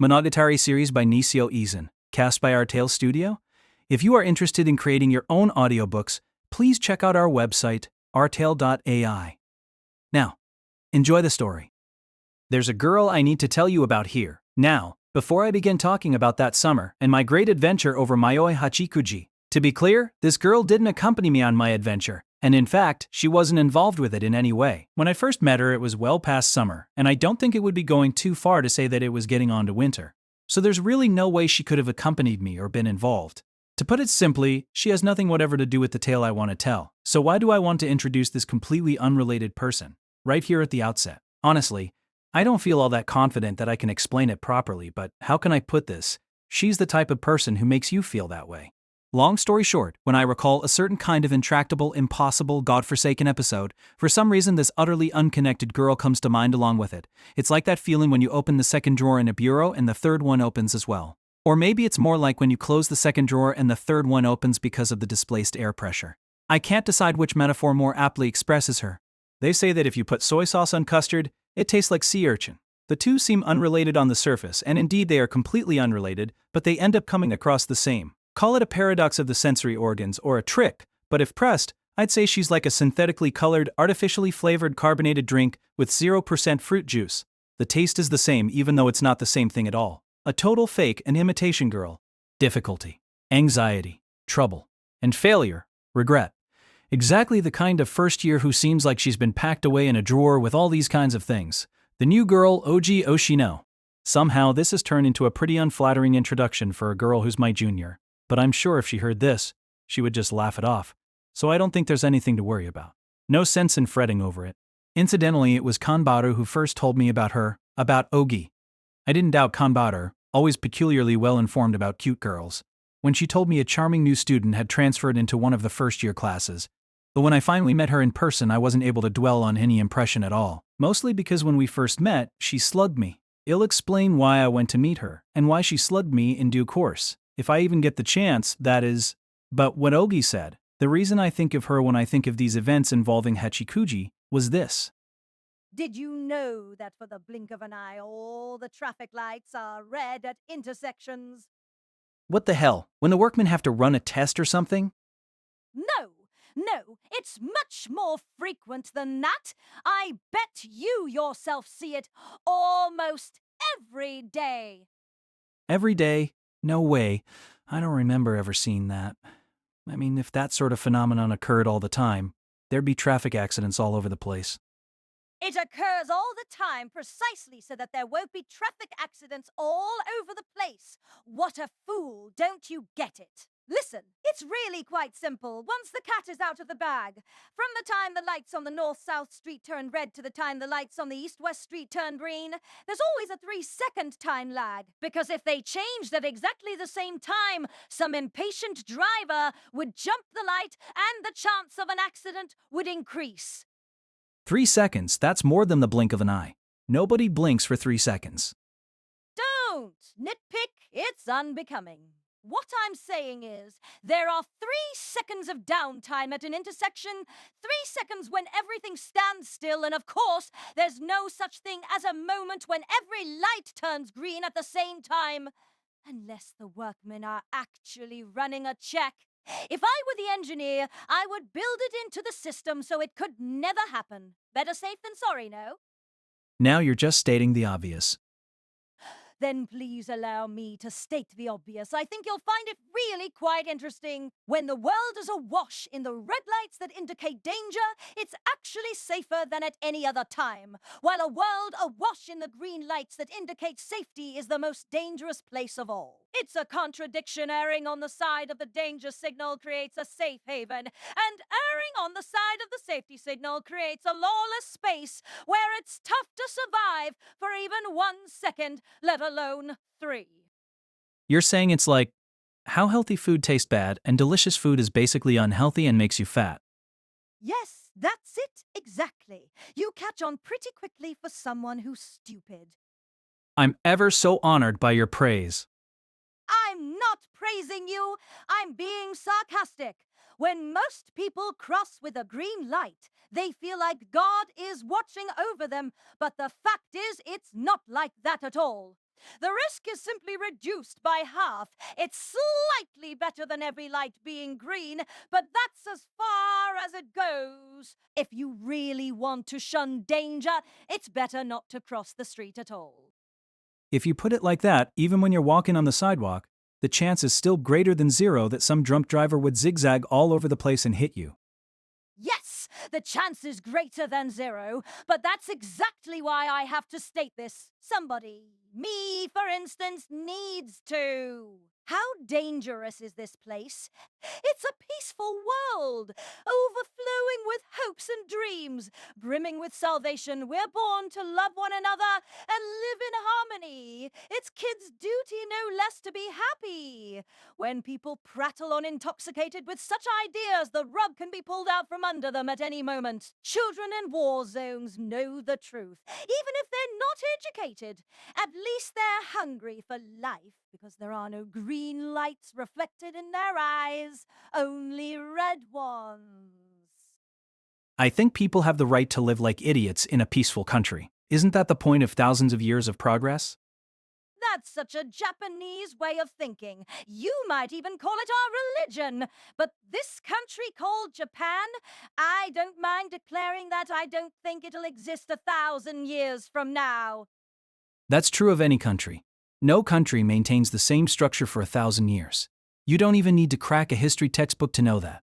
Monogatari series by Nisio Izan, cast by Artale Studio. If you are interested in creating your own audiobooks, please check out our website, artale.ai. Now, enjoy the story. There's a girl I need to tell you about here, now, before I begin talking about that summer and my great adventure over Mayoi Hachikuji. To be clear, this girl didn't accompany me on my adventure, and in fact, she wasn't involved with it in any way. When I first met her, it was well past summer, and I don't think it would be going too far to say that it was getting on to winter. So there's really no way she could have accompanied me or been involved. To put it simply, she has nothing whatever to do with the tale I want to tell. So why do I want to introduce this completely unrelated person right here at the outset? Honestly, I don't feel all that confident that I can explain it properly, but how can I put this? She's the type of person who makes you feel that way. Long story short, when I recall a certain kind of intractable, impossible, godforsaken episode, for some reason this utterly unconnected girl comes to mind along with it. It's like that feeling when you open the second drawer in a bureau and the third one opens as well. Or maybe it's more like when you close the second drawer and the third one opens because of the displaced air pressure. I can't decide which metaphor more aptly expresses her. They say that if you put soy sauce on custard, it tastes like sea urchin. The two seem unrelated on the surface, and indeed they are completely unrelated, but they end up coming across the same. Call it a paradox of the sensory organs or a trick, but if pressed, I'd say she's like a synthetically colored, artificially flavored carbonated drink with 0% fruit juice. The taste is the same even though it's not the same thing at all. A total fake and imitation girl. Difficulty, anxiety, trouble, and failure, regret. Exactly the kind of first year who seems like she's been packed away in a drawer with all these kinds of things. The new girl, Oji Oshino. Somehow this has turned into a pretty unflattering introduction for a girl who's my junior. But I'm sure if she heard this, she would just laugh it off. So I don't think there's anything to worry about. No sense in fretting over it. Incidentally, it was Kanbaru who first told me about her, about Ogi. I didn't doubt Kanbaru, always peculiarly well-informed about cute girls, when she told me a charming new student had transferred into one of the first-year classes. But when I finally met her in person, I wasn't able to dwell on any impression at all. Mostly because when we first met, she slugged me. I'll explain why I went to meet her, and why she slugged me in due course. If I even get the chance, that is. But what Ogi said, the reason I think of her when I think of these events involving Hachikuji, was this. Did you know that for the blink of an eye, all the traffic lights are red at intersections? What the hell? When the workmen have to run a test or something? No, it's much more frequent than that. I bet you yourself see it almost every day. Every day? No way. I don't remember ever seeing that. I mean, if that sort of phenomenon occurred all the time, there'd be traffic accidents all over the place. It occurs all the time precisely so that there won't be traffic accidents all over the place. What a fool, don't you get it? Listen, it's really quite simple once the cat is out of the bag. From the time the lights on the north-south street turn red to the time the lights on the east-west street turn green, there's always a 3-second time lag. Because if they changed at exactly the same time, some impatient driver would jump the light and the chance of an accident would increase. 3 seconds, that's more than the blink of an eye. Nobody blinks for 3 seconds. Don't nitpick, it's unbecoming. What I'm saying is, there are 3 seconds of downtime at an intersection, 3 seconds when everything stands still, and of course, there's no such thing as a moment when every light turns green at the same time. Unless the workmen are actually running a check. If I were the engineer, I would build it into the system so it could never happen. Better safe than sorry, no? Now you're just stating the obvious. Then please allow me to state the obvious. I think you'll find it really quite interesting. When the world is awash in the red lights that indicate danger, it's actually safer than at any other time, while a world awash in the green lights that indicate safety is the most dangerous place of all. It's a contradiction. Erring on the side of the danger signal creates a safe haven, and erring on the side of the safety signal creates a lawless space where it's tough to survive for even 1 second, let alone 3. You're saying it's like, how healthy food tastes bad and delicious food is basically unhealthy and makes you fat. Yes, that's it, exactly. You catch on pretty quickly for someone who's stupid. I'm ever so honored by your praise. I'm not praising you, I'm being sarcastic. When most people cross with a green light, they feel like God is watching over them, but the fact is it's not like that at all. The risk is simply reduced by half. It's slightly better than every light being green, but that's as far as it goes. If you really want to shun danger, it's better not to cross the street at all. If you put it like that, even when you're walking on the sidewalk, the chance is still greater than zero that some drunk driver would zigzag all over the place and hit you. Yes, the chance is greater than zero, but that's exactly why I have to state this. Somebody, me for instance, needs to. How dangerous is this place? It's a peaceful world, overflowing with hopes and dreams, brimming with salvation. We're born to love one another and live in harmony. It's kids' duty no less to be happy. When people prattle on intoxicated with such ideas, the rug can be pulled out from under them at any moment. Children in war zones know the truth, even if they're not educated. At least they're hungry for life, because there are no green lights reflected in their eyes, only red ones. I think people have the right to live like idiots in a peaceful country. Isn't that the point of thousands of years of progress? That's such a Japanese way of thinking. You might even call it our religion. But this country called Japan, I don't mind declaring that I don't think it'll exist 1,000 years from now. That's true of any country. No country maintains the same structure for 1,000 years. You don't even need to crack a history textbook to know that.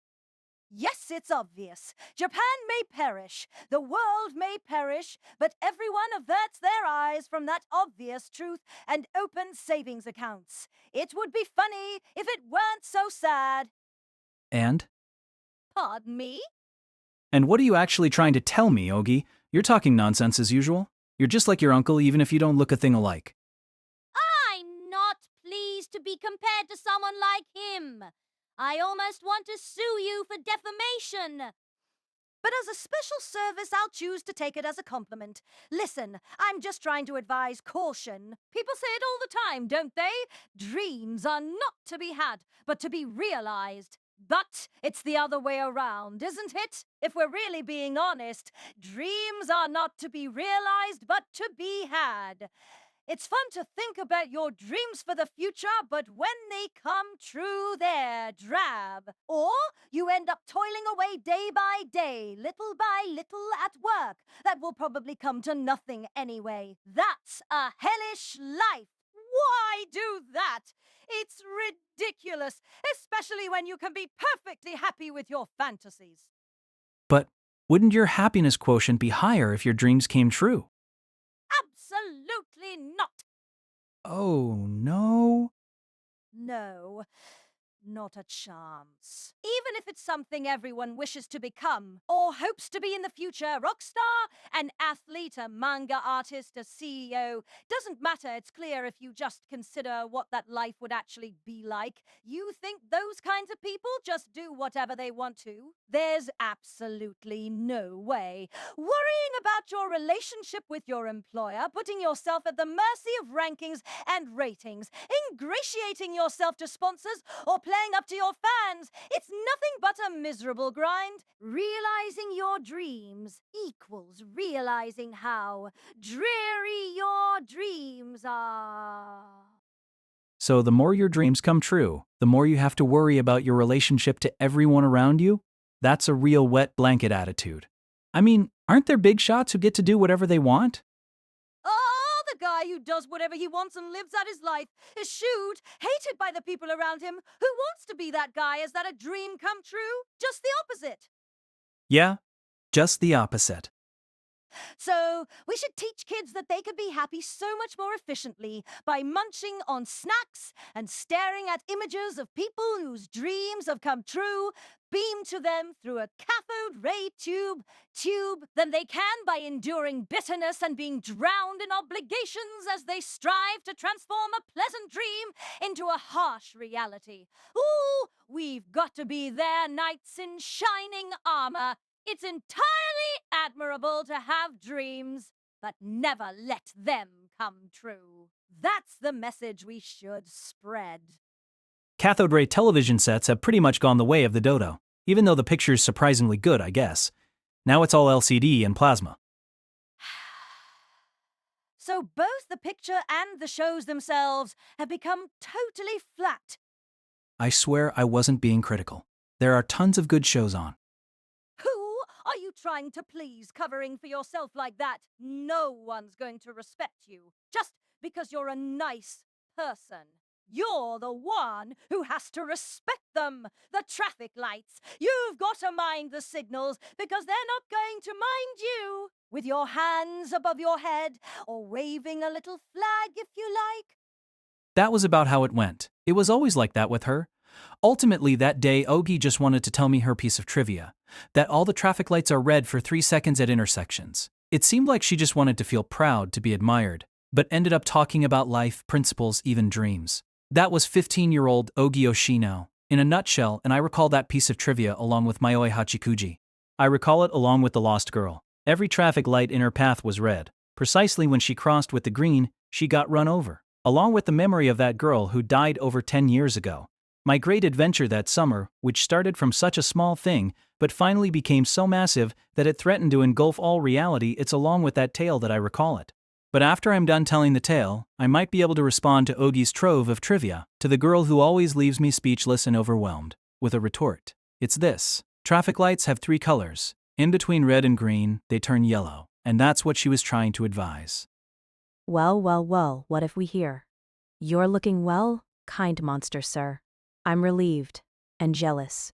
Yes, it's obvious. Japan may perish, the world may perish, but everyone averts their eyes from that obvious truth and opens savings accounts. It would be funny if it weren't so sad. And? Pardon me? And what are you actually trying to tell me, Ogi? You're talking nonsense as usual. You're just like your uncle even if you don't look a thing alike. I'm not pleased to be compared to someone like him. I almost want to sue you for defamation. But as a special service, I'll choose to take it as a compliment. Listen, I'm just trying to advise caution. People say it all the time, don't they? Dreams are not to be had, but to be realized. But it's the other way around, isn't it? If we're really being honest, dreams are not to be realized, but to be had. It's fun to think about your dreams for the future, but when they come true, they're drab. Or you end up toiling away day by day, little by little at work. That will probably come to nothing anyway. That's a hellish life. Why do that? It's ridiculous, especially when you can be perfectly happy with your fantasies. But wouldn't your happiness quotient be higher if your dreams came true? Absolutely not. Oh, no? No, not a chance. Even if it's something everyone wishes to become, or hopes to be in the future, rock star, an athlete, a manga artist, a CEO, doesn't matter. It's clear if you just consider what that life would actually be like. You think those kinds of people just do whatever they want to? There's absolutely no way. Worrying about your relationship with your employer, putting yourself at the mercy of rankings and ratings, ingratiating yourself to sponsors, or playing up to your fans, it's nothing but a miserable grind. Realizing your dreams equals realizing how dreary your dreams are. So the more your dreams come true, the more you have to worry about your relationship to everyone around you? That's a real wet blanket attitude. I mean, aren't there big shots who get to do whatever they want? Oh, the guy who does whatever he wants and lives out his life is shooed, hated by the people around him. Who wants to be that guy? Is that a dream come true? Just the opposite. Yeah, just the opposite. So, we should teach kids that they can be happy so much more efficiently by munching on snacks and staring at images of people whose dreams have come true, beamed to them through a cathode ray tube, than they can by enduring bitterness and being drowned in obligations as they strive to transform a pleasant dream into a harsh reality. Ooh, we've got to be their knights in shining armor. It's entirely admirable to have dreams, but never let them come true. That's the message we should spread. Cathode ray television sets have pretty much gone the way of the dodo, even though the picture's surprisingly good, I guess. Now it's all LCD and plasma. So both the picture and the shows themselves have become totally flat. I swear I wasn't being critical. There are tons of good shows on. Who are you trying to please covering for yourself like that? No one's going to respect you just because you're a nice person. You're the one who has to respect them. The traffic lights. You've got to mind the signals because they're not going to mind you. With your hands above your head or waving a little flag if you like. That was about how it went. It was always like that with her. Ultimately, that day, Ogi just wanted to tell me her piece of trivia. That all the traffic lights are red for 3 seconds at intersections. It seemed like she just wanted to feel proud, to be admired, but ended up talking about life, principles, even dreams. That was 15-year-old Ogi Yoshino, in a nutshell, and I recall that piece of trivia along with Mayoi Hachikuji. I recall it along with the lost girl. Every traffic light in her path was red. Precisely when she crossed with the green, she got run over. Along with the memory of that girl who died over 10 years ago. My great adventure that summer, which started from such a small thing, but finally became so massive that it threatened to engulf all reality, it's along with that tale that I recall it. But after I'm done telling the tale, I might be able to respond to Ogi's trove of trivia, to the girl who always leaves me speechless and overwhelmed, with a retort. It's this. Traffic lights have 3 colors. In between red and green, they turn yellow, and that's what she was trying to advise. Well, well, well, what if we hear? You're looking well, kind monster, sir. I'm relieved and jealous.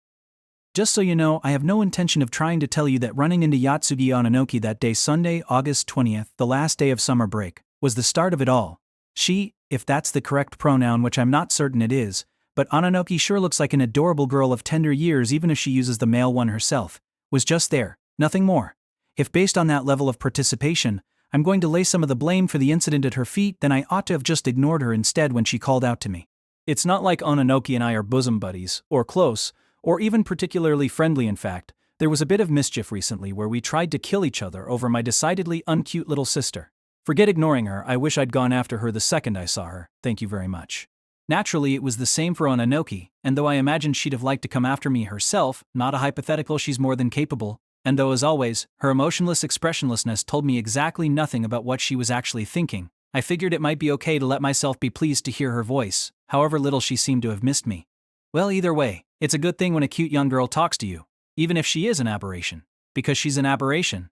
Just so you know, I have no intention of trying to tell you that running into Yatsugi Onanoki that day, Sunday, August 20th, the last day of summer break, was the start of it all. She, if that's the correct pronoun, which I'm not certain it is, but Onanoki sure looks like an adorable girl of tender years even if she uses the male one herself, was just there, nothing more. If based on that level of participation, I'm going to lay some of the blame for the incident at her feet, then I ought to have just ignored her instead when she called out to me. It's not like Onanoki and I are bosom buddies, or close, or even particularly friendly. In fact, there was a bit of mischief recently where we tried to kill each other over my decidedly uncute little sister. Forget ignoring her, I wish I'd gone after her the second I saw her, thank you very much. Naturally, it was the same for Onanoki, and though I imagine she'd have liked to come after me herself, not a hypothetical, she's more than capable, and though as always, her emotionless expressionlessness told me exactly nothing about what she was actually thinking, I figured it might be okay to let myself be pleased to hear her voice, however little she seemed to have missed me. Well, either way, it's a good thing when a cute young girl talks to you, even if she is an aberration, because she's an aberration.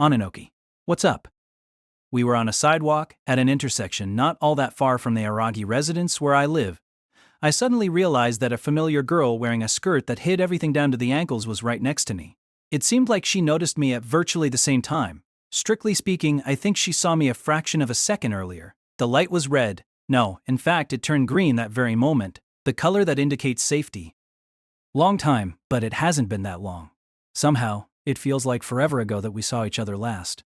Onanoki, what's up? We were on a sidewalk at an intersection not all that far from the Aragi residence where I live. I suddenly realized that a familiar girl wearing a skirt that hid everything down to the ankles was right next to me. It seemed like she noticed me at virtually the same time. Strictly speaking, I think she saw me a fraction of a second earlier. The light was red. No, in fact, it turned green that very moment, the color that indicates safety. Long time, but it hasn't been that long. Somehow, it feels like forever ago that we saw each other last.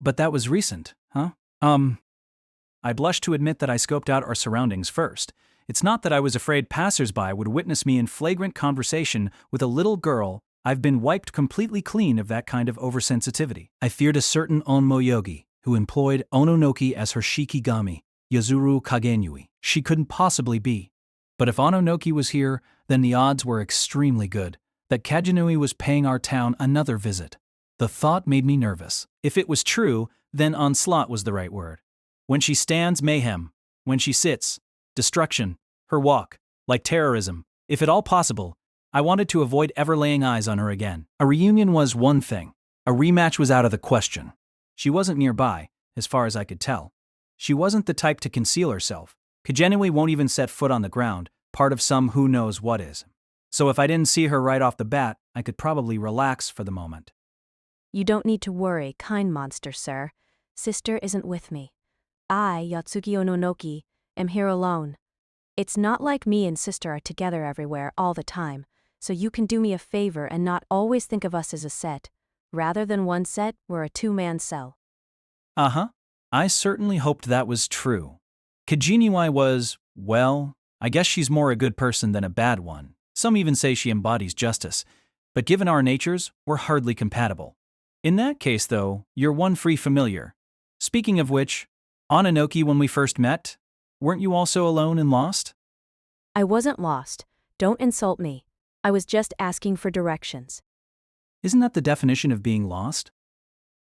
But that was recent, huh? I blush to admit that I scoped out our surroundings first. It's not that I was afraid passersby would witness me in flagrant conversation with a little girl. I've been wiped completely clean of that kind of oversensitivity. I feared a certain onmoyogi, who employed Ononoki as her shikigami, Yuzuru Kagenui. She couldn't possibly be. But if Ononoki was here, then the odds were extremely good that Kagenui was paying our town another visit. The thought made me nervous. If it was true, then onslaught was the right word. When she stands, mayhem. When she sits, destruction. Her walk, like terrorism. If at all possible, I wanted to avoid ever laying eyes on her again. A reunion was one thing. A rematch was out of the question. She wasn't nearby, as far as I could tell. She wasn't the type to conceal herself. Kagenui won't even set foot on the ground, part of some who knows what is. So if I didn't see her right off the bat, I could probably relax for the moment. You don't need to worry, kind monster, sir. Sister isn't with me. I, Yatsugi Ononoki, am here alone. It's not like me and sister are together everywhere all the time, so you can do me a favor and not always think of us as a set. Rather than one set, we're a 2-man cell. Uh-huh. I certainly hoped that was true. Kagenui was, well, I guess she's more a good person than a bad one. Some even say she embodies justice. But given our natures, we're hardly compatible. In that case, though, you're one free familiar. Speaking of which, Onanoki, when we first met, weren't you also alone and lost? I wasn't lost. Don't insult me. I was just asking for directions. Isn't that the definition of being lost?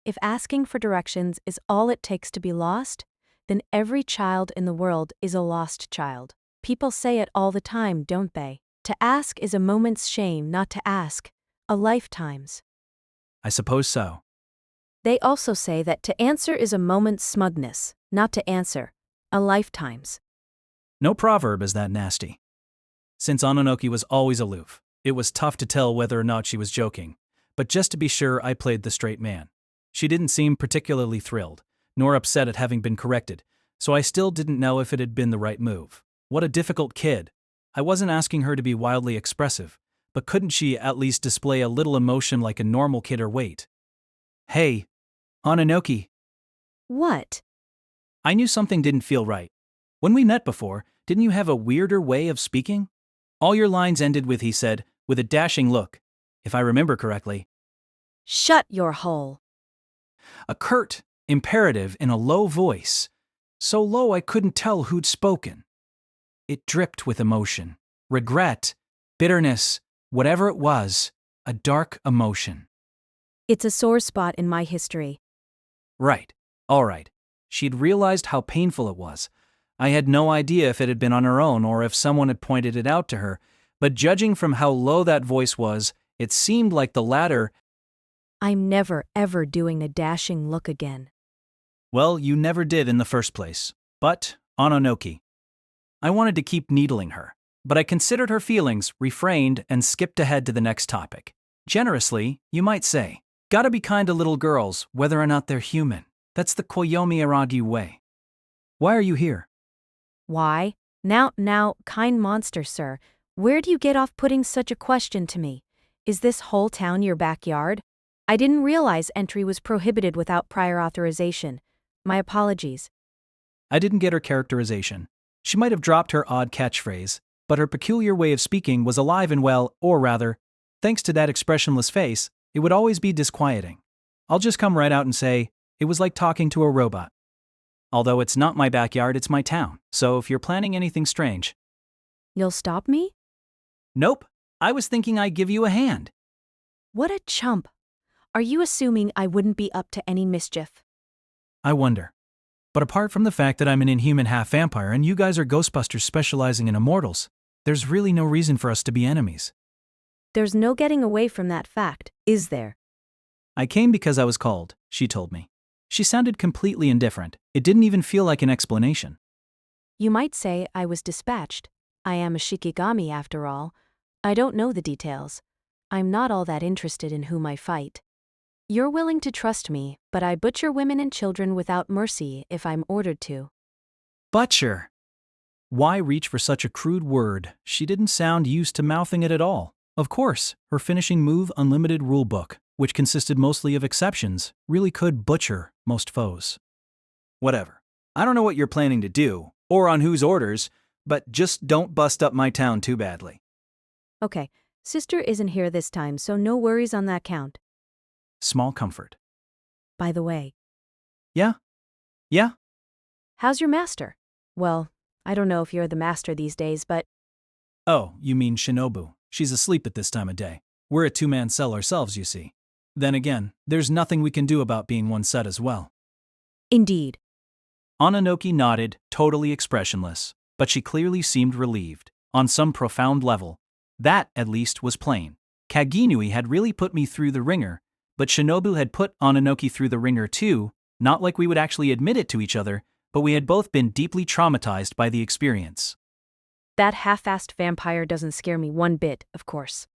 If asking for directions is all it takes to be lost, then every child in the world is a lost child. People say it all the time, don't they? To ask is a moment's shame not to ask, a lifetime's. I suppose so. They also say that to answer is a moment's smugness, not to answer, a lifetime's. No proverb is that nasty. Since Ononoki was always aloof, it was tough to tell whether or not she was joking, but just to be sure I played the straight man. She didn't seem particularly thrilled, nor upset at having been corrected, so I still didn't know if it had been the right move. What a difficult kid. I wasn't asking her to be wildly expressive, but couldn't she at least display a little emotion like a normal kid or wait? Hey, Ononoki. What? I knew something didn't feel right. When we met before, didn't you have a weirder way of speaking? All your lines ended with he said, with a dashing look, if I remember correctly. Shut your hole. A curt imperative in a low voice, so low I couldn't tell who'd spoken. It dripped with emotion, regret, bitterness, whatever it was, a dark emotion. It's a sore spot in my history. Right, all right. She'd realized how painful it was. I had no idea if it had been on her own or if someone had pointed it out to her, but judging from how low that voice was, it seemed like the latter. I'm never ever doing a dashing look again. Well, you never did in the first place. But, Ononoki. I wanted to keep needling her, but I considered her feelings, refrained, and skipped ahead to the next topic. Generously, you might say. Gotta be kind to little girls, whether or not they're human. That's the Koyomi Aragi way. Why are you here? Why? Now, kind monster, sir, where do you get off putting such a question to me? Is this whole town your backyard? I didn't realize entry was prohibited without prior authorization. My apologies. I didn't get her characterization. She might have dropped her odd catchphrase, but her peculiar way of speaking was alive and well, or rather, thanks to that expressionless face, it would always be disquieting. I'll just come right out and say, it was like talking to a robot. Although it's not my backyard, it's my town, so if you're planning anything strange. You'll stop me? Nope, I was thinking I'd give you a hand. What a chump. Are you assuming I wouldn't be up to any mischief? I wonder. But apart from the fact that I'm an inhuman half-vampire and you guys are Ghostbusters specializing in immortals, there's really no reason for us to be enemies. There's no getting away from that fact, is there? I came because I was called, she told me. She sounded completely indifferent. It didn't even feel like an explanation. You might say I was dispatched. I am a Shikigami after all. I don't know the details. I'm not all that interested in whom I fight. You're willing to trust me, but I butcher women and children without mercy if I'm ordered to. Butcher! Why reach for such a crude word? She didn't sound used to mouthing it at all. Of course, her finishing move Unlimited rulebook, which consisted mostly of exceptions, really could butcher most foes. Whatever. I don't know what you're planning to do, or on whose orders, but just don't bust up my town too badly. Okay, sister isn't here this time, so no worries on that count. Small comfort. By the way. Yeah? How's your master? Well, I don't know if you're the master these days, but... Oh, you mean Shinobu. She's asleep at this time of day. We're a two-man cell ourselves, you see. Then again, there's nothing we can do about being one set as well. Indeed. Ononoki nodded, totally expressionless, but she clearly seemed relieved, on some profound level. That, at least, was plain. Kaginui had really put me through the ringer, but Shinobu had put Ononoki through the ringer too, not like we would actually admit it to each other, but we had both been deeply traumatized by the experience. That half-assed vampire doesn't scare me one bit, of course.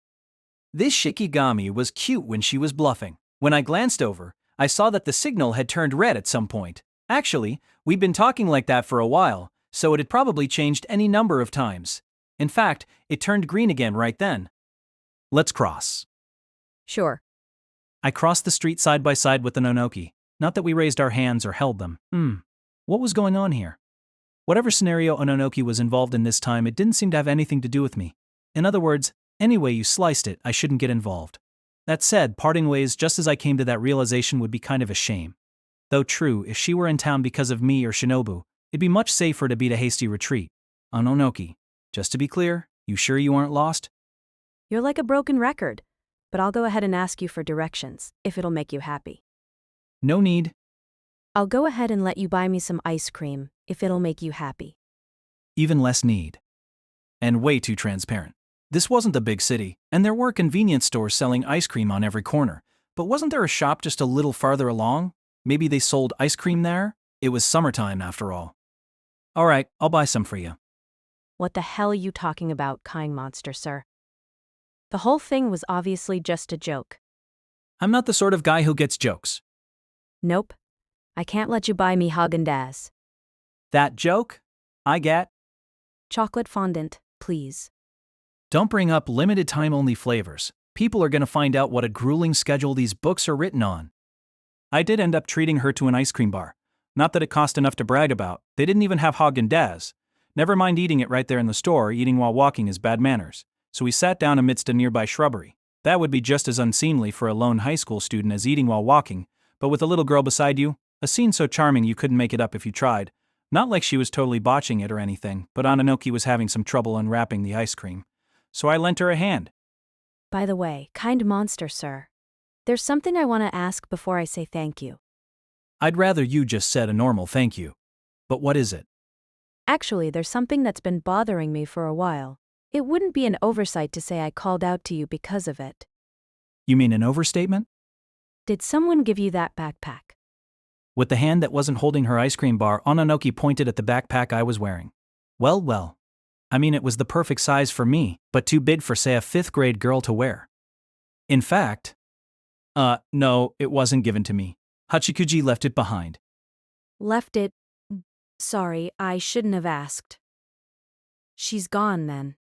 This Shikigami was cute when she was bluffing. When I glanced over, I saw that the signal had turned red at some point. Actually, we'd been talking like that for a while, so it had probably changed any number of times. In fact, it turned green again right then. Let's cross. Sure. I crossed the street side by side with the Ononoki. Not that we raised our hands or held them. What was going on here? Whatever scenario Ononoki was involved in this time, it didn't seem to have anything to do with me. In other words, any way you sliced it, I shouldn't get involved. That said, parting ways just as I came to that realization would be kind of a shame. Though true, if she were in town because of me or Shinobu, it'd be much safer to beat a hasty retreat. Ononoki, just to be clear, you sure you aren't lost? You're like a broken record, but I'll go ahead and ask you for directions, if it'll make you happy. No need. I'll go ahead and let you buy me some ice cream, if it'll make you happy. Even less need. And way too transparent. This wasn't a big city, and there were convenience stores selling ice cream on every corner. But wasn't there a shop just a little farther along? Maybe they sold ice cream there? It was summertime after all. All right, I'll buy some for you. What the hell are you talking about, kind monster, sir? The whole thing was obviously just a joke. I'm not the sort of guy who gets jokes. Nope. I can't let you buy me Haagen-Dazs. That joke? I get. Chocolate fondant, please. Don't bring up limited time only flavors. People are going to find out what a grueling schedule these books are written on. I did end up treating her to an ice cream bar. Not that it cost enough to brag about. They didn't even have Haagen-Dazs. Never mind eating it right there in the store. Eating while walking is bad manners. So we sat down amidst a nearby shrubbery. That would be just as unseemly for a lone high school student as eating while walking, but with a little girl beside you, a scene so charming you couldn't make it up if you tried. Not like she was totally botching it or anything, but Ananoki was having some trouble unwrapping the ice cream. So I lent her a hand. By the way, kind monster, sir. There's something I want to ask before I say thank you. I'd rather you just said a normal thank you. But what is it? Actually, there's something that's been bothering me for a while. It wouldn't be an oversight to say I called out to you because of it. You mean an overstatement? Did someone give you that backpack? With the hand that wasn't holding her ice cream bar, Ananoki pointed at the backpack I was wearing. Well. I mean, it was the perfect size for me, but too big for, say, a 5th grade girl to wear. In fact, no, it wasn't given to me. Hachikuji left it behind. Left it? Sorry, I shouldn't have asked. She's gone then.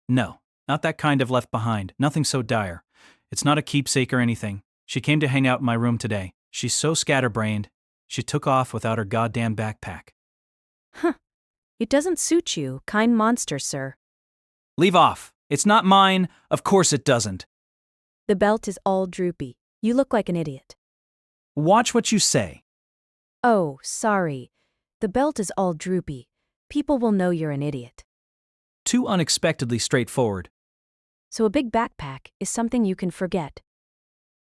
No, not that kind of left behind, nothing so dire. It's not a keepsake or anything. She came to hang out in my room today. She's so scatterbrained. She took off without her goddamn backpack. Huh. It doesn't suit you, kind monster, sir. Leave off. It's not mine. Of course it doesn't. The belt is all droopy. You look like an idiot. Watch what you say. Oh, sorry. The belt is all droopy. People will know you're an idiot. Too unexpectedly straightforward. So a big backpack is something you can forget.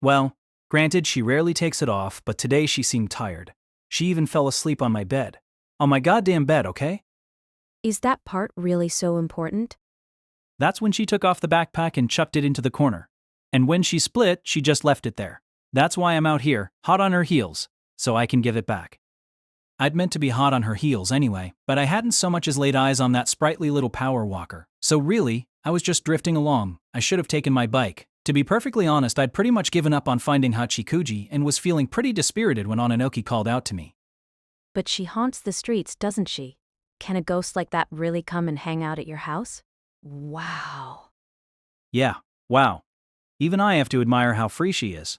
Well, granted she rarely takes it off, but today she seemed tired. She even fell asleep on my bed. On my goddamn bed, okay? Is that part really so important? That's when she took off the backpack and chucked it into the corner. And when she split, she just left it there. That's why I'm out here, hot on her heels, so I can give it back. I'd meant to be hot on her heels anyway, but I hadn't so much as laid eyes on that sprightly little power walker. So really, I was just drifting along. I should have taken my bike. To be perfectly honest, I'd pretty much given up on finding Hachikuji and was feeling pretty dispirited when Ananoki called out to me. But she haunts the streets, doesn't she? Can a ghost like that really come and hang out at your house? Wow. Yeah, wow. Even I have to admire how free she is.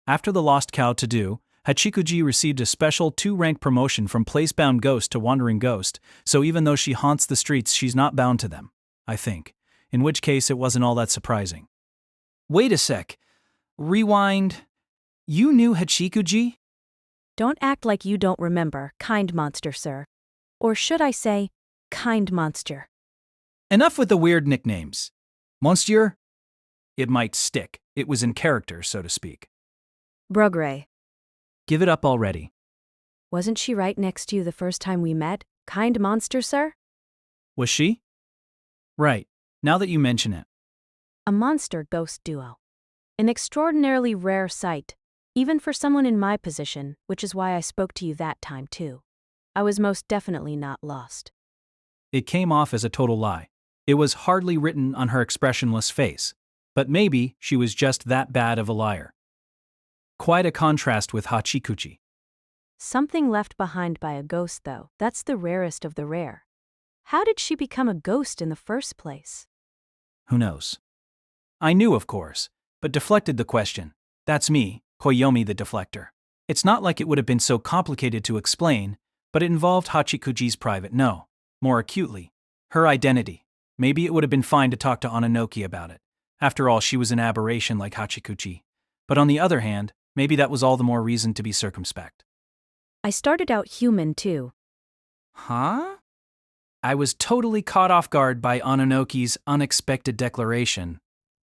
After the Lost Cow to-do, Hachikuji received a special 2-rank promotion from place-bound ghost to wandering ghost, so even though she haunts the streets, she's not bound to them, I think. In which case, it wasn't all that surprising. Wait a sec. Rewind. You knew Hachikuji? Don't act like you don't remember, kind monster, sir. Or should I say, kind monster. Enough with the weird nicknames. Monsieur? It might stick. It was in character, so to speak. Brugray. Give it up already. Wasn't she right next to you the first time we met, kind monster, sir? Was she? Right, now that you mention it. A monster-ghost duo. An extraordinarily rare sight, even for someone in my position, which is why I spoke to you that time too. I was most definitely not lost. It came off as a total lie. It was hardly written on her expressionless face. But maybe she was just that bad of a liar. Quite a contrast with Hachikuji. Something left behind by a ghost, though. That's the rarest of the rare. How did she become a ghost in the first place? Who knows? I knew, of course, but deflected the question. That's me, Koyomi the deflector. It's not like it would have been so complicated to explain, but it involved Hachikuji's private more acutely, her identity. Maybe it would have been fine to talk to Ananoki about it. After all, she was an aberration like Hachikuji. But on the other hand, maybe that was all the more reason to be circumspect. I started out human, too. Huh? I was totally caught off guard by Ananoki's unexpected declaration.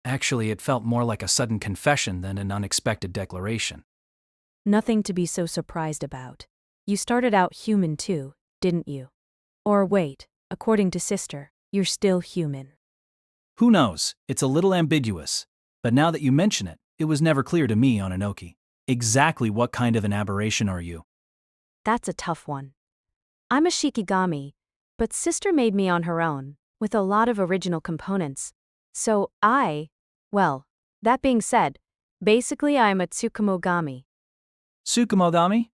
Actually, it felt more like a sudden confession than an unexpected declaration. Nothing to be so surprised about. You started out human too, didn't you? Or wait, according to sister, you're still human. Who knows? It's a little ambiguous. But now that you mention it, it was never clear to me, Ononoki. Exactly what kind of an aberration are you? That's a tough one. I'm a Shikigami, but sister made me on her own, with a lot of original components. So well, that being said, basically I'm a Tsukumogami. Tsukumogami?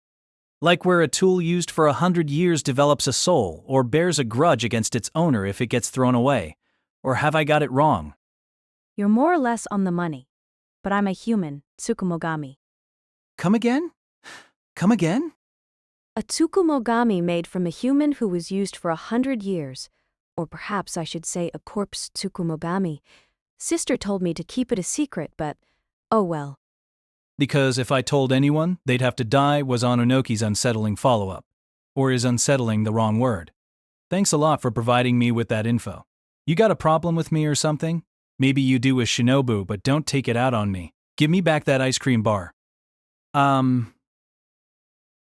Like where a tool used for 100 years develops a soul or bears a grudge against its owner if it gets thrown away. Or have I got it wrong? You're more or less on the money. But I'm a human, Tsukumogami. Come again? Come again? A Tsukumogami made from a human who was used for 100 years. Or perhaps I should say a corpse Tsukumogami. Sister told me to keep it a secret, but oh well. Because if I told anyone, they'd have to die was Ononoki's unsettling follow-up. Or is unsettling the wrong word? Thanks a lot for providing me with that info. You got a problem with me or something? Maybe you do with Shinobu, but don't take it out on me. Give me back that ice cream bar.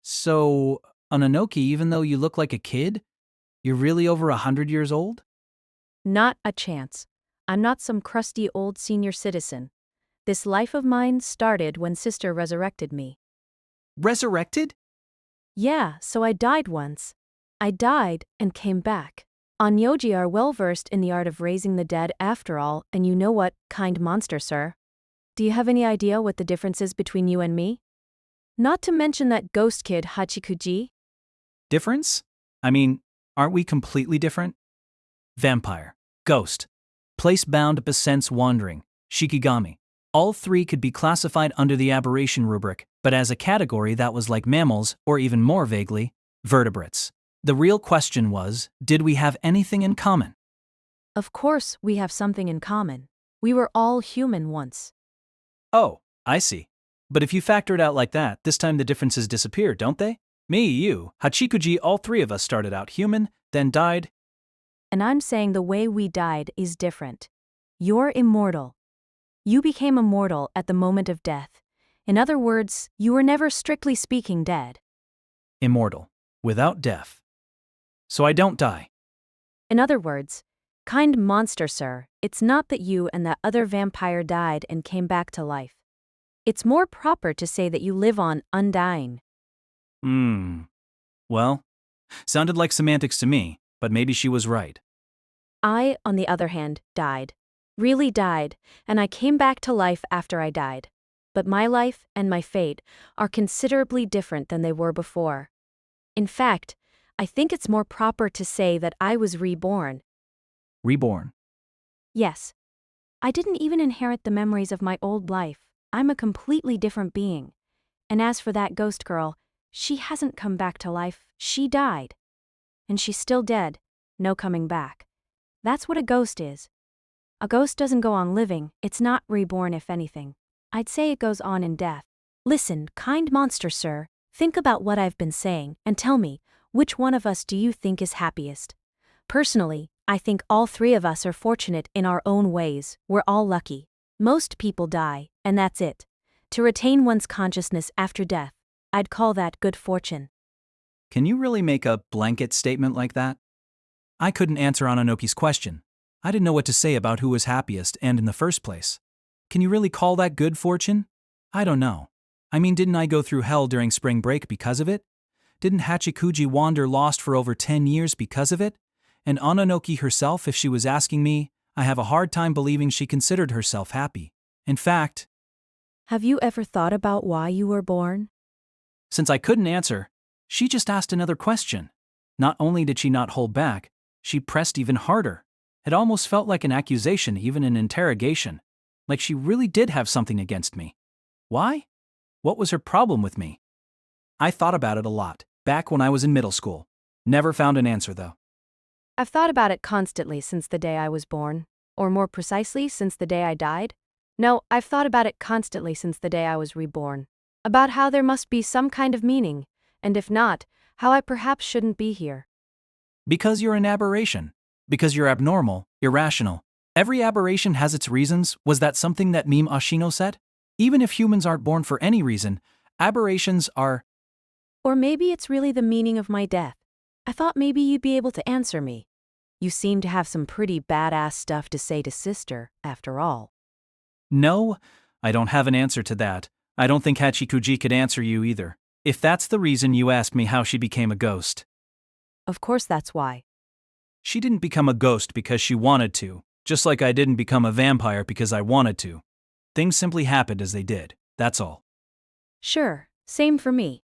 So, Ononoki, even though you look like a kid, you're really over 100 years old? Not a chance. I'm not some crusty old senior citizen. This life of mine started when sister resurrected me. Resurrected? Yeah, so I died once. I died and came back. Onyoji are well versed in the art of raising the dead after all, and you know what, kind monster, sir. Do you have any idea what the difference is between you and me? Not to mention that ghost kid Hachikuji. Difference? I mean, aren't we completely different? Vampire, ghost, place-bound sense wandering, Shikigami. All three could be classified under the aberration rubric, but as a category that was like mammals, or even more vaguely, vertebrates. The real question was, did we have anything in common? Of course, we have something in common. We were all human once. Oh, I see. But if you factor it out like that, this time the differences disappear, don't they? Me, you, Hachikuji, all three of us started out human, then died. And I'm saying the way we died is different. You're immortal. You became immortal at the moment of death. In other words, you were never strictly speaking dead. Immortal, without death. So I don't die. In other words, kind monster, sir, it's not that you and that other vampire died and came back to life. It's more proper to say that you live on undying. Well, sounded like semantics to me, but maybe she was right. I, on the other hand, died. Really died, and I came back to life after I died. But my life and my fate are considerably different than they were before. In fact, I think it's more proper to say that I was reborn. Reborn. Yes. I didn't even inherit the memories of my old life. I'm a completely different being. And as for that ghost girl, she hasn't come back to life, she died. And she's still dead, no coming back. That's what a ghost is. A ghost doesn't go on living, it's not reborn if anything. I'd say it goes on in death. Listen, kind monster, sir, think about what I've been saying and tell me, which one of us do you think is happiest? Personally, I think all three of us are fortunate in our own ways, we're all lucky. Most people die, and that's it. To retain one's consciousness after death, I'd call that good fortune. Can you really make a blanket statement like that? I couldn't answer Ononoki's question. I didn't know what to say about who was happiest and in the first place. Can you really call that good fortune? I don't know. I mean, didn't I go through hell during spring break because of it? Didn't Hachikuji wander lost for over 10 years because of it? And Ononoki herself, if she was asking me, I have a hard time believing she considered herself happy. In fact, Have you ever thought about why you were born? since I couldn't answer, she just asked another question. Not only did she not hold back, she pressed even harder. It almost felt like an accusation, even an interrogation. Like she really did have something against me. Why? What was her problem with me? I thought about it a lot, back when I was in middle school. Never found an answer, though. I've thought about it constantly since the day I was born. Or more precisely, since the day I died. No, I've thought about it constantly since the day I was reborn. About how there must be some kind of meaning, and if not, how I perhaps shouldn't be here. Because you're an aberration. Because you're abnormal, irrational. Every aberration has its reasons. Was that something that meme Ashino said? Even if humans aren't born for any reason, Aberrations are. Or maybe it's really the meaning of my death. I thought maybe you'd be able to answer me. You seem to have some pretty badass stuff to say to sister, after all. No, I don't have an answer to that. I don't think Hachikuji could answer you either. If that's the reason you asked me how she became a ghost. Of course that's why. She didn't become a ghost because she wanted to, just like I didn't become a vampire because I wanted to. Things simply happened as they did, that's all. Sure, same for me.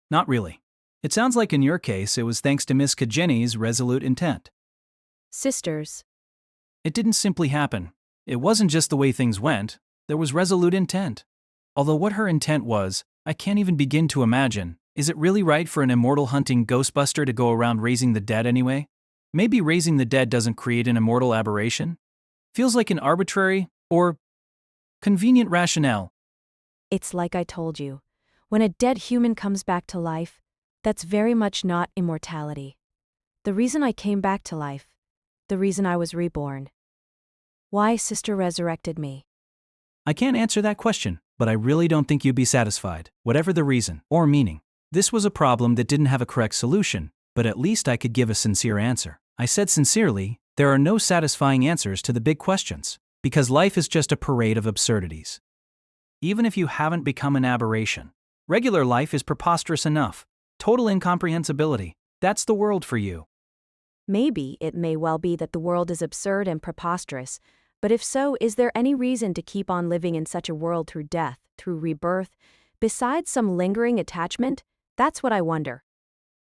Not really. It sounds like in your case it was thanks to Miss Kajeni's resolute intent. Sisters. It didn't simply happen. It wasn't just the way things went, there was resolute intent. Although what her intent was, I can't even begin to imagine. Is it really right for an immortal hunting ghostbuster to go around raising the dead anyway? Maybe raising the dead doesn't create an immortal aberration? Feels like an arbitrary, or convenient rationale. It's like I told you. When a dead human comes back to life, that's very much not immortality. The reason I came back to life, the reason I was reborn. Why sister resurrected me. I can't answer that question, but I really don't think you'd be satisfied, whatever the reason or meaning. This was a problem that didn't have a correct solution, but at least I could give a sincere answer. I said sincerely, there are no satisfying answers to the big questions, because life is just a parade of absurdities. Even if you haven't become an aberration, regular life is preposterous enough. Total incomprehensibility. That's the world for you. Maybe it may well be that the world is absurd and preposterous, but if so, is there any reason to keep on living in such a world through death, through rebirth, besides some lingering attachment? That's what I wonder.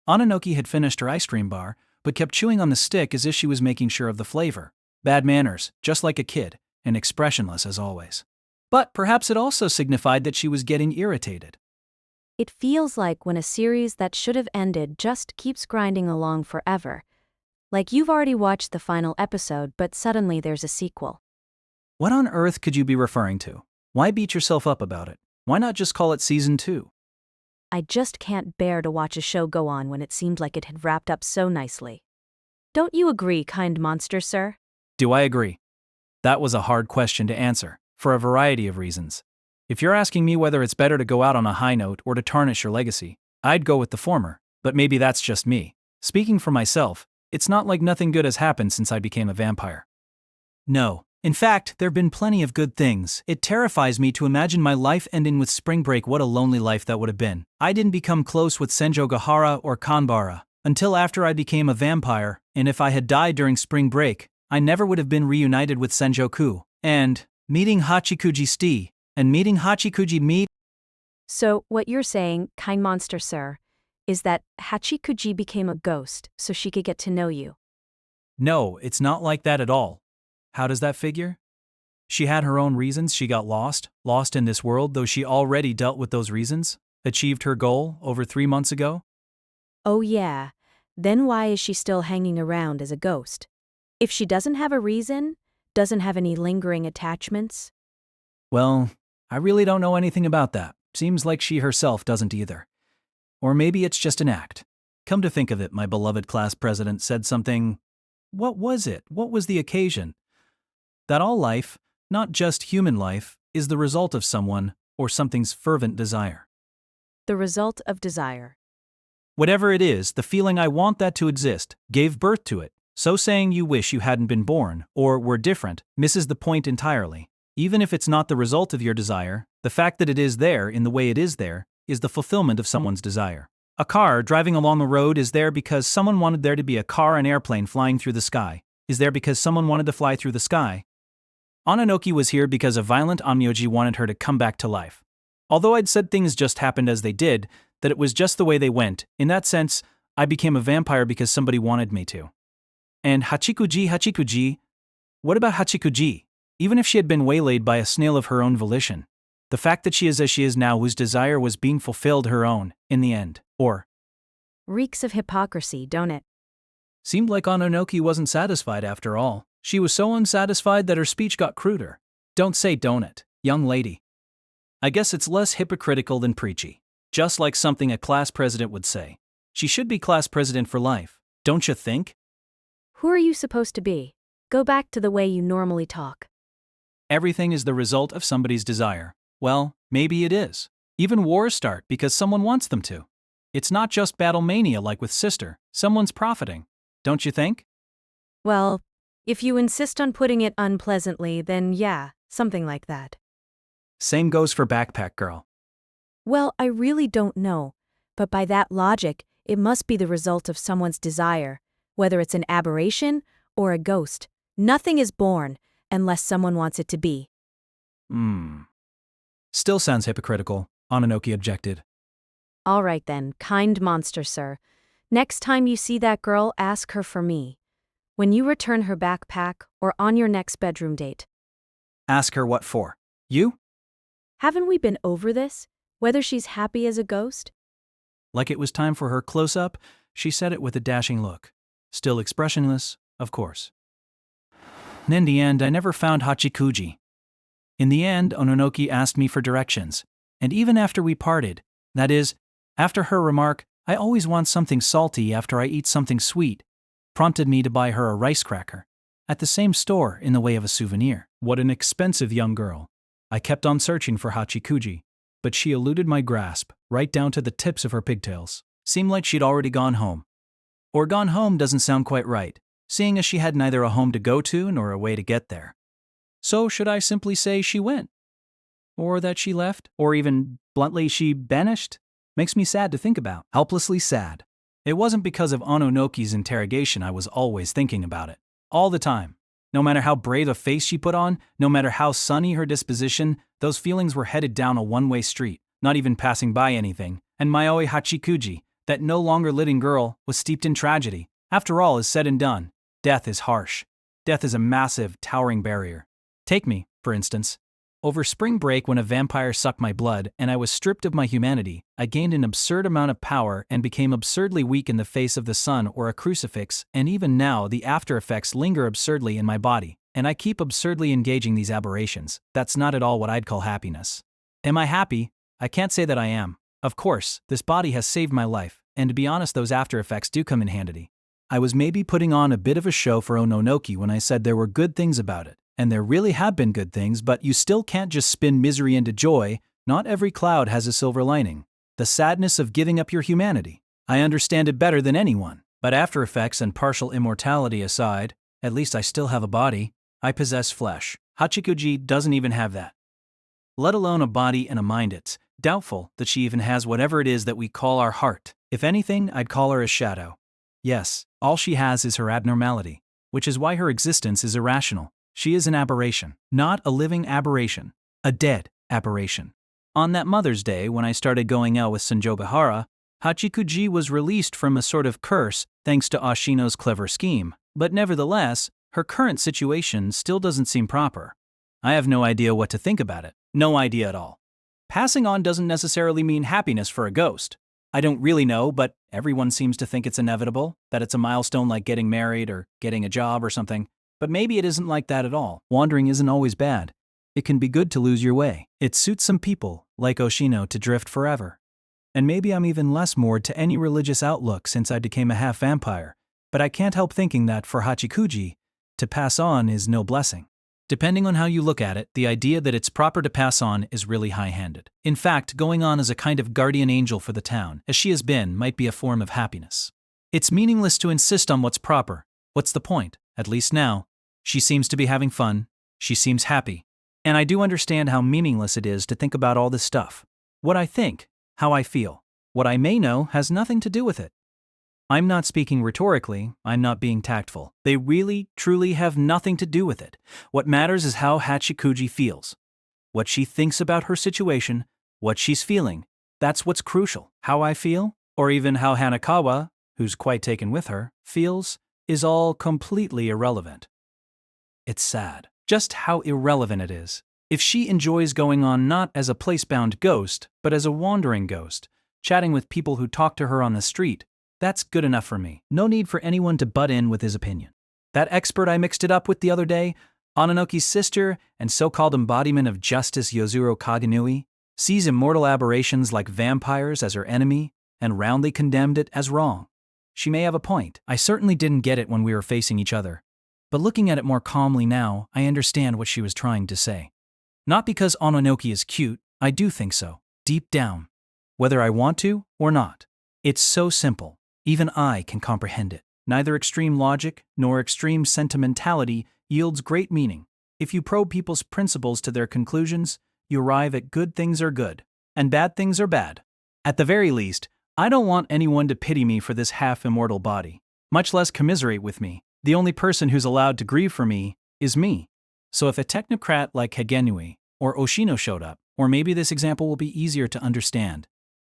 Ananoki had finished her ice cream bar, but kept chewing on the stick as if she was making sure of the flavor. Bad manners, just like a kid, and expressionless as always. But perhaps it also signified that she was getting irritated. It feels like when a series that should have ended just keeps grinding along forever. Like you've already watched the final episode, but suddenly there's a sequel. What on earth could you be referring to? Why beat yourself up about it? Why not just call it Season 2? I just can't bear to watch a show go on when it seemed like it had wrapped up so nicely. Don't you agree, kind monster, sir? Do I agree? That was a hard question to answer, for a variety of reasons. If you're asking me whether it's better to go out on a high note or to tarnish your legacy, I'd go with the former, but maybe that's just me. Speaking for myself, it's not like nothing good has happened since I became a vampire. No. In fact, there've been plenty of good things. It terrifies me to imagine my life ending with spring break. What a lonely life that would have been. I didn't become close with Senjo Gahara or Kanbara until after I became a vampire, and if I had died during spring break, I never would have been reunited with Senjoku. And meeting Hachikuji Sti, and meeting Hachikuji me. So, what you're saying, kind monster, sir, is that Hachikuji became a ghost so she could get to know you. No, it's not like that at all. How does that figure? She had her own reasons. She got lost in this world, though she already dealt with those reasons, achieved her goal over 3 months ago. Oh yeah, then why is she still hanging around as a ghost? If she doesn't have a reason, doesn't have any lingering attachments? Well, I really don't know anything about that. Seems like she herself doesn't either. Or maybe it's just an act. Come to think of it, my beloved class president said something. What was it? What was the occasion? That all life, not just human life, is the result of someone or something's fervent desire. The result of desire. Whatever it is, the feeling I want that to exist gave birth to it. So saying you wish you hadn't been born or were different misses the point entirely. Even if it's not the result of your desire, the fact that it is there in the way it is there is the fulfillment of someone's desire. A car driving along the road is there because someone wanted there to be a car and airplane flying through the sky. Is there because someone wanted to fly through the sky. Ananoki was here because a violent onmyoji wanted her to come back to life. Although I'd said things just happened as they did, that it was just the way they went, in that sense, I became a vampire because somebody wanted me to. And Hachikuji, what about Hachikuji? Even if she had been waylaid by a snail of her own volition, the fact that she is as she is now, whose desire was being fulfilled her own, in the end, or Reeks of hypocrisy, don't it? seemed like Ananoki wasn't satisfied after all. She was so unsatisfied that her speech got cruder. Don't say don't it, young lady. I guess it's less hypocritical than preachy. Just like something a class president would say. She should be class president for life, don't you think? Who are you supposed to be? Go back to the way you normally talk. Everything is the result of somebody's desire. Well, maybe it is. Even wars start because someone wants them to. It's not just battle mania like with Sister, someone's profiting. Don't you think? Well, if you insist on putting it unpleasantly, then yeah, something like that. Same goes for Backpack Girl. Well, I really don't know, but by that logic, it must be the result of someone's desire, whether it's an aberration or a ghost. Nothing is born unless someone wants it to be. Still sounds hypocritical, Ononoki objected. All right then, kind monster sir. Next time you see that girl, ask her for me. When you return her backpack or on your next bedroom date. Ask her what for? You? Haven't we been over this? Whether she's happy as a ghost? Like it was time for her close-up, she said it with a dashing look. Still expressionless, of course. In the end, I never found Hachikuji. In the end, Ononoki asked me for directions, and even after we parted, that is, after her remark, "I always want something salty after I eat something sweet," prompted me to buy her a rice cracker, at the same store in the way of a souvenir. What an expensive young girl. I kept on searching for Hachikuji, but she eluded my grasp, right down to the tips of her pigtails. Seemed like she'd already gone home. Or gone home doesn't sound quite right, seeing as she had neither a home to go to nor a way to get there. So should I simply say she went? Or that she left? Or even, bluntly, she vanished? Makes me sad to think about. Helplessly sad. It wasn't because of Ononoki's interrogation I was always thinking about it. All the time. No matter how brave a face she put on, no matter how sunny her disposition, those feelings were headed down a one-way street, not even passing by anything, and Maoi Hachikuji, that no longer living girl, was steeped in tragedy. After all is said and done, death is harsh. Death is a massive, towering barrier. Take me, for instance. Over spring break when a vampire sucked my blood and I was stripped of my humanity, I gained an absurd amount of power and became absurdly weak in the face of the sun or a crucifix, and even now the after effects linger absurdly in my body, and I keep absurdly engaging these aberrations. That's not at all what I'd call happiness. Am I happy? I can't say that I am. Of course, this body has saved my life, and to be honest, those after effects do come in handy. I was maybe putting on a bit of a show for Ononoki when I said there were good things about it. And there really have been good things, but you still can't just spin misery into joy. Not every cloud has a silver lining. The sadness of giving up your humanity. I understand it better than anyone. But after effects and partial immortality aside, at least I still have a body. I possess flesh. Hachikuji doesn't even have that. Let alone a body and a mind. It's doubtful that she even has whatever it is that we call our heart. If anything, I'd call her a shadow. Yes, all she has is her abnormality, which is why her existence is irrational. She is an aberration, not a living aberration, a dead aberration. On that Mother's Day, when I started going out with Sanjobihara, Hachikuji was released from a sort of curse thanks to Ashino's clever scheme, but nevertheless, her current situation still doesn't seem proper. I have no idea what to think about it, no idea at all. Passing on doesn't necessarily mean happiness for a ghost. I don't really know, but everyone seems to think it's inevitable, that it's a milestone like getting married or getting a job or something. But maybe it isn't like that at all. Wandering isn't always bad. It can be good to lose your way. It suits some people, like Oshino, to drift forever. And maybe I'm even less moored to any religious outlook since I became a half-vampire, but I can't help thinking that for Hachikuji, to pass on is no blessing. Depending on how you look at it, the idea that it's proper to pass on is really high-handed. In fact, going on as a kind of guardian angel for the town, as she has been, might be a form of happiness. It's meaningless to insist on what's proper. What's the point? At least now. She seems to be having fun. She seems happy. And I do understand how meaningless it is to think about all this stuff. What I think, how I feel, what I may know has nothing to do with it. I'm not speaking rhetorically, I'm not being tactful. They really, truly have nothing to do with it. What matters is how Hachikuji feels. What she thinks about her situation, what she's feeling. That's what's crucial. How I feel, or even how Hanakawa, who's quite taken with her, feels, is all completely irrelevant. It's sad, just how irrelevant it is. If she enjoys going on not as a place-bound ghost, but as a wandering ghost, chatting with people who talk to her on the street, that's good enough for me. No need for anyone to butt in with his opinion. That expert I mixed it up with the other day, Ononoki's sister and so-called embodiment of justice Yozuro Kagenui, sees immortal aberrations like vampires as her enemy and roundly condemned it as wrong. She may have a point. I certainly didn't get it when we were facing each other. But looking at it more calmly now, I understand what she was trying to say. Not because Ononoki is cute, I do think so. Deep down, whether I want to or not. It's so simple, even I can comprehend it. Neither extreme logic nor extreme sentimentality yields great meaning. If you probe people's principles to their conclusions, you arrive at good things are good, and bad things are bad. At the very least, I don't want anyone to pity me for this half-immortal body, much less commiserate with me. The only person who's allowed to grieve for me is me. So if a technocrat like Kagenui or Oshino showed up, or maybe this example will be easier to understand.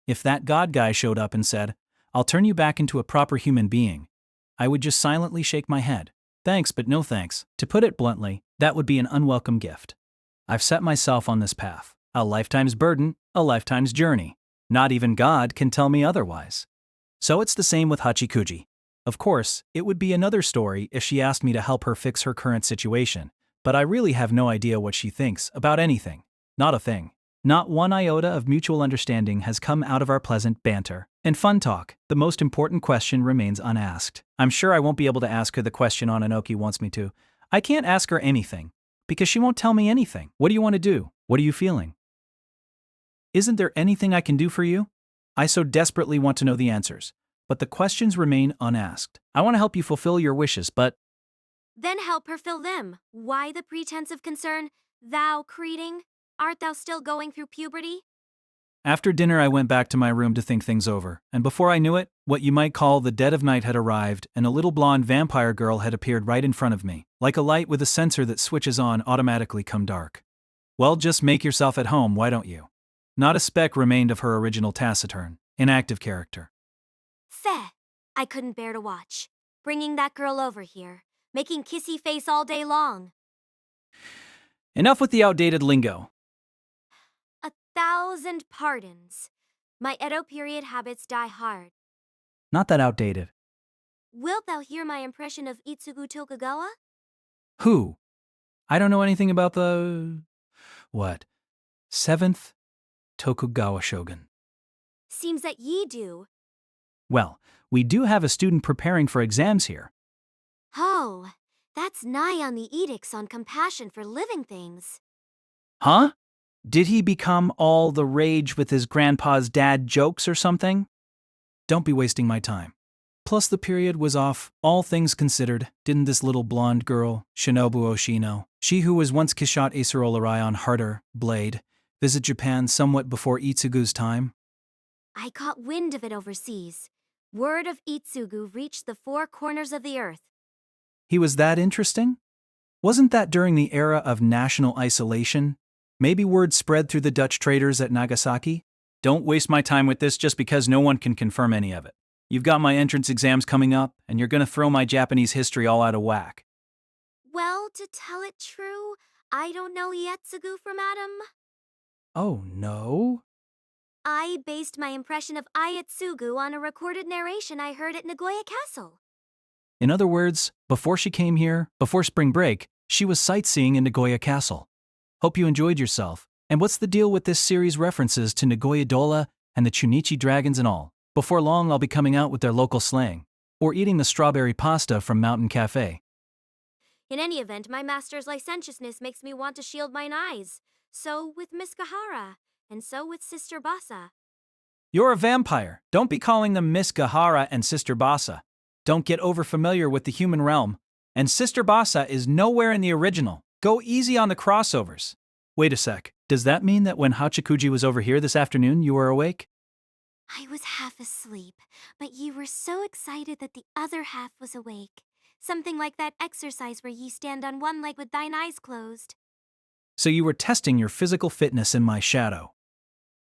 If that god guy showed up and said, "I'll turn you back into a proper human being," I would just silently shake my head. Thanks, but no thanks. To put it bluntly, that would be an unwelcome gift. I've set myself on this path. A lifetime's burden, a lifetime's journey. Not even God can tell me otherwise. So it's the same with Hachikuji. Of course, it would be another story if she asked me to help her fix her current situation, but I really have no idea what she thinks about anything. Not a thing. Not one iota of mutual understanding has come out of our pleasant banter and fun talk. The most important question remains unasked. I'm sure I won't be able to ask her the question Ononoki wants me to. I can't ask her anything, because she won't tell me anything. What do you want to do? What are you feeling? Isn't there anything I can do for you? I so desperately want to know the answers, but the questions remain unasked. I want to help you fulfill your wishes, but... Then help her fill them. Why the pretense of concern? Thou creating? Art thou still going through puberty? After dinner, I went back to my room to think things over, and before I knew it, what you might call the dead of night had arrived, and a little blonde vampire girl had appeared right in front of me, like a light with a sensor that switches on automatically come dark. Well, just make yourself at home, why don't you? Not a speck remained of her original taciturn, inactive character. Feh! I couldn't bear to watch. Bringing that girl over here, making kissy face all day long. Enough with the outdated lingo. 1,000 pardons. My Edo period habits die hard. Not that outdated. Wilt thou hear my impression of Itsugu Tokugawa? Who? I don't know anything about the... what? 7th Tokugawa shogun. Seems that ye do. Well, we do have a student preparing for exams here. Oh, that's nigh on the edicts on compassion for living things. Huh? Did he become all the rage with his grandpa's dad jokes or something? Don't be wasting my time. Plus the period was off, all things considered. Didn't this little blonde girl, Shinobu Oshino, she who was once Kishat Asurolarai on Harder, Blade, visit Japan somewhat before Itsugu's time? I caught wind of it overseas. Word of Itsugu reached the four corners of the earth. He was that interesting? Wasn't that during the era of national isolation? Maybe word spread through the Dutch traders at Nagasaki? Don't waste my time with this just because no one can confirm any of it. You've got my entrance exams coming up, and you're gonna throw my Japanese history all out of whack. Well, to tell it true, I don't know Ietsugu from Adam. Oh no? I based my impression of Ietsugu on a recorded narration I heard at Nagoya Castle. In other words, before she came here, before spring break, she was sightseeing in Nagoya Castle. Hope you enjoyed yourself. And what's the deal with this series' references to Nagoya Dola and the Chunichi dragons and all? Before long, I'll be coming out with their local slang. Or eating the strawberry pasta from Mountain Cafe. In any event, my master's licentiousness makes me want to shield mine eyes. So with Miss Gahara, and so with Sister Basa. You're a vampire. Don't be calling them Miss Gahara and Sister Basa. Don't get overfamiliar with the human realm. And Sister Basa is nowhere in the original. Go easy on the crossovers. Wait a sec. Does that mean that when Hachikuji was over here this afternoon, you were awake? I was half asleep, but ye were so excited that the other half was awake. Something like that exercise where ye stand on one leg with thine eyes closed. So you were testing your physical fitness in my shadow.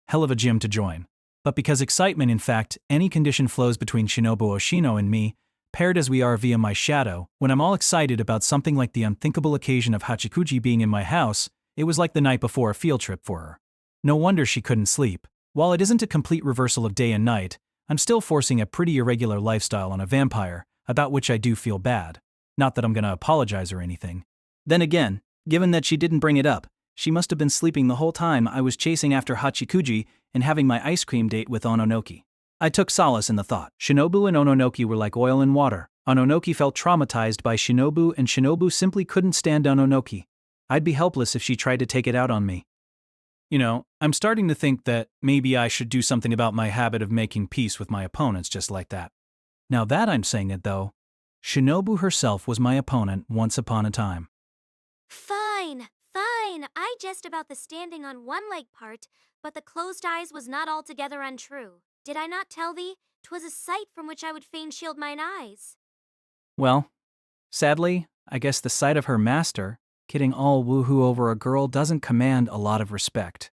Hell of a gym to join. But because excitement, in fact, any condition flows between Shinobu Oshino and me, paired as we are via my shadow, when I'm all excited about something like the unthinkable occasion of Hachikuji being in my house, it was like the night before a field trip for her. No wonder she couldn't sleep. While it isn't a complete reversal of day and night, I'm still forcing a pretty irregular lifestyle on a vampire, about which I do feel bad. Not that I'm gonna apologize or anything. Then again, given that she didn't bring it up, she must have been sleeping the whole time I was chasing after Hachikuji and having my ice cream date with Ononoki. I took solace in the thought. Shinobu and Ononoki were like oil and water. Ononoki felt traumatized by Shinobu and Shinobu simply couldn't stand Ononoki. I'd be helpless if she tried to take it out on me. I'm starting to think that maybe I should do something about my habit of making peace with my opponents just like that. Now that I'm saying it though, Shinobu herself was my opponent once upon a time. Fine. I jest about the standing on one leg part, but the closed eyes was not altogether untrue. Did I not tell thee? 'Twas a sight from which I would fain shield mine eyes. Well, sadly, I guess the sight of her master, kidding all woohoo over a girl doesn't command a lot of respect.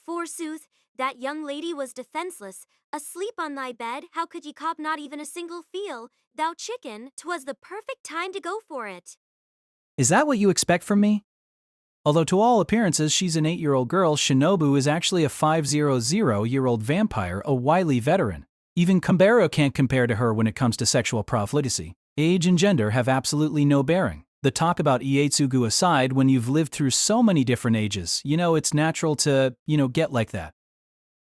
Forsooth, that young lady was defenseless. Asleep on thy bed, how could ye cop not even a single feel? Thou chicken, 'twas the perfect time to go for it. Is that what you expect from me? Although to all appearances she's an 8-year-old girl, Shinobu is actually a 500-year-old vampire, a wily veteran. Even Kumbero can't compare to her when it comes to sexual profligacy. Age and gender have absolutely no bearing. The talk about Ietsugu aside, when you've lived through so many different ages, it's natural to, get like that.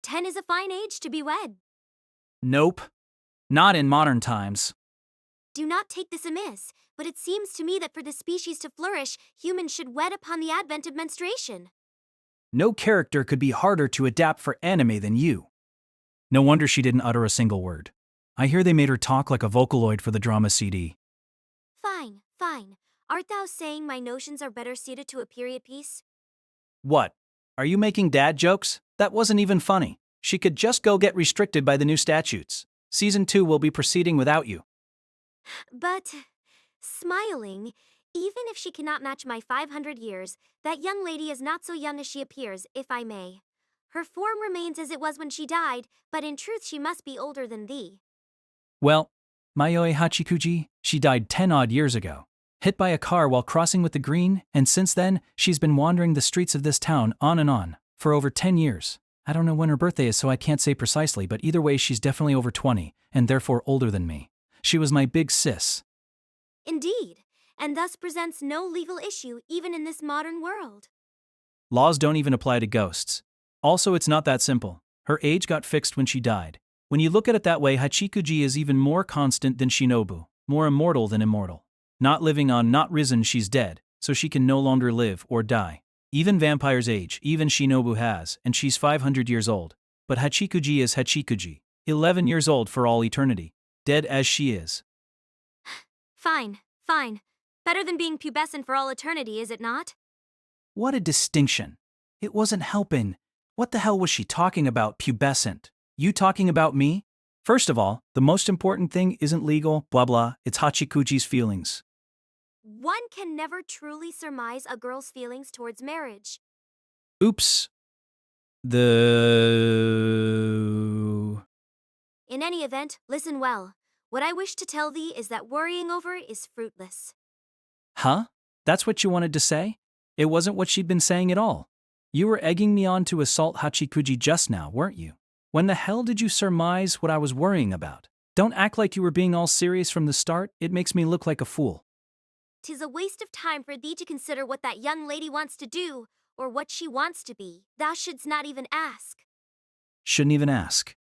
10 is a fine age to be wed. Nope. Not in modern times. Do not take this amiss, but it seems to me that for the species to flourish, humans should wed upon the advent of menstruation. No character could be harder to adapt for anime than you. No wonder she didn't utter a single word. I hear they made her talk like a Vocaloid for the drama CD. Fine. Art thou saying my notions are better suited to a period piece? What? Are you making dad jokes? That wasn't even funny. She could just go get restricted by the new statutes. Season 2 will be proceeding without you. But, smiling, even if she cannot match my 500 years, that young lady is not so young as she appears, if I may. Her form remains as it was when she died, but in truth she must be older than thee. Well, Mayoi Hachikuji, she died 10-odd years ago. Hit by a car while crossing with the green, and since then, she's been wandering the streets of this town on and on, for over 10 years. I don't know when her birthday is, so I can't say precisely, but either way she's definitely over 20, and therefore older than me. She was my big sis. Indeed, and thus presents no legal issue even in this modern world. Laws don't even apply to ghosts. Also, it's not that simple. Her age got fixed when she died. When you look at it that way, Hachikuji is even more constant than Shinobu, more immortal than immortal. Not living on, not risen, she's dead, so she can no longer live or die. Even vampires age, even Shinobu has, and she's 500 years old. But Hachikuji is Hachikuji, 11 years old for all eternity, dead as she is. Fine. Better than being pubescent for all eternity, is it not? What a distinction. It wasn't helping. What the hell was she talking about, pubescent? You talking about me? First of all, the most important thing isn't legal, blah blah, it's Hachikuji's feelings. One can never truly surmise a girl's feelings towards marriage. Oops. In any event, listen well. What I wish to tell thee is that worrying over it is fruitless. Huh? That's what you wanted to say? It wasn't what she'd been saying at all. You were egging me on to assault Hachikuji just now, weren't you? When the hell did you surmise what I was worrying about? Don't act like you were being all serious from the start, it makes me look like a fool. 'Tis a waste of time for thee to consider what that young lady wants to do, or what she wants to be. Thou shouldst not even ask. Shouldn't even ask.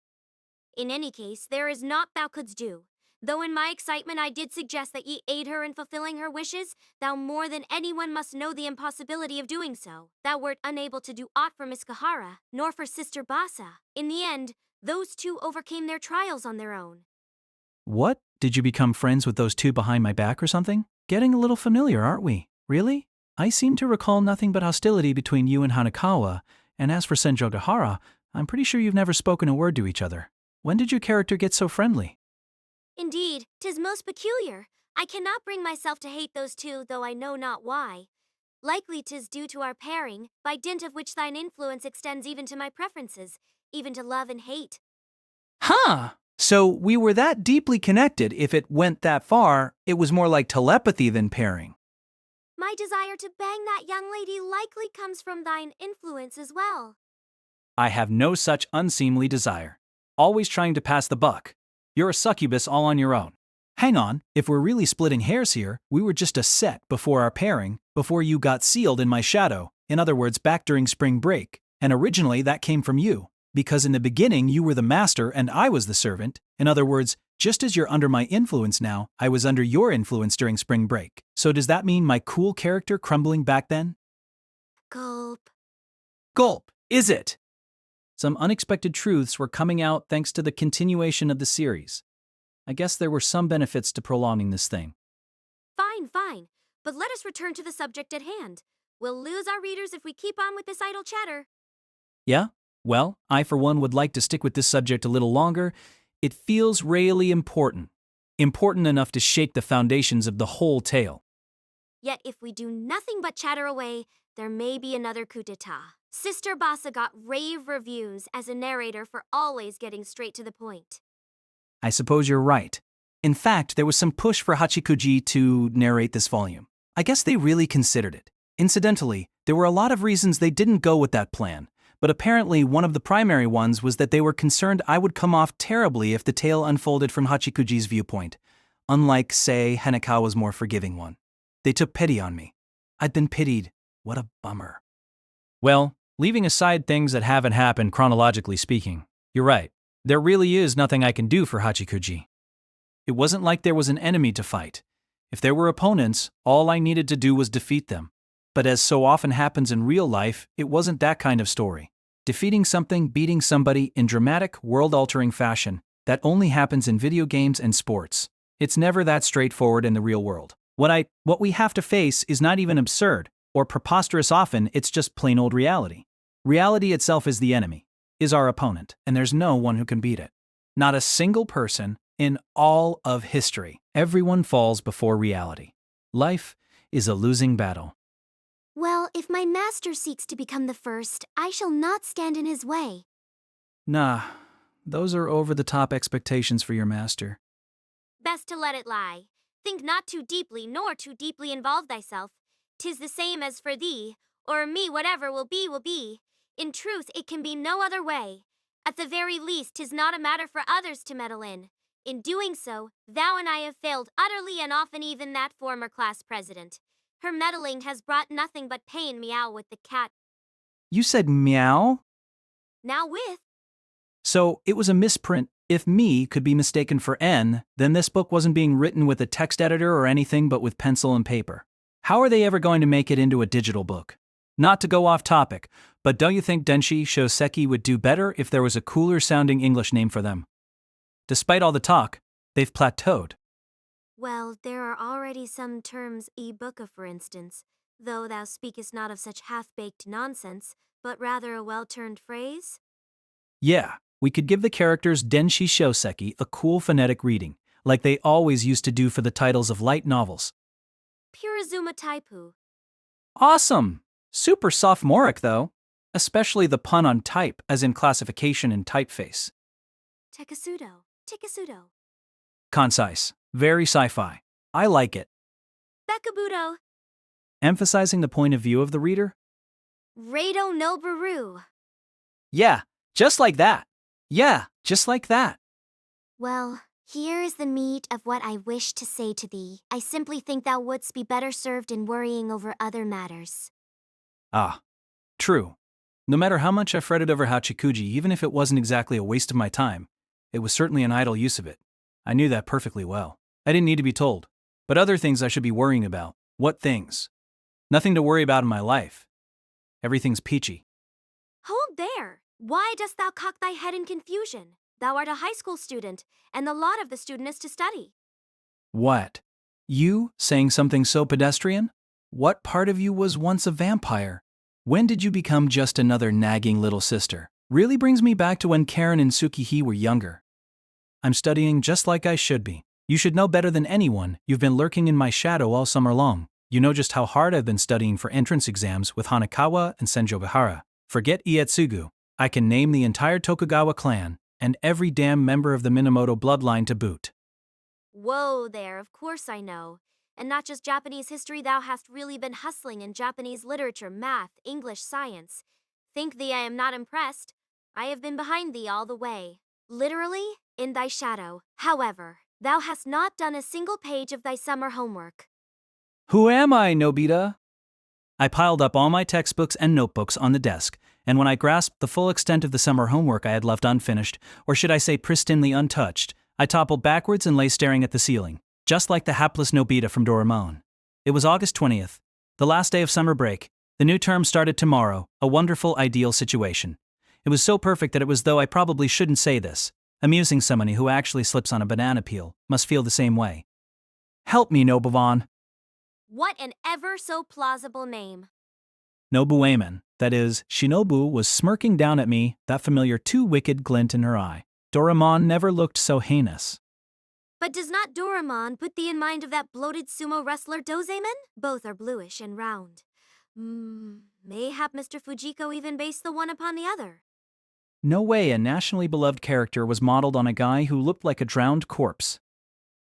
In any case, there is naught thou couldst do. Though in my excitement I did suggest that ye aid her in fulfilling her wishes, thou more than anyone must know the impossibility of doing so. Thou wert unable to do aught for Miss Kahara, nor for Sister Basa. In the end, those two overcame their trials on their own. What? Did you become friends with those two behind my back or something? Getting a little familiar, aren't we? Really? I seem to recall nothing but hostility between you and Hanakawa, and as for Senjo Gahara, I'm pretty sure you've never spoken a word to each other. When did your character get so friendly? Indeed, 'tis most peculiar. I cannot bring myself to hate those two, though I know not why. Likely 'tis due to our pairing, by dint of which thine influence extends even to my preferences, even to love and hate. Huh! So we were that deeply connected. If it went that far, it was more like telepathy than pairing. My desire to bang that young lady likely comes from thine influence as well. I have no such unseemly desire. Always trying to pass the buck. You're a succubus all on your own. Hang on, if we're really splitting hairs here, we were just a set before our pairing, before you got sealed in my shadow, in other words, back during spring break, and originally that came from you, because in the beginning you were the master and I was the servant, in other words, just as you're under my influence now, I was under your influence during spring break. So does that mean my cool character crumbling back then? Gulp. Gulp! Is it? Some unexpected truths were coming out thanks to the continuation of the series. I guess there were some benefits to prolonging this thing. Fine. But let us return to the subject at hand. We'll lose our readers if we keep on with this idle chatter. Yeah? Well, I for one would like to stick with this subject a little longer. It feels really important. Important enough to shake the foundations of the whole tale. Yet if we do nothing but chatter away, there may be another coup d'etat. Sister Basa got rave reviews as a narrator for always getting straight to the point. I suppose you're right. In fact, there was some push for Hachikuji to narrate this volume. I guess they really considered it. Incidentally, there were a lot of reasons they didn't go with that plan, but apparently one of the primary ones was that they were concerned I would come off terribly if the tale unfolded from Hachikuji's viewpoint, unlike, say, Hanekawa's more forgiving one. They took pity on me. I'd been pitied. What a bummer. Well, leaving aside things that haven't happened chronologically speaking, you're right. There really is nothing I can do for Hachikuji. It wasn't like there was an enemy to fight. If there were opponents, all I needed to do was defeat them. But as so often happens in real life, it wasn't that kind of story. Defeating something, beating somebody in dramatic, world-altering fashion, that only happens in video games and sports. It's never that straightforward in the real world. What we have to face is not even absurd or preposterous often, it's just plain old reality. Reality itself is the enemy, is our opponent, and there's no one who can beat it. Not a single person in all of history. Everyone falls before reality. Life is a losing battle. Well, if my master seeks to become the first, I shall not stand in his way. Nah, those are over-the-top expectations for your master. Best to let it lie. Think not too deeply, nor too deeply involve thyself. 'Tis the same as for thee, or me, whatever will be, will be. In truth, it can be no other way. At the very least, 'tis not a matter for others to meddle in. In doing so, thou and I have failed utterly, and often even that former class president. Her meddling has brought nothing but pain. Meow with the cat. You said meow? Now with. So it was a misprint. If me could be mistaken for N, then this book wasn't being written with a text editor or anything but with pencil and paper. How are they ever going to make it into a digital book? Not to go off topic, but don't you think Denshi Shoseki would do better if there was a cooler sounding English name for them? Despite all the talk, they've plateaued. Well, there are already some terms e-booka, for instance, though thou speakest not of such half-baked nonsense, but rather a well-turned phrase. Yeah, we could give the characters Denshi Shoseki a cool phonetic reading, like they always used to do for the titles of light novels. Purizuma Taipu. Awesome! Super sophomoric, though. Especially the pun on type, as in classification and typeface. Tikasudo. Concise. Very sci-fi. I like it. Bekabudo. Emphasizing the point of view of the reader? Rado no Baru. Yeah, just like that. Yeah, just like that. Well, here is the meat of what I wish to say to thee. I simply think thou wouldst be better served in worrying over other matters. Ah, true. No matter how much I fretted over Hachikuji, even if it wasn't exactly a waste of my time, it was certainly an idle use of it. I knew that perfectly well. I didn't need to be told. But other things I should be worrying about. What things? Nothing to worry about in my life. Everything's peachy. Hold there! Why dost thou cock thy head in confusion? Thou art a high school student, and the lot of the student is to study. What? You saying something so pedestrian? What part of you was once a vampire? When did you become just another nagging little sister? Really brings me back to when Karen and Tsukihi were younger. I'm studying just like I should be. You should know better than anyone. You've been lurking in my shadow all summer long. You know just how hard I've been studying for entrance exams with Hanekawa and Senjogahara. Forget Ietsugu. I can name the entire Tokugawa clan, and every damn member of the Minamoto bloodline to boot. Whoa there, of course I know. And not just Japanese history, thou hast really been hustling in Japanese literature, math, English, science. Think thee I am not impressed. I have been behind thee all the way. Literally, in thy shadow. However, thou hast not done a single page of thy summer homework. Who am I, Nobita? I piled up all my textbooks and notebooks on the desk, and when I grasped the full extent of the summer homework I had left unfinished, or should I say pristinely untouched, I toppled backwards and lay staring at the ceiling, just like the hapless Nobita from Doraemon. It was August 20th, the last day of summer break, The new term started tomorrow, a wonderful, ideal situation. It was so perfect that it was though I probably shouldn't say this. Amusing somebody who actually slips on a banana peel must feel the same way. Help me, Nobuvan. What an ever so plausible name. Nobuemen, that is, Shinobu was smirking down at me, that familiar too wicked glint in her eye. Doraemon never looked so heinous. But does not Doraemon put thee in mind of that bloated sumo wrestler Dozeman? Both are bluish and round. Mayhap Mr. Fujiko even based the one upon the other. No way a nationally beloved character was modeled on a guy who looked like a drowned corpse.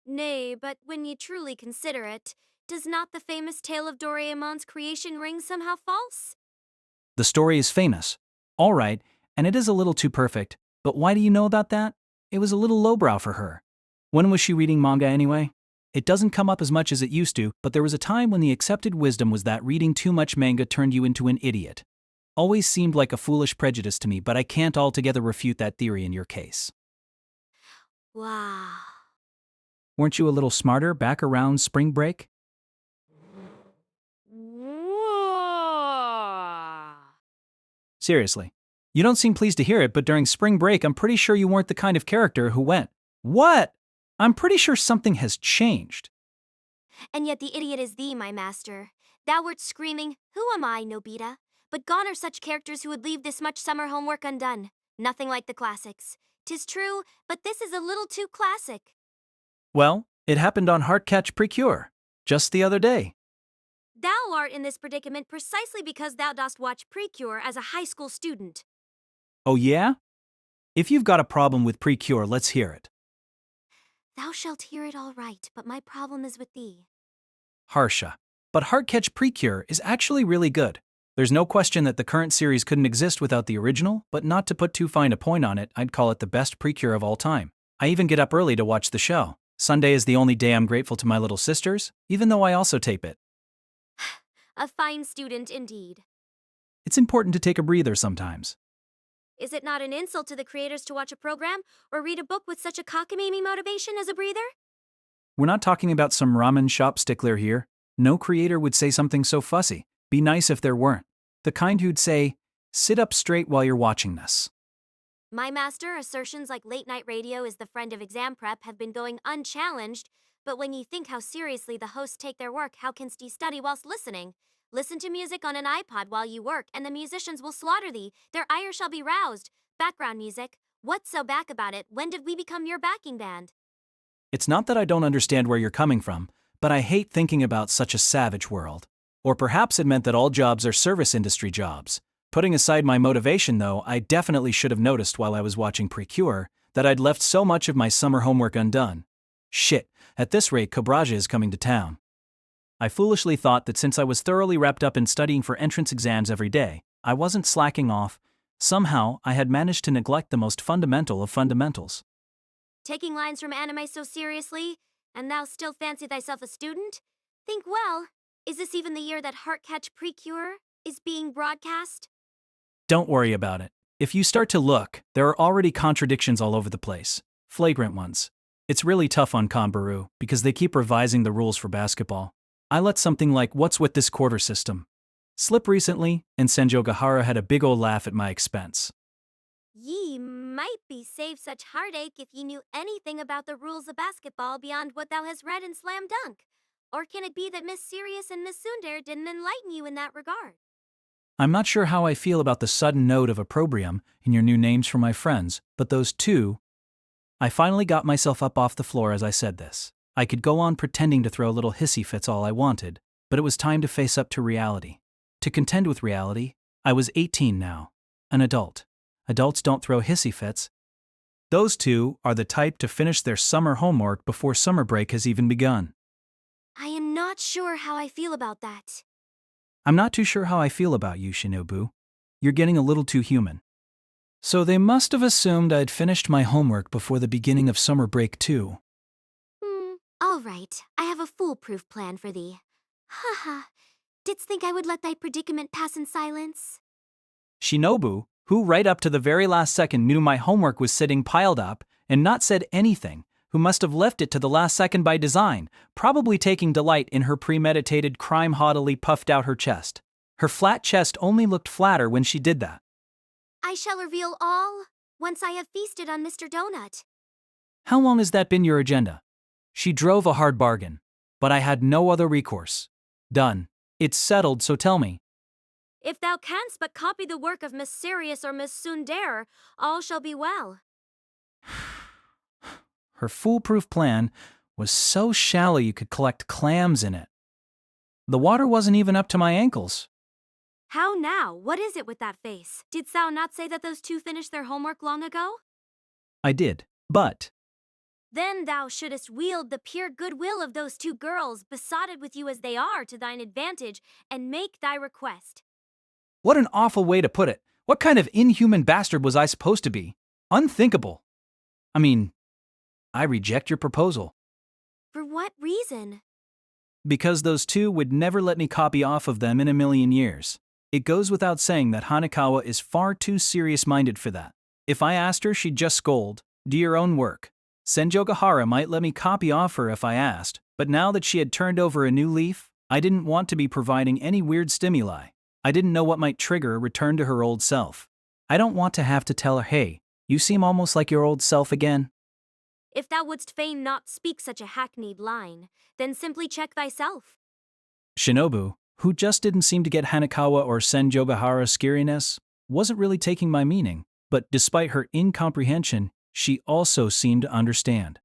Nay, but when ye truly consider it, does not the famous tale of Doraemon's creation ring somehow false? The story is famous. All right, and it is a little too perfect, but why do you know about that? It was a little lowbrow for her. When was she reading manga anyway? It doesn't come up as much as it used to, but there was a time when the accepted wisdom was that reading too much manga turned you into an idiot. Always seemed like a foolish prejudice to me, but I can't altogether refute that theory in your case. Wow. Weren't you a little smarter back around spring break? Seriously. You don't seem pleased to hear it, but during spring break, I'm pretty sure you weren't the kind of character who went, "What? I'm pretty sure something has changed." And yet the idiot is thee, my master. Thou wert screaming, "Who am I, Nobita?" But gone are such characters who would leave this much summer homework undone. Nothing like the classics. 'Tis true, but this is a little too classic. Well, it happened on Heartcatch Precure, just the other day. Thou art in this predicament precisely because thou dost watch Precure as a high school student. Oh yeah? If you've got a problem with Precure, let's hear it. Thou shalt hear it all right, but my problem is with thee. Harsha. But Heartcatch Precure is actually really good. There's no question that the current series couldn't exist without the original, but not to put too fine a point on it, I'd call it the best Precure of all time. I even get up early to watch the show. Sunday is the only day I'm grateful to my little sisters, even though I also tape it. A fine student indeed. It's important to take a breather sometimes. Is it not an insult to the creators to watch a program or read a book with such a cockamamie motivation as a breather? We're not talking about some ramen shop stickler here. No creator would say something so fussy. Be nice if there weren't. The kind who'd say, "Sit up straight while you're watching this." My master, assertions like late night radio is the friend of exam prep have been going unchallenged, but when ye think how seriously the hosts take their work, how canst ye study whilst listening? Listen to music on an iPod while you work, and the musicians will slaughter thee. Their ire shall be roused. Background music. What's so back about it? When did we become your backing band? It's not that I don't understand where you're coming from, but I hate thinking about such a savage world. Or perhaps it meant that all jobs are service industry jobs. Putting aside my motivation though, I definitely should have noticed while I was watching Precure that I'd left so much of my summer homework undone. Shit, at this rate Kobraja is coming to town. I foolishly thought that since I was thoroughly wrapped up in studying for entrance exams every day, I wasn't slacking off. Somehow, I had managed to neglect the most fundamental of fundamentals. Taking lines from anime so seriously, and thou still fancy thyself a student? Think well. Is this even the year that Heartcatch Precure is being broadcast? Don't worry about it. If you start to look, there are already contradictions all over the place. Flagrant ones. It's really tough on Kanbaru, because they keep revising the rules for basketball. I let something like "What's with this quarter system?" slip recently, and Senjo Gahara had a big ol' laugh at my expense. Ye might be saved such heartache if ye knew anything about the rules of basketball beyond what thou hast read in Slam Dunk. Or can it be that Miss Sirius and Miss Sundare didn't enlighten you in that regard? I'm not sure how I feel about the sudden note of opprobrium in your new names for my friends, but those two... I finally got myself up off the floor as I said this. I could go on pretending to throw little hissy fits all I wanted, but it was time to face up to reality. To contend with reality, I was 18 now, an adult. Adults don't throw hissy fits. Those two are the type to finish their summer homework before summer break has even begun. I am not sure how I feel about that. I'm not too sure how I feel about you, Shinobu. You're getting a little too human. So they must have assumed I'd finished my homework before the beginning of summer break too. All right, I have a foolproof plan for thee. Haha, didst think I would let thy predicament pass in silence? Shinobu, who right up to the very last second knew my homework was sitting piled up and not said anything, who must have left it to the last second by design, probably taking delight in her premeditated crime haughtily puffed out her chest. Her flat chest only looked flatter when she did that. I shall reveal all once I have feasted on Mr. Donut. How long has that been your agenda? She drove a hard bargain, but I had no other recourse. Done. It's settled, so tell me. If thou canst but copy the work of Miss Sirius or Miss Tsundere, all shall be well. Her foolproof plan was so shallow you could collect clams in it. The water wasn't even up to my ankles. How now? What is it with that face? Didst thou not say that those two finished their homework long ago? I did, but Then thou shouldest wield the pure goodwill of those two girls, besotted with you as they are, to thine advantage, and make thy request. what an awful way to put it. What kind of inhuman bastard was I supposed to be? Unthinkable. I mean, I reject your proposal. For what reason? Because those two would never let me copy off of them in a million years. It goes without saying that Hanekawa is far too serious-minded for that. If I asked her, she'd just scold. Do your own work. Senjogahara might let me copy off her if I asked, but now that she had turned over a new leaf, I didn't want to be providing any weird stimuli. I didn't know what might trigger a return to her old self. I don't want to have to tell her, hey, you seem almost like your old self again. If thou wouldst fain not speak such a hackneyed line, then simply check thyself. Shinobu, who just didn't seem to get Hanekawa or Senjogahara's scariness, wasn't really taking my meaning, but despite her incomprehension, she also seemed to understand.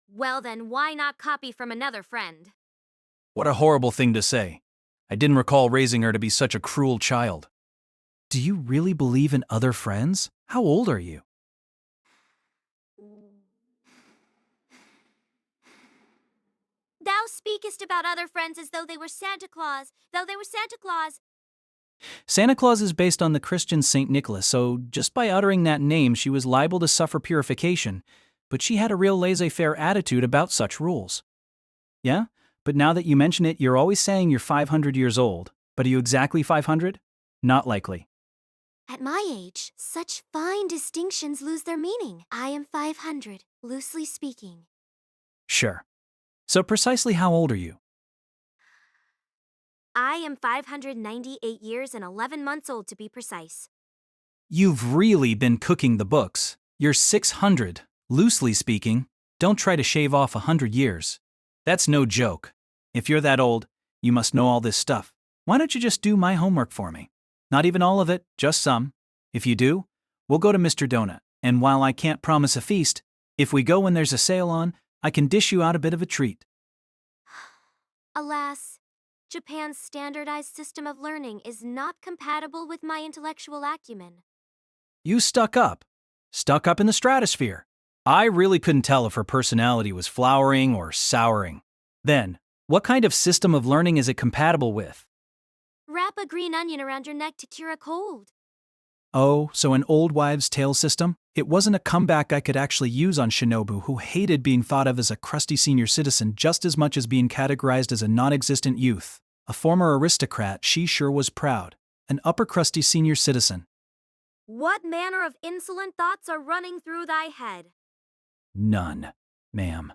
Well then, why not copy from another friend? What a horrible thing to say. I didn't recall raising her to be such a cruel child. Do you really believe in other friends? How old are you? Thou speakest about other friends as though they were Santa Claus, Santa Claus is based on the Christian Saint Nicholas, so just by uttering that name she was liable to suffer purification, but she had a real laissez-faire attitude about such rules. Yeah? But now that you mention it, you're always saying you're 500 years old. But are you exactly 500? Not likely. At my age, such fine distinctions lose their meaning. I am 500, loosely speaking. Sure. So precisely how old are you? I am 598 years and 11 months old to be precise. You've really been cooking the books. You're 600, loosely speaking. Don't try to shave off 100 years. That's no joke. If you're that old, you must know all this stuff. Why don't you just do my homework for me? Not even all of it, just some. If you do, we'll go to Mr. Donut, and while I can't promise a feast, if we go when there's a sale on, I can dish you out a bit of a treat. Alas, Japan's standardized system of learning is not compatible with my intellectual acumen. You stuck up. Stuck up in the stratosphere. I really couldn't tell if her personality was flowering or souring. Then, what kind of system of learning is it compatible with? Wrap a green onion around your neck to cure a cold. Oh, so an old wives' tale system? It wasn't a comeback I could actually use on Shinobu, who hated being thought of as a crusty senior citizen just as much as being categorized as a non-existent youth. A former aristocrat, she sure was proud. An upper crusty senior citizen. What manner of insolent thoughts are running through thy head? None, ma'am.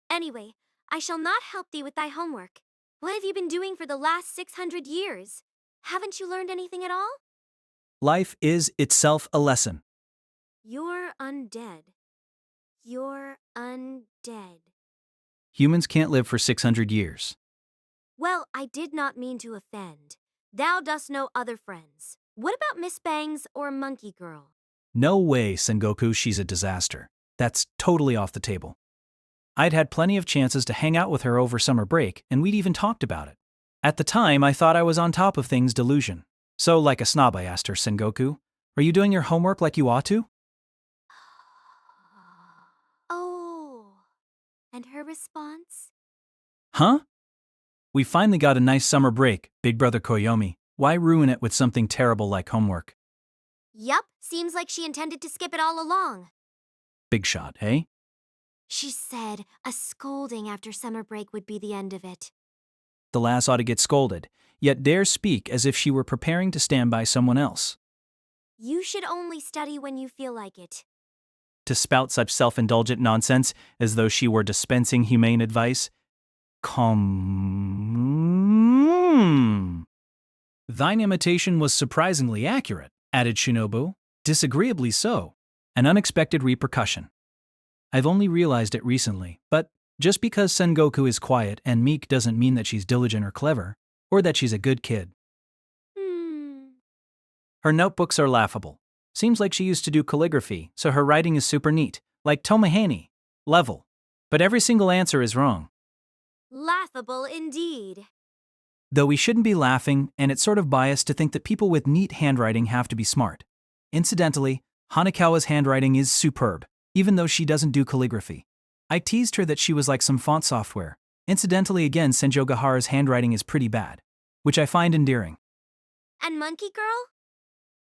Anyway, I shall not help thee with thy homework. What have you been doing for the last 600 years? Haven't you learned anything at all? Life is itself a lesson. You're undead. You're undead. Humans can't live for 600 years. Well, I did not mean to offend. Thou dost know other friends. What about Miss Bangs or Monkey Girl? No way, Sengoku, she's a disaster. That's totally off the table. I'd had plenty of chances to hang out with her over summer break, and we'd even talked about it. At the time, I thought I was on top of things delusion. So, like a snob, I asked her, Sengoku, are you doing your homework like you ought to? Oh. And her response? Huh? We finally got a nice summer break, Big Brother Koyomi. Why ruin it with something terrible like homework? Yup, seems like she intended to skip it all along. Big shot, eh? She said a scolding after summer break would be the end of it. The lass ought to get scolded, yet dare speak as if she were preparing to stand by someone else. You should only study when you feel like it. To spout such self-indulgent nonsense as though she were dispensing humane advice? Thine imitation was surprisingly accurate, added Shinobu, disagreeably so, an unexpected repercussion. I've only realized it recently, but just because Sengoku is quiet and meek doesn't mean that she's diligent or clever, or that she's a good kid. Her notebooks are laughable. Seems like she used to do calligraphy, so her writing is super neat, like Tomahani. Level. But every single answer is wrong. Laughable indeed. Though we shouldn't be laughing, and it's sort of biased to think that people with neat handwriting have to be smart. Incidentally, Hanekawa's handwriting is superb, even though she doesn't do calligraphy. I teased her that she was like some font software. Incidentally again, Senjo Gahara's handwriting is pretty bad, which I find endearing. And Monkey Girl?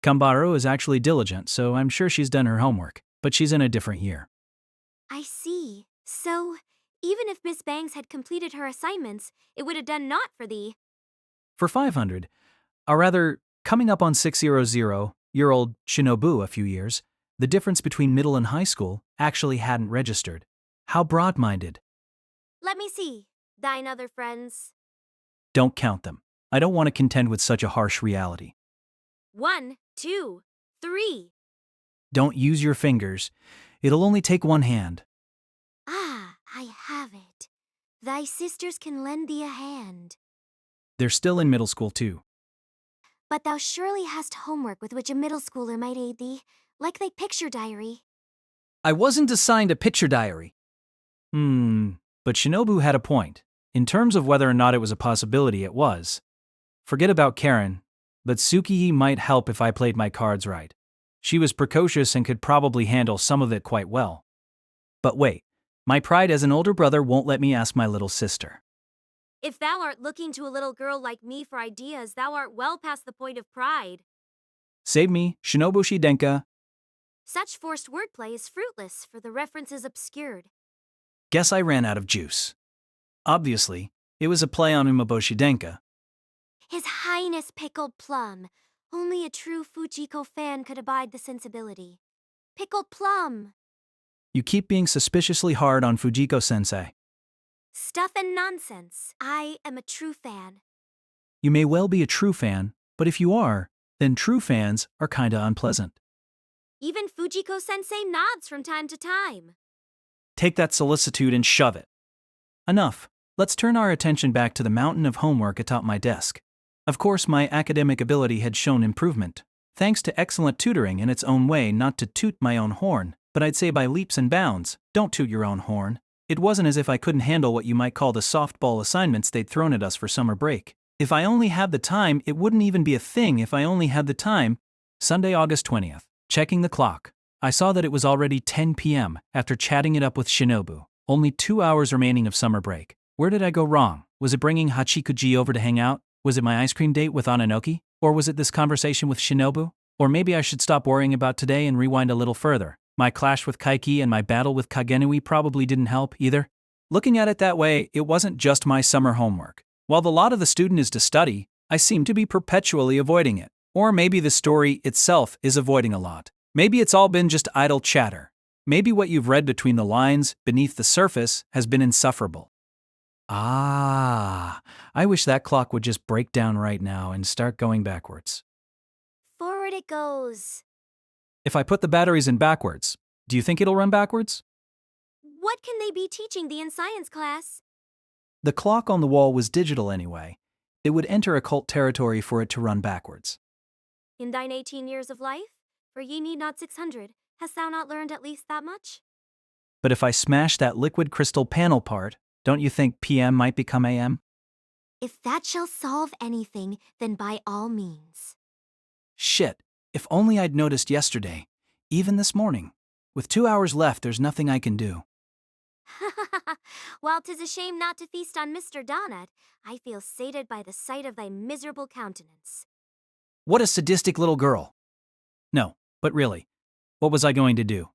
Kambaro is actually diligent, so I'm sure she's done her homework, but she's in a different year. I see. So, even if Miss Bangs had completed her assignments, it would have done naught for thee. For 500, or rather, coming up on 600-year-old Shinobu a few years, the difference between middle and high school actually hadn't registered. How broad-minded. Let me see. Thine other friends. Don't count them. I don't want to contend with such a harsh reality. 1, 2, 3. Don't use your fingers. It'll only take one hand. Ah, I have it. Thy sisters can lend thee a hand. They're still in middle school too. But thou surely hast homework with which a middle schooler might aid thee, like thy picture diary. I wasn't assigned a picture diary. But Shinobu had a point. In terms of whether or not it was a possibility, it was. Forget about Karen, but Tsukiyi might help if I played my cards right. She was precocious and could probably handle some of it quite well. But wait, my pride as an older brother won't let me ask my little sister. If thou art looking to a little girl like me for ideas, thou art well past the point of pride. Save me, Shinobushi Denka. Such forced wordplay is fruitless, for the reference is obscured. Guess I ran out of juice. Obviously, it was a play on Umaboshi Denka. His Highness Pickled Plum. Only a true Fujiko fan could abide the sensibility. Pickled plum. You keep being suspiciously hard on Fujiko-sensei. Stuff and nonsense. I am a true fan. You may well be a true fan, but if you are, then true fans are kinda unpleasant. Even Fujiko-sensei nods from time to time. Take that solicitude and shove it. Enough. Let's turn our attention back to the mountain of homework atop my desk. Of course, my academic ability had shown improvement, thanks to excellent tutoring in its own way. Not to toot my own horn, but I'd say by leaps and bounds. Don't toot your own horn. It wasn't as if I couldn't handle what you might call the softball assignments they'd thrown at us for summer break. If I only had the time, it wouldn't even be a thing if I only had the time. Sunday, August 20th. Checking the clock. I saw that it was already 10 p.m. after chatting it up with Shinobu. Only 2 hours remaining of summer break. Where did I go wrong? Was it bringing Hachikuji over to hang out? Was it my ice cream date with Ananoki? Or was it this conversation with Shinobu? Or maybe I should stop worrying about today and rewind a little further. My clash with Kaiki and my battle with Kagenui probably didn't help either. Looking at it that way, it wasn't just my summer homework. While the lot of the student is to study, I seem to be perpetually avoiding it. Or maybe the story itself is avoiding a lot. Maybe it's all been just idle chatter. Maybe what you've read between the lines, beneath the surface, has been insufferable. I wish that clock would just break down right now and start going backwards. Forward it goes. If I put the batteries in backwards, do you think it'll run backwards? What can they be teaching thee in science class? The clock on the wall was digital anyway. It would enter occult territory for it to run backwards. In thine 18 years of life? For ye need not 600. Hast thou not learned at least that much? But if I smash that liquid crystal panel part, don't you think PM might become AM? If that shall solve anything, then by all means. Shit, if only I'd noticed yesterday, even this morning. With 2 hours left, there's nothing I can do. While 'tis a shame not to feast on Mr. Donut, I feel sated by the sight of thy miserable countenance. What a sadistic little girl. No, but really, what was I going to do?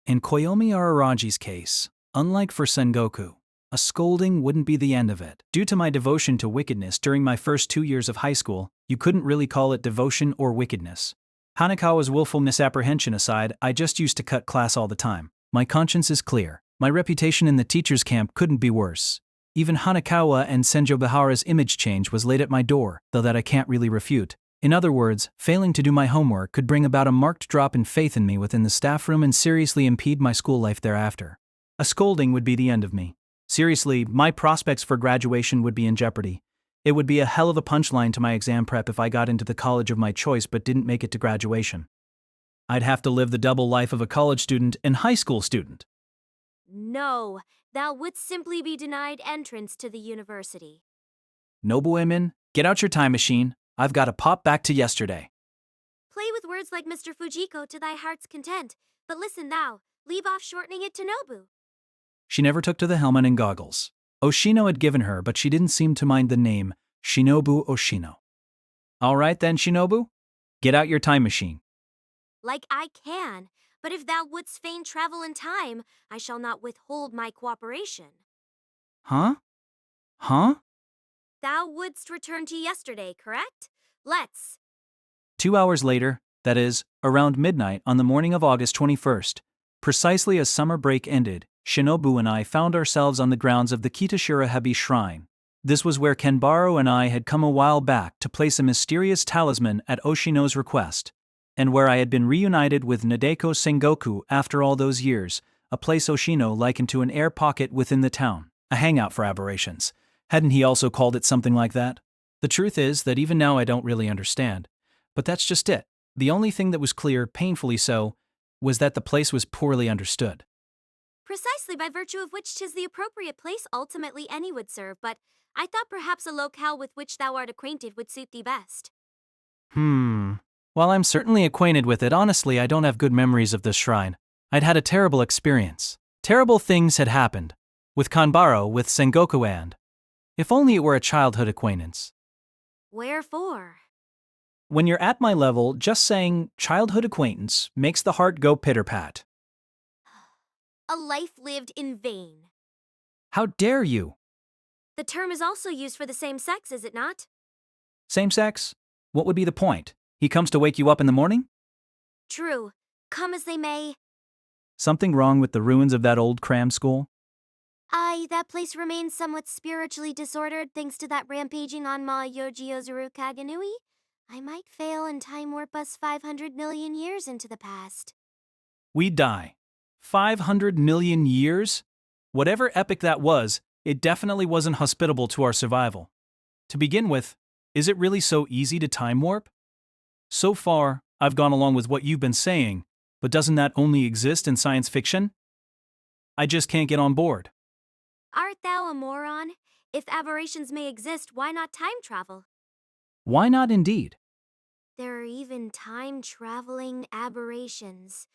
In Koyomi Araraji's case, unlike for Sengoku, a scolding wouldn't be the end of it. Due to my devotion to wickedness during my first 2 years of high school, you couldn't really call it devotion or wickedness. Hanekawa's willful misapprehension aside, I just used to cut class all the time. My conscience is clear. My reputation in the teacher's camp couldn't be worse. Even Hanakawa and Senjobihara's image change was laid at my door, though that I can't really refute. In other words, failing to do my homework could bring about a marked drop in faith in me within the staff room and seriously impede my school life thereafter. A scolding would be the end of me. Seriously, my prospects for graduation would be in jeopardy. It would be a hell of a punchline to my exam prep if I got into the college of my choice but didn't make it to graduation. I'd have to live the double life of a college student and high school student. No, thou wouldst simply be denied entrance to the university. Nobuemin, get out your time machine. I've got to pop back to yesterday. Play with words like Mr. Fujiko to thy heart's content, but listen thou, leave off shortening it to Nobu. She never took to the helmet and goggles. Oshino had given her, but she didn't seem to mind the name, Shinobu Oshino. All right then, Shinobu, get out your time machine. Like I can, but if thou wouldst fain travel in time, I shall not withhold my cooperation. Huh? Thou wouldst return to yesterday, correct? Let's. 2 hours later, that is, around midnight on the morning of August 21st, precisely as summer break ended, Shinobu and I found ourselves on the grounds of the Kitashira Hebi Shrine. This was where Kenbaro and I had come a while back to place a mysterious talisman at Oshino's request, and where I had been reunited with Nadeko Sengoku after all those years, a place Oshino likened to an air pocket within the town, a hangout for aberrations. Hadn't he also called it something like that? The truth is that even now I don't really understand. But that's just it. The only thing that was clear, painfully so, was that the place was poorly understood. Precisely by virtue of which 'tis the appropriate place ultimately any would serve, but I thought perhaps a locale with which thou art acquainted would suit thee best. While I'm certainly acquainted with it, honestly I don't have good memories of this shrine. I'd had a terrible experience. Terrible things had happened. With Kanbaro, with Sengoku and... If only it were a childhood acquaintance. Wherefore? When you're at my level, just saying childhood acquaintance makes the heart go pitter-pat. A life lived in vain. How dare you? The term is also used for the same sex, is it not? Same sex? What would be the point? He comes to wake you up in the morning? True. Come as they may. Something wrong with the ruins of that old cram school? Aye, that place remains somewhat spiritually disordered thanks to that rampaging Anma Yojiozuru Kaganui. I might fail and time warp us 500 million years into the past. We die. 500 million years? Whatever epoch that was, it definitely wasn't hospitable to our survival. To begin with, is it really so easy to time warp? So far, I've gone along with what you've been saying, but doesn't that only exist in science fiction? I just can't get on board. Art thou a moron? If aberrations may exist, why not time travel? Why not indeed? There are even time-traveling aberrations.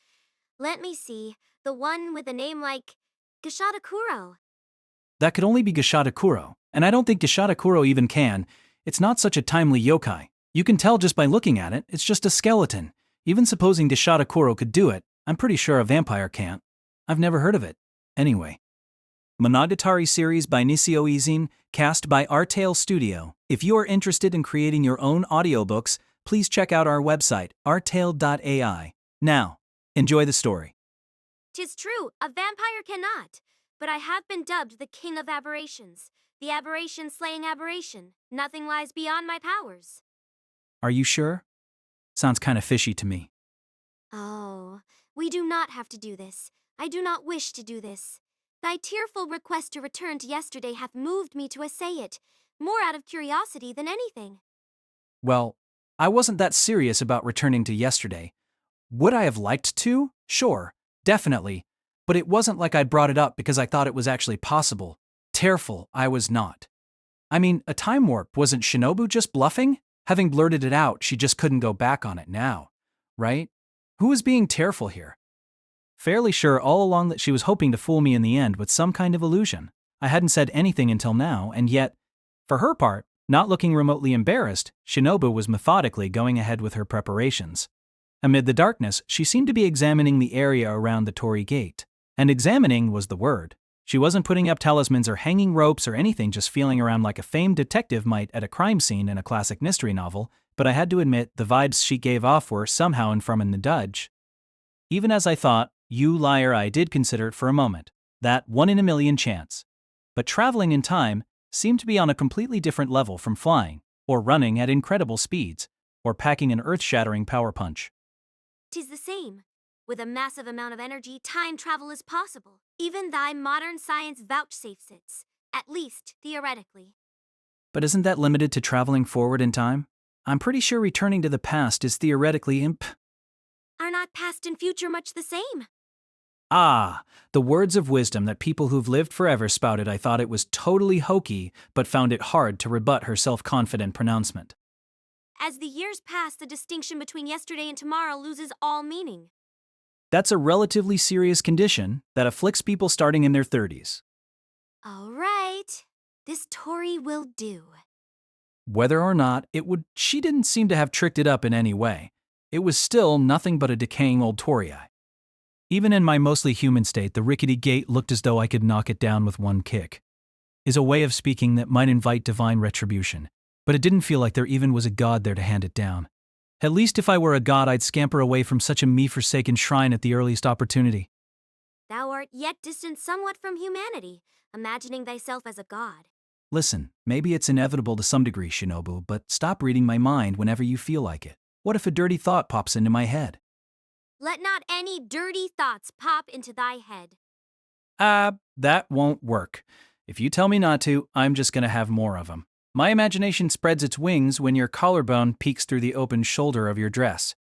Let me see, the one with a name like Gashada Kuro. That could only be Gashada Kuro, and I don't think Gashada Kuro even can. It's not such a timely yokai. You can tell just by looking at it, it's just a skeleton. Even supposing Gashada Kuro could do it, I'm pretty sure a vampire can't. I've never heard of it. Anyway. Monogatari series by Nisio Izin, cast by Artale Studio. If you are interested in creating your own audiobooks, please check out our website, artale.ai. Now, enjoy the story. 'Tis true, a vampire cannot, but I have been dubbed the king of aberrations. The aberration-slaying aberration. Nothing lies beyond my powers. Are you sure? Sounds kind of fishy to me. Oh, we do not have to do this. I do not wish to do this. Thy tearful request to return to yesterday hath moved me to essay it, more out of curiosity than anything. Well, I wasn't that serious about returning to yesterday. Would I have liked to? Sure, definitely. But it wasn't like I brought it up because I thought it was actually possible. Tearful, I was not. I mean, a time warp, wasn't Shinobu just bluffing? Having blurted it out, she just couldn't go back on it now, right? Who was being tearful here? Fairly sure all along that she was hoping to fool me in the end with some kind of illusion. I hadn't said anything until now, and yet, for her part, not looking remotely embarrassed, Shinobu was methodically going ahead with her preparations. Amid the darkness, she seemed to be examining the area around the Torii Gate. And examining was the word. She wasn't putting up talismans or hanging ropes or anything, just feeling around like a famed detective might at a crime scene in a classic mystery novel, but I had to admit the vibes she gave off were somehow in from in the Dudge. Even as I thought, you liar, I did consider it for a moment. That 1 in a million chance. but traveling in time seemed to be on a completely different level from flying, or running at incredible speeds, or packing an earth-shattering power punch. 'Tis the same. With a massive amount of energy, time travel is possible. Even thy modern science vouchsafes it, at least theoretically. But isn't that limited to traveling forward in time? I'm pretty sure returning to the past is theoretically Are not past and future much the same? Ah, the words of wisdom that people who've lived forever spouted. I thought it was totally hokey, but found it hard to rebut her self-confident pronouncement. As the years pass, the distinction between yesterday and tomorrow loses all meaning. That's a relatively serious condition that afflicts people starting in their 30s. All right. This Tori will do. Whether or not it would, she didn't seem to have tricked it up in any way. It was still nothing but a decaying old Torii. Even in my mostly human state, the rickety gate looked as though I could knock it down with one kick. Is a way of speaking that might invite divine retribution, but it didn't feel like there even was a god there to hand it down. At least if I were a god, I'd scamper away from such a me-forsaken shrine at the earliest opportunity. Thou art yet distant somewhat from humanity, imagining thyself as a god. Listen, maybe it's inevitable to some degree, Shinobu, but stop reading my mind whenever you feel like it. What if a dirty thought pops into my head? Let not any dirty thoughts pop into thy head. That won't work. If you tell me not to, I'm just gonna have more of them. My imagination spreads its wings when your collarbone peeks through the open shoulder of your dress.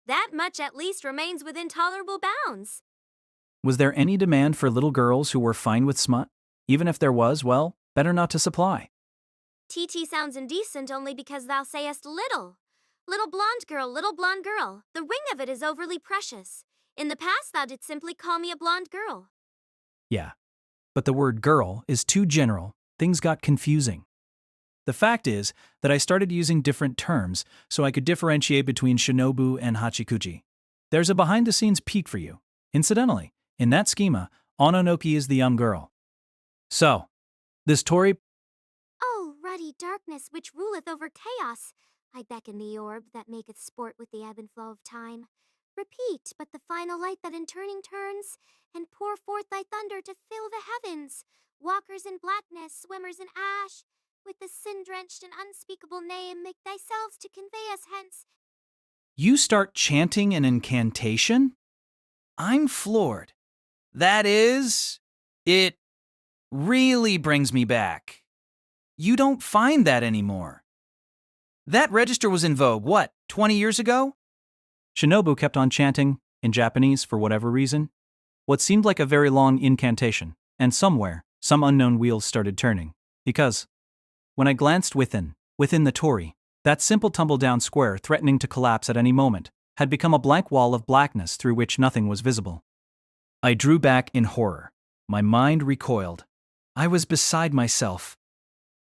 That much at least remains within tolerable bounds. Was there any demand for little girls who were fine with smut? Even if there was, well, better not to supply. TT sounds indecent only because thou sayest little. Little blonde girl, little blonde girl. The ring of it is overly precious. In the past thou didst simply call me a blonde girl. Yeah, but the word girl is too general. Things got confusing. The fact is that I started using different terms so I could differentiate between Shinobu and Hachikuji. There's a behind-the-scenes peek for you. Incidentally, in that schema, Ononoki is the young girl. So, this Tori... Oh, ruddy darkness which ruleth over chaos, I beckon the orb that maketh sport with the ebb and flow of time. Repeat but the final light that in turning turns, and pour forth thy thunder to fill the heavens. Walkers in blackness, swimmers in ash, with the sin-drenched and unspeakable name, make thyselves to convey us hence. You start chanting an incantation? I'm floored. That is... it really brings me back. You don't find that anymore. That register was in vogue, what, 20 years ago? Shinobu kept on chanting, in Japanese for whatever reason, what seemed like a very long incantation, and somewhere, some unknown wheels started turning. Because, when I glanced within the Tori, that simple tumble-down square threatening to collapse at any moment, had become a blank wall of blackness through which nothing was visible. I drew back in horror. My mind recoiled. I was beside myself.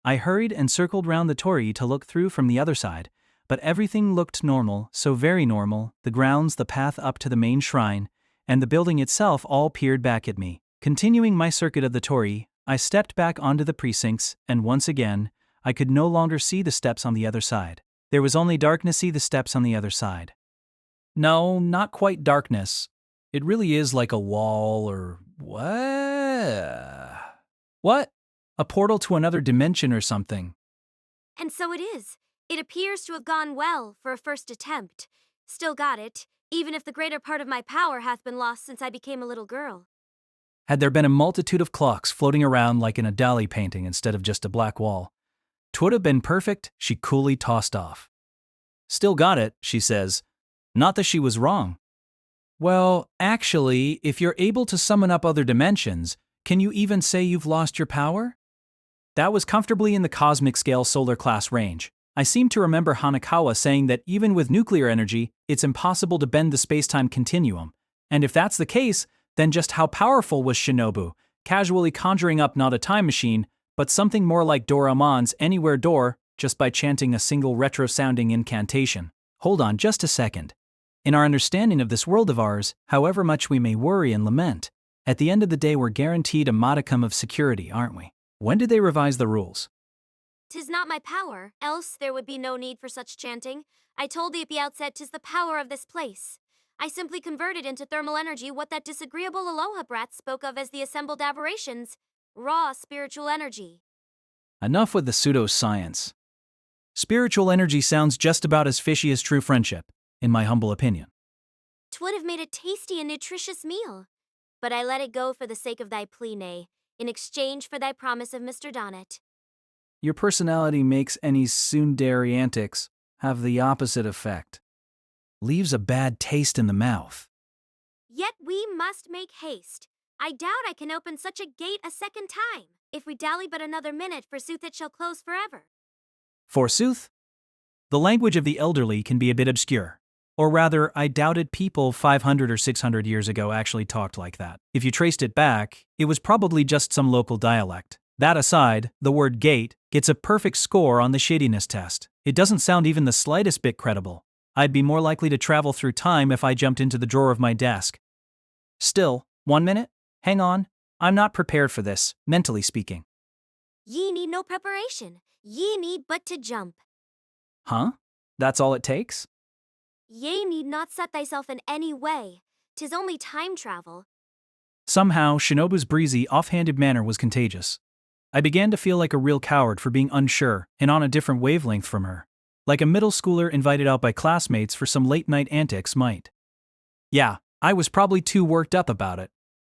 I hurried and circled round the Tori to look through from the other side, but everything looked normal, so very normal, the grounds, the path up to the main shrine, and the building itself all peered back at me. Continuing my circuit of the Tori, I stepped back onto the precincts, and once again, I could no longer see the steps on the other side. There was only darkness. See the steps on the other side. No, not quite darkness. It really is like a wall or... What? A portal to another dimension or something. And so it is. It appears to have gone well for a first attempt. Still got it, even if the greater part of my power hath been lost since I became a little girl. Had there been a multitude of clocks floating around like in a Dali painting instead of just a black wall, 'twould have been perfect, she coolly tossed off. Still got it, she says. Not that she was wrong. Well, actually, if you're able to summon up other dimensions, can you even say you've lost your power? That was comfortably in the cosmic scale solar class range. I seem to remember Hanakawa saying that even with nuclear energy, it's impossible to bend the space-time continuum. And if that's the case, then just how powerful was Shinobu, casually conjuring up not a time machine, but something more like Doraemon's Anywhere Door, just by chanting a single retro-sounding incantation. Hold on just a second. In our understanding of this world of ours, however much we may worry and lament, at the end of the day we're guaranteed a modicum of security, aren't we? When did they revise the rules? 'Tis not my power, else there would be no need for such chanting. I told thee at the outset 'tis the power of this place. I simply converted into thermal energy what that disagreeable Aloha brat spoke of as the assembled aberrations. raw spiritual energy. Enough with the pseudoscience. Spiritual energy sounds just about as fishy as true friendship, in my humble opinion. 'Twould have made a tasty and nutritious meal. But I let it go for the sake of thy plea, nay, in exchange for thy promise of Mr. Donnet. Your personality makes any tsundere antics have the opposite effect. Leaves a bad taste in the mouth. Yet we must make haste. I doubt I can open such a gate a second time. If we dally but another minute, forsooth it shall close forever. Forsooth? The language of the elderly can be a bit obscure. Or rather, I doubted people 500 or 600 years ago actually talked like that. If you traced it back, it was probably just some local dialect. That aside, the word gate gets a perfect score on the shadiness test. It doesn't sound even the slightest bit credible. I'd be more likely to travel through time if I jumped into the drawer of my desk. Still, 1 minute? Hang on. I'm not prepared for this, mentally speaking. Ye need no preparation. Ye need but to jump. Huh? That's all it takes? Ye need not set thyself in any way. 'Tis only time travel. Somehow, Shinobu's breezy, offhanded manner was contagious. I began to feel like a real coward for being unsure and on a different wavelength from her. Like a middle schooler invited out by classmates for some late-night antics might. Yeah, I was probably too worked up about it.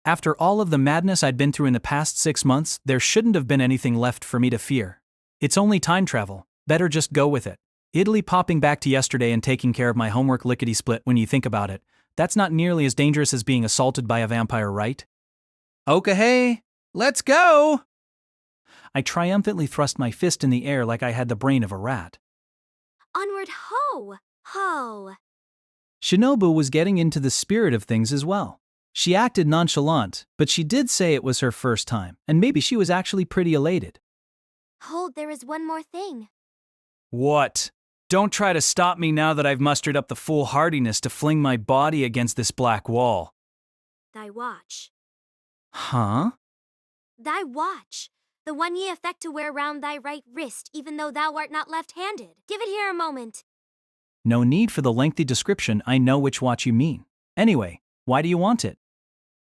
After all of the madness I'd been through in the past 6 months, there shouldn't have been anything left for me to fear. It's only time travel. Better just go with it. Italy popping back to yesterday and taking care of my homework lickety-split when you think about it. That's not nearly as dangerous as being assaulted by a vampire, right? Okay, let's go! I triumphantly thrust my fist in the air like I had the brain of a rat. Onward ho! Ho! Shinobu was getting into the spirit of things as well. She acted nonchalant, but she did say it was her first time, and maybe she was actually pretty elated. Hold, there is one more thing. What? Don't try to stop me now that I've mustered up the foolhardiness to fling my body against this black wall. Thy watch. Huh? Thy watch. The one ye affect to wear round thy right wrist, even though thou art not left-handed. Give it here a moment. No need for the lengthy description, I know which watch you mean. Anyway, why do you want it?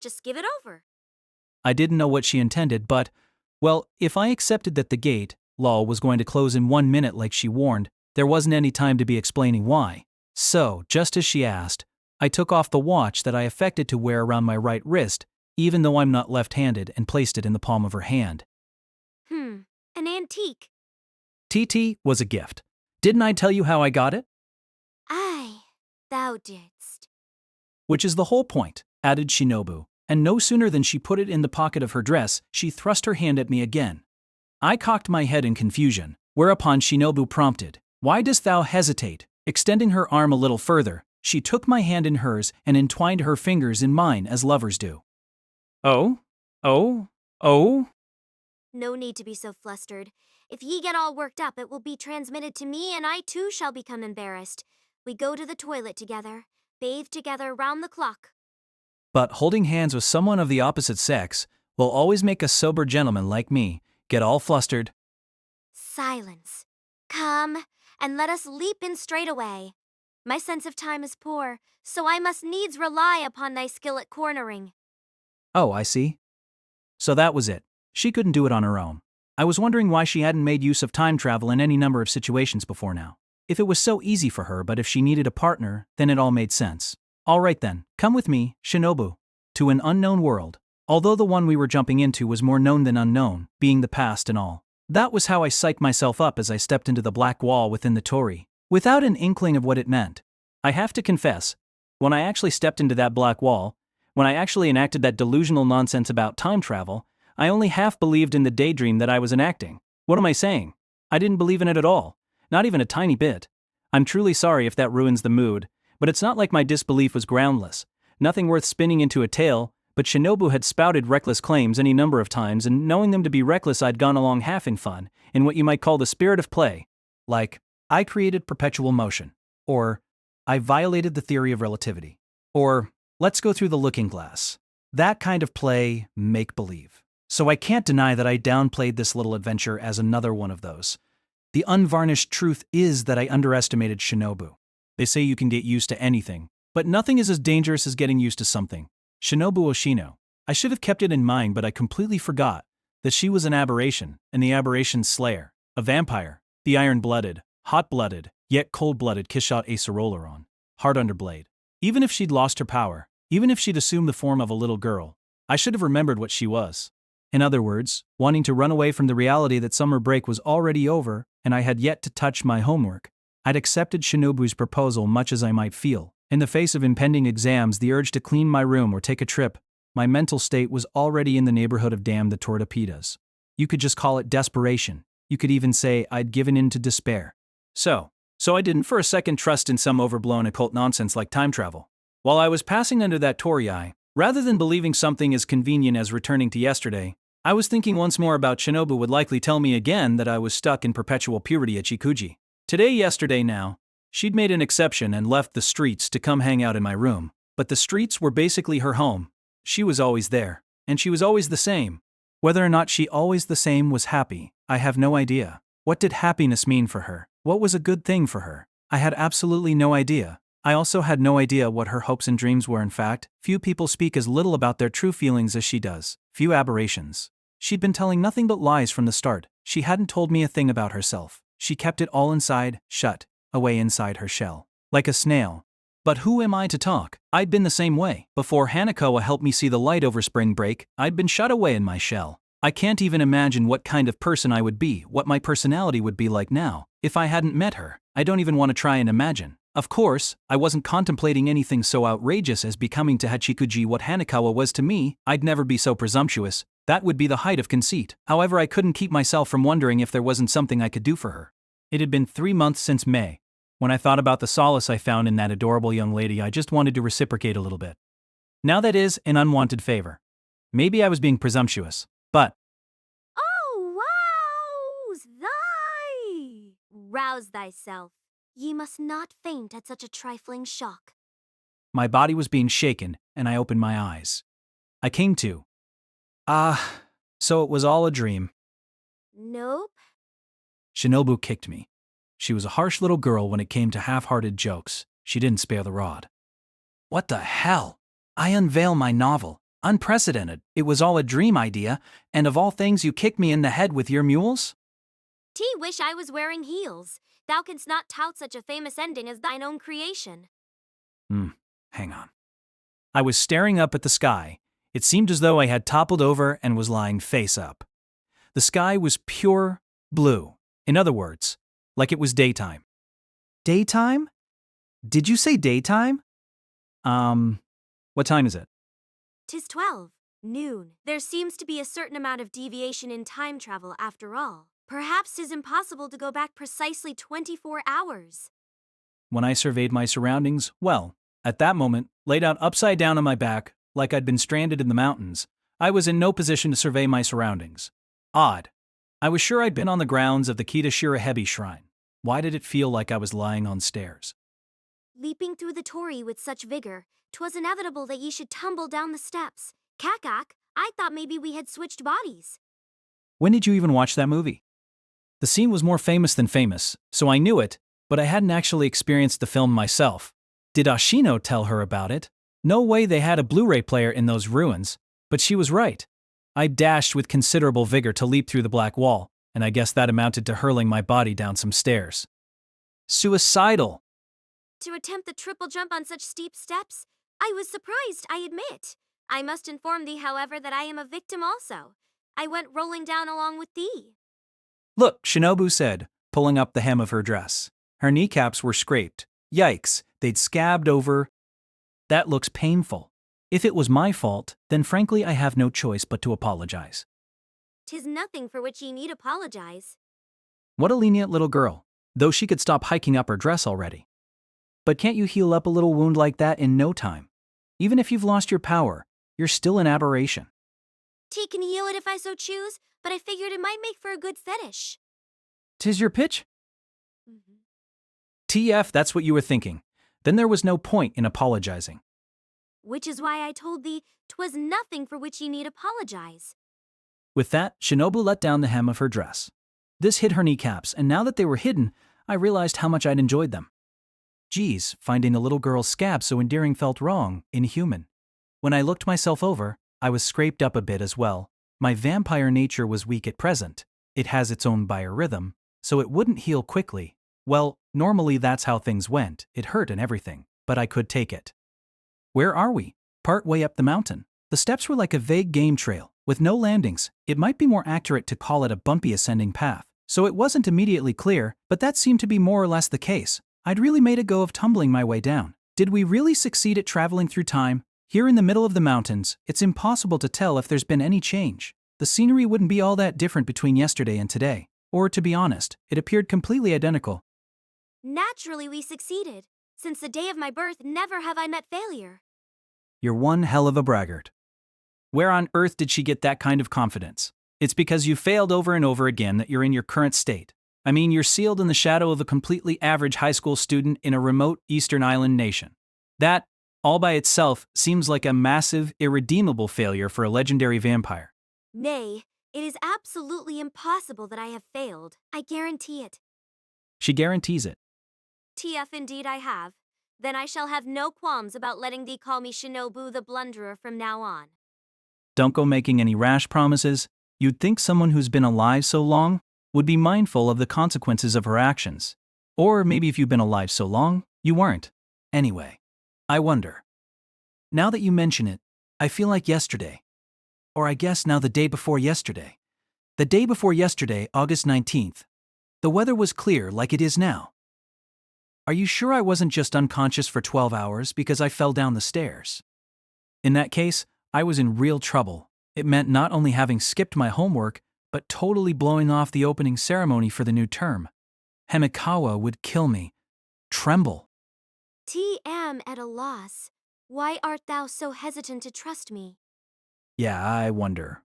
Just give it over. I didn't know what she intended, but, well, if I accepted that the gate, lol, was going to close in 1 minute like she warned, there wasn't any time to be explaining why. So, just as she asked, I took off the watch that I affected to wear around my right wrist, even though I'm not left-handed, and placed it in the palm of her hand. An antique. TT was a gift. Didn't I tell you how I got it? Aye, thou didst. Which is the whole point, added Shinobu, and no sooner than she put it in the pocket of her dress, she thrust her hand at me again. I cocked my head in confusion, whereupon Shinobu prompted, "Why dost thou hesitate?" Extending her arm a little further, she took my hand in hers and entwined her fingers in mine as lovers do. Oh? No need to be so flustered. If ye get all worked up, it will be transmitted to me, and I too shall become embarrassed. We go to the toilet together, bathe together round the clock. But holding hands with someone of the opposite sex will always make a sober gentleman like me get all flustered. Silence. Come, and let us leap in straightway. My sense of time is poor, so I must needs rely upon thy skill at cornering. Oh, I see. So that was it. She couldn't do it on her own. I was wondering why she hadn't made use of time travel in any number of situations before now. If it was so easy for her, but if she needed a partner, then it all made sense. All right then, come with me, Shinobu, to an unknown world, although the one we were jumping into was more known than unknown, being the past and all. That was how I psyched myself up as I stepped into the black wall within the torii, without an inkling of what it meant. I have to confess, when I actually stepped into that black wall, when I actually enacted that delusional nonsense about time travel, I only half believed in the daydream that I was enacting. What am I saying? I didn't believe in it at all. Not even a tiny bit. I'm truly sorry if that ruins the mood, but it's not like my disbelief was groundless. Nothing worth spinning into a tale, but Shinobu had spouted reckless claims any number of times, and knowing them to be reckless, I'd gone along half in fun, in what you might call the spirit of play. Like, I created perpetual motion. Or, I violated the theory of relativity. Or, let's go through the looking glass. That kind of play, make-believe. So I can't deny that I downplayed this little adventure as another one of those. The unvarnished truth is that I underestimated Shinobu. They say you can get used to anything, but nothing is as dangerous as getting used to something. Shinobu Oshino. I should have kept it in mind, but I completely forgot. that she was an aberration, and the aberration's slayer, a vampire, the iron-blooded, hot-blooded, yet cold-blooded Kishat Aceroleron, hard underblade. Even if she'd lost her power, even if she'd assumed the form of a little girl, I should have remembered what she was. In other words, wanting to run away from the reality that summer break was already over and I had yet to touch my homework, I'd accepted Shinobu's proposal much as I might feel. In the face of impending exams, the urge to clean my room or take a trip, my mental state was already in the neighborhood of damn the torpedoes. You could just call it desperation. You could even say I'd given in to despair. So I didn't for a second trust in some overblown occult nonsense like time travel. While I was passing under that torii, rather than believing something as convenient as returning to yesterday, I was thinking once more about Shinobu would likely tell me again that I was stuck in perpetual puberty at Chikuji. Yesterday now, she'd made an exception and left the streets to come hang out in my room, but the streets were basically her home. She was always there, and she was always the same. Whether or not she always the same was happy, I have no idea. What did happiness mean for her? What was a good thing for her? I had absolutely no idea. I also had no idea what her hopes and dreams were. In fact, few people speak as little about their true feelings as she does. Few aberrations. She'd been telling nothing but lies from the start. She hadn't told me a thing about herself. She kept it all inside, shut, away inside her shell. Like a snail. But who am I to talk? I'd been the same way. Before Hanako helped me see the light over spring break, I'd been shut away in my shell. I can't even imagine what kind of person I would be, what my personality would be like now, if I hadn't met her. I don't even want to try and imagine. Of course, I wasn't contemplating anything so outrageous as becoming to Hachikuji what Hanakawa was to me. I'd never be so presumptuous. That would be the height of conceit. However, I couldn't keep myself from wondering if there wasn't something I could do for her. It had been 3 months since May. When I thought about the solace I found in that adorable young lady, I just wanted to reciprocate a little bit. Now that is an unwanted favor. Maybe I was being presumptuous, but… Oh, rouse thy! Rouse thyself. Ye must not faint at such a trifling shock. My body was being shaken, and I opened my eyes. I came to. So it was all a dream. Nope. Shinobu kicked me. She was a harsh little girl when it came to half-hearted jokes. She didn't spare the rod. What the hell? I unveil my novel. Unprecedented. It was all a dream idea, and of all things you kicked me in the head with your mules? Wish I was wearing heels. Thou canst not tout such a famous ending as thine own creation. Hang on. I was staring up at the sky. It seemed as though I had toppled over and was lying face up. The sky was pure blue. In other words, like it was daytime. Daytime? Did you say daytime? What time is it? 'Tis 12, noon. There seems to be a certain amount of deviation in time travel after all. Perhaps 'tis impossible to go back precisely 24 hours. When I surveyed my surroundings, well, at that moment, laid out upside down on my back, like I'd been stranded in the mountains, I was in no position to survey my surroundings. Odd. I was sure I'd been on the grounds of the Kitashirahebi shrine. Why did it feel like I was lying on stairs? Leaping through the torii with such vigor, 'twas inevitable that ye should tumble down the steps. Kakak, I thought maybe we had switched bodies. When did you even watch that movie? The scene was more famous than famous, so I knew it, but I hadn't actually experienced the film myself. Did Ashino tell her about it? No way they had a Blu-ray player in those ruins, but she was right. I dashed with considerable vigor to leap through the black wall, and I guess that amounted to hurling my body down some stairs. Suicidal! To attempt the triple jump on such steep steps? I was surprised, I admit. I must inform thee, however, that I am a victim also. I went rolling down along with thee. Look, Shinobu said, pulling up the hem of her dress. Her kneecaps were scraped. Yikes, they'd scabbed over. That looks painful. If it was my fault, then frankly I have no choice but to apologize. 'Tis nothing for which ye need apologize. What a lenient little girl, though she could stop hiking up her dress already. But can't you heal up a little wound like that in no time? Even if you've lost your power, you're still an aberration. T can heal it if I so choose, but I figured it might make for a good fetish. 'Tis your pitch? TF, that's what you were thinking. Then there was no point in apologizing. Which is why I told thee 'twas nothing for which ye need apologize. With that, Shinobu let down the hem of her dress. This hid her kneecaps, and now that they were hidden, I realized how much I'd enjoyed them. Geez, finding a little girl's scab so endearing felt wrong, inhuman. When I looked myself over, I was scraped up a bit as well. My vampire nature was weak at present. It has its own biorhythm, so it wouldn't heal quickly. Well, normally that's how things went. It hurt and everything, but I could take it. Where are we? Part way up the mountain. The steps were like a vague game trail, with no landings. It might be more accurate to call it a bumpy ascending path. So it wasn't immediately clear, but that seemed to be more or less the case. I'd really made a go of tumbling my way down. Did we really succeed at traveling through time? Here in the middle of the mountains, it's impossible to tell if there's been any change. The scenery wouldn't be all that different between yesterday and today. Or, to be honest, it appeared completely identical. Naturally, we succeeded. Since the day of my birth, never have I met failure. You're one hell of a braggart. Where on earth did she get that kind of confidence? It's because you failed over and over again that you're in your current state. I mean, you're sealed in the shadow of a completely average high school student in a remote Eastern Island nation. That, all by itself, seems like a massive, irredeemable failure for a legendary vampire. Nay, it is absolutely impossible that I have failed. I guarantee it. She guarantees it. TF indeed I have. Then I shall have no qualms about letting thee call me Shinobu the Blunderer from now on. Don't go making any rash promises. You'd think someone who's been alive so long would be mindful of the consequences of her actions. Or maybe if you've been alive so long, you weren't. Anyway, I wonder. Now that you mention it, I feel like yesterday. Or I guess now the day before yesterday. The day before yesterday, August 19th. The weather was clear like it is now. Are you sure I wasn't just unconscious for 12 hours because I fell down the stairs? In that case, I was in real trouble. It meant not only having skipped my homework, but totally blowing off the opening ceremony for the new term. Hemikawa would kill me. Tremble. TM at a loss. Why art thou so hesitant to trust me? Yeah, I wonder.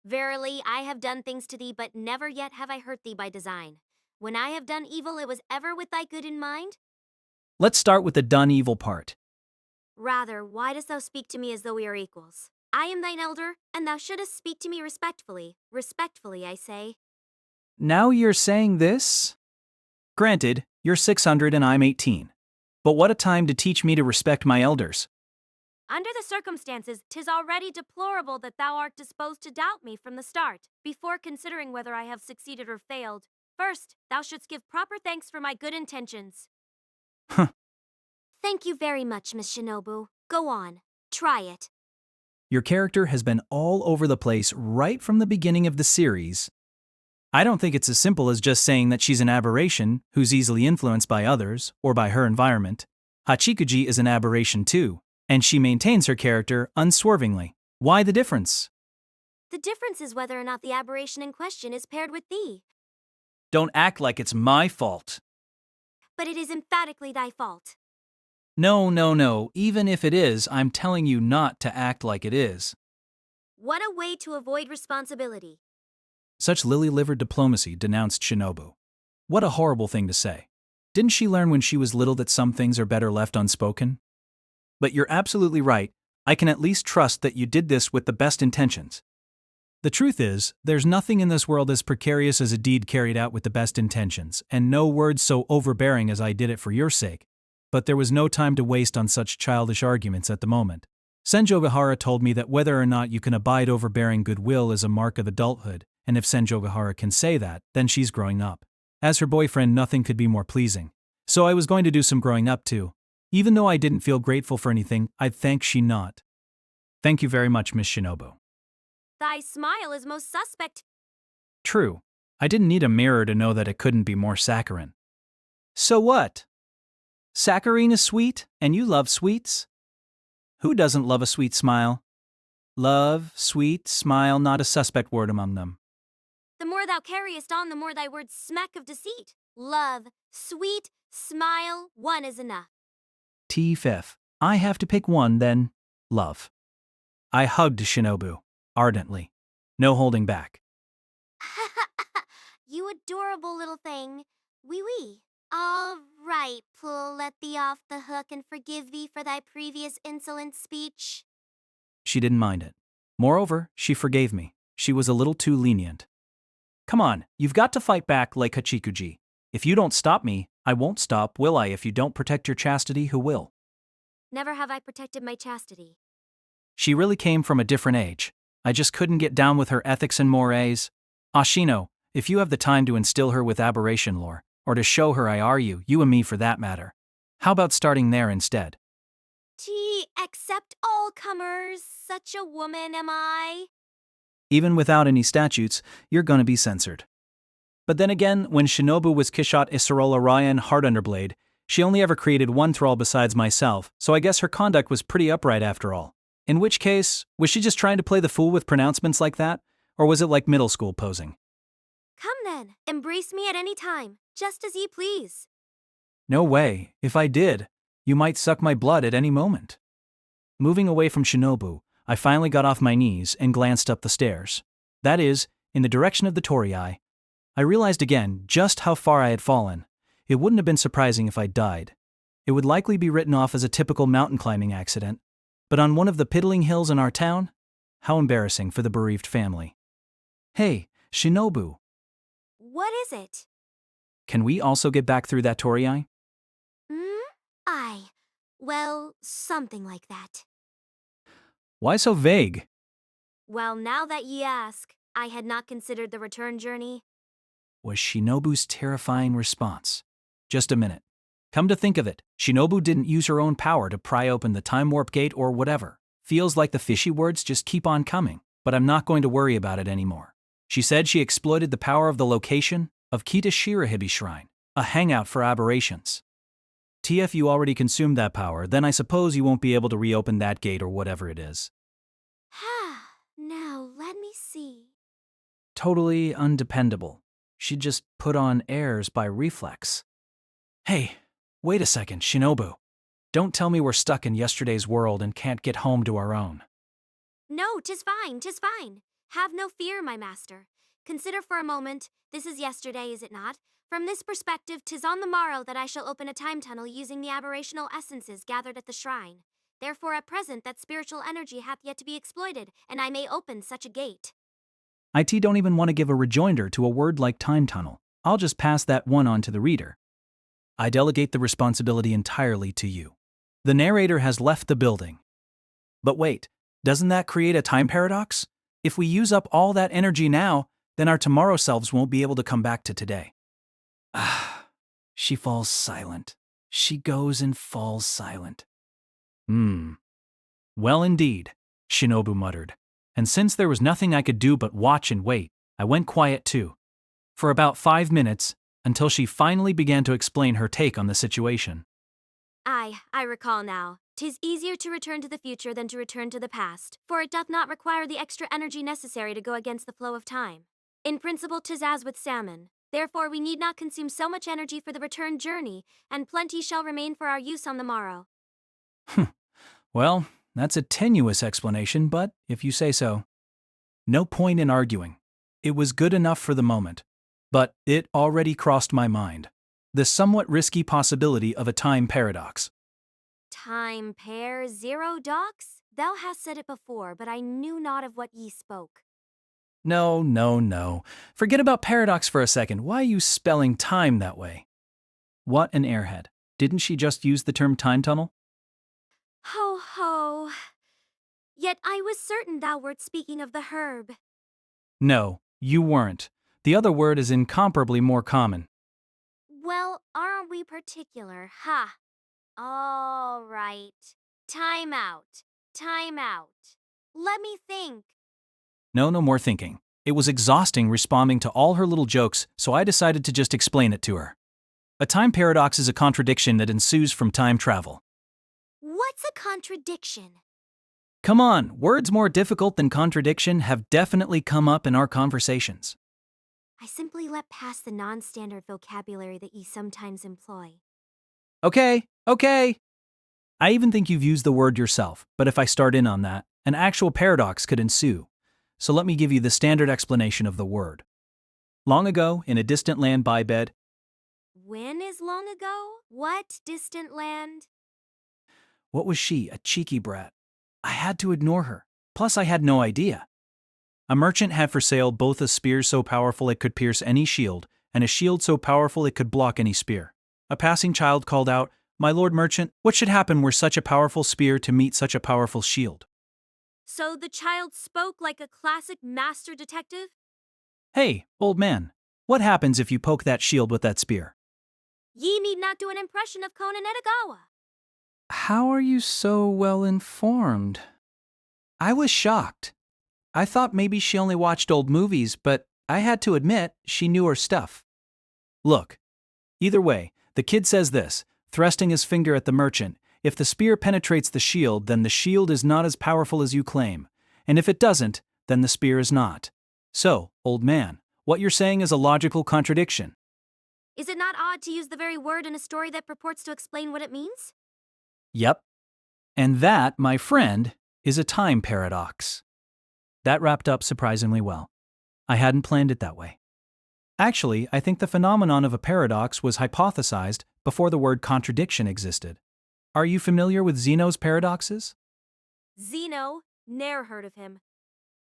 Verily, I have done things to thee, but never yet have I hurt thee by design. When I have done evil, it was ever with thy good in mind? Let's start with the done evil part. Rather, why dost thou speak to me as though we are equals? I am thine elder, and thou shouldest speak to me respectfully. Respectfully, I say. Now you're saying this? Granted, you're 600 and I'm 18. But what a time to teach me to respect my elders. Under the circumstances, 'tis already deplorable that thou art disposed to doubt me from the start, before considering whether I have succeeded or failed. First, thou shouldst give proper thanks for my good intentions. Huh. Thank you very much, Miss Shinobu. Go on. Try it. Your character has been all over the place right from the beginning of the series. I don't think it's as simple as just saying that she's an aberration who's easily influenced by others or by her environment. Hachikuji is an aberration too, and she maintains her character unswervingly. Why the difference? The difference is whether or not the aberration in question is paired with thee. Don't act like it's my fault. But it is emphatically thy fault. No. Even if it is, I'm telling you not to act like it is. What a way to avoid responsibility. Such lily-livered diplomacy, denounced Shinobu. What a horrible thing to say. Didn't she learn when she was little that some things are better left unspoken? But you're absolutely right. I can at least trust that you did this with the best intentions. The truth is, there's nothing in this world as precarious as a deed carried out with the best intentions, and no words so overbearing as I did it for your sake. But there was no time to waste on such childish arguments at the moment. Senjogahara told me that whether or not you can abide overbearing goodwill is a mark of adulthood, and if Senjogahara can say that, then she's growing up. As her boyfriend, nothing could be more pleasing. So I was going to do some growing up too. Even though I didn't feel grateful for anything, I'd thank she not. Thank you very much, Miss Shinobu. Thy smile is most suspect. True. I didn't need a mirror to know that it couldn't be more saccharine. So what? Saccharine is sweet, and you love sweets? Who doesn't love a sweet smile? Love, sweet, smile, not a suspect word among them. The more thou carriest on, the more thy words smack of deceit. Love, sweet, smile, one is enough. T-Fifth. I have to pick one, then love. I hugged Shinobu, ardently. No holding back. You adorable little thing. Wee. All right, Pool, let thee off the hook and forgive thee for thy previous insolent speech. She didn't mind it. Moreover, she forgave me. She was a little too lenient. Come on, you've got to fight back like Hachikuji. If you don't stop me, I won't stop, will I? If you don't protect your chastity, who will? Never have I protected my chastity. She really came from a different age. I just couldn't get down with her ethics and mores. Ashino, if you have the time to instill her with aberration lore, or to show her I are you and me for that matter, how about starting there instead? Accept all comers. Such a woman am I. Even without any statutes, you're gonna be censored. But then again, when Shinobu was Kishat Isarola Ryan Heart Underblade, she only ever created one thrall besides myself, so I guess her conduct was pretty upright after all. In which case, was she just trying to play the fool with pronouncements like that? Or was it like middle school posing? Come then, embrace me at any time, just as ye please. No way. If I did, you might suck my blood at any moment. Moving away from Shinobu, I finally got off my knees and glanced up the stairs. That is, in the direction of the Torii. I realized again just how far I had fallen. It wouldn't have been surprising if I died. It would likely be written off as a typical mountain climbing accident. But on one of the piddling hills in our town? How embarrassing for the bereaved family. Hey, Shinobu. What is it? Can we also get back through that Torii? Aye. Well, something like that. Why so vague? Well, now that ye ask, I had not considered the return journey. Was Shinobu's terrifying response. Just a minute. Come to think of it, Shinobu didn't use her own power to pry open the time warp gate or whatever. Feels like the fishy words just keep on coming, but I'm not going to worry about it anymore. She said she exploited the power of the location of Kita Shirahibi Shrine, a hangout for aberrations. TF, you already consumed that power, then I suppose you won't be able to reopen that gate or whatever it is. Now, let me see. Totally undependable. She just put on airs by reflex. Hey, wait a second, Shinobu. Don't tell me we're stuck in yesterday's world and can't get home to our own. No, 'tis fine, 'tis fine. Have no fear, my master. Consider for a moment, this is yesterday, is it not? From this perspective, 'tis on the morrow that I shall open a time tunnel using the aberrational essences gathered at the shrine. Therefore at present that spiritual energy hath yet to be exploited, and I may open such a gate. IT don't even want to give a rejoinder to a word like time tunnel. I'll just pass that one on to the reader. I delegate the responsibility entirely to you. The narrator has left the building. But wait, doesn't that create a time paradox? If we use up all that energy now, then our tomorrow selves won't be able to come back to today. She falls silent. She goes and falls silent. Well indeed, Shinobu muttered. And since there was nothing I could do but watch and wait, I went quiet too. For about 5 minutes, until she finally began to explain her take on the situation. I recall now. 'Tis easier to return to the future than to return to the past, for it doth not require the extra energy necessary to go against the flow of time. In principle, 'tis as with salmon. Therefore, we need not consume so much energy for the return journey, and plenty shall remain for our use on the morrow. Well, that's a tenuous explanation, but if you say so. No point in arguing. It was good enough for the moment. But it already crossed my mind. The somewhat risky possibility of a time paradox. Time pair zero docs? Thou hast said it before, but I knew not of what ye spoke. No. Forget about paradox for a second. Why are you spelling time that way? What an airhead. Didn't she just use the term time tunnel? Ho ho. Yet I was certain thou wert speaking of the herb. No, you weren't. The other word is incomparably more common. Well, aren't we particular, ha? All right. Time out. Let me think. No more thinking. It was exhausting responding to all her little jokes, so I decided to just explain it to her. A time paradox is a contradiction that ensues from time travel. What's a contradiction? Come on, words more difficult than contradiction have definitely come up in our conversations. I simply let pass the non-standard vocabulary that ye sometimes employ. Okay. I even think you've used the word yourself, but if I start in on that, an actual paradox could ensue. So let me give you the standard explanation of the word. Long ago, in a distant land by bed. When is long ago? What distant land? What was she, a cheeky brat? I had to ignore her. Plus, I had no idea. A merchant had for sale both a spear so powerful it could pierce any shield, and a shield so powerful it could block any spear. A passing child called out, "My lord merchant, what should happen were such a powerful spear to meet such a powerful shield?" So the child spoke like a classic master detective? Hey, old man, what happens if you poke that shield with that spear? Ye need not do an impression of Conan Edogawa. How are you so well informed? I was shocked. I thought maybe she only watched old movies, but I had to admit she knew her stuff. Look, either way, the kid says this, thrusting his finger at the merchant. If the spear penetrates the shield, then the shield is not as powerful as you claim. And if it doesn't, then the spear is not. So, old man, what you're saying is a logical contradiction. Is it not odd to use the very word in a story that purports to explain what it means? Yep. And that, my friend, is a time paradox. That wrapped up surprisingly well. I hadn't planned it that way. Actually, I think the phenomenon of a paradox was hypothesized before the word contradiction existed. Are you familiar with Zeno's paradoxes? Zeno, ne'er heard of him.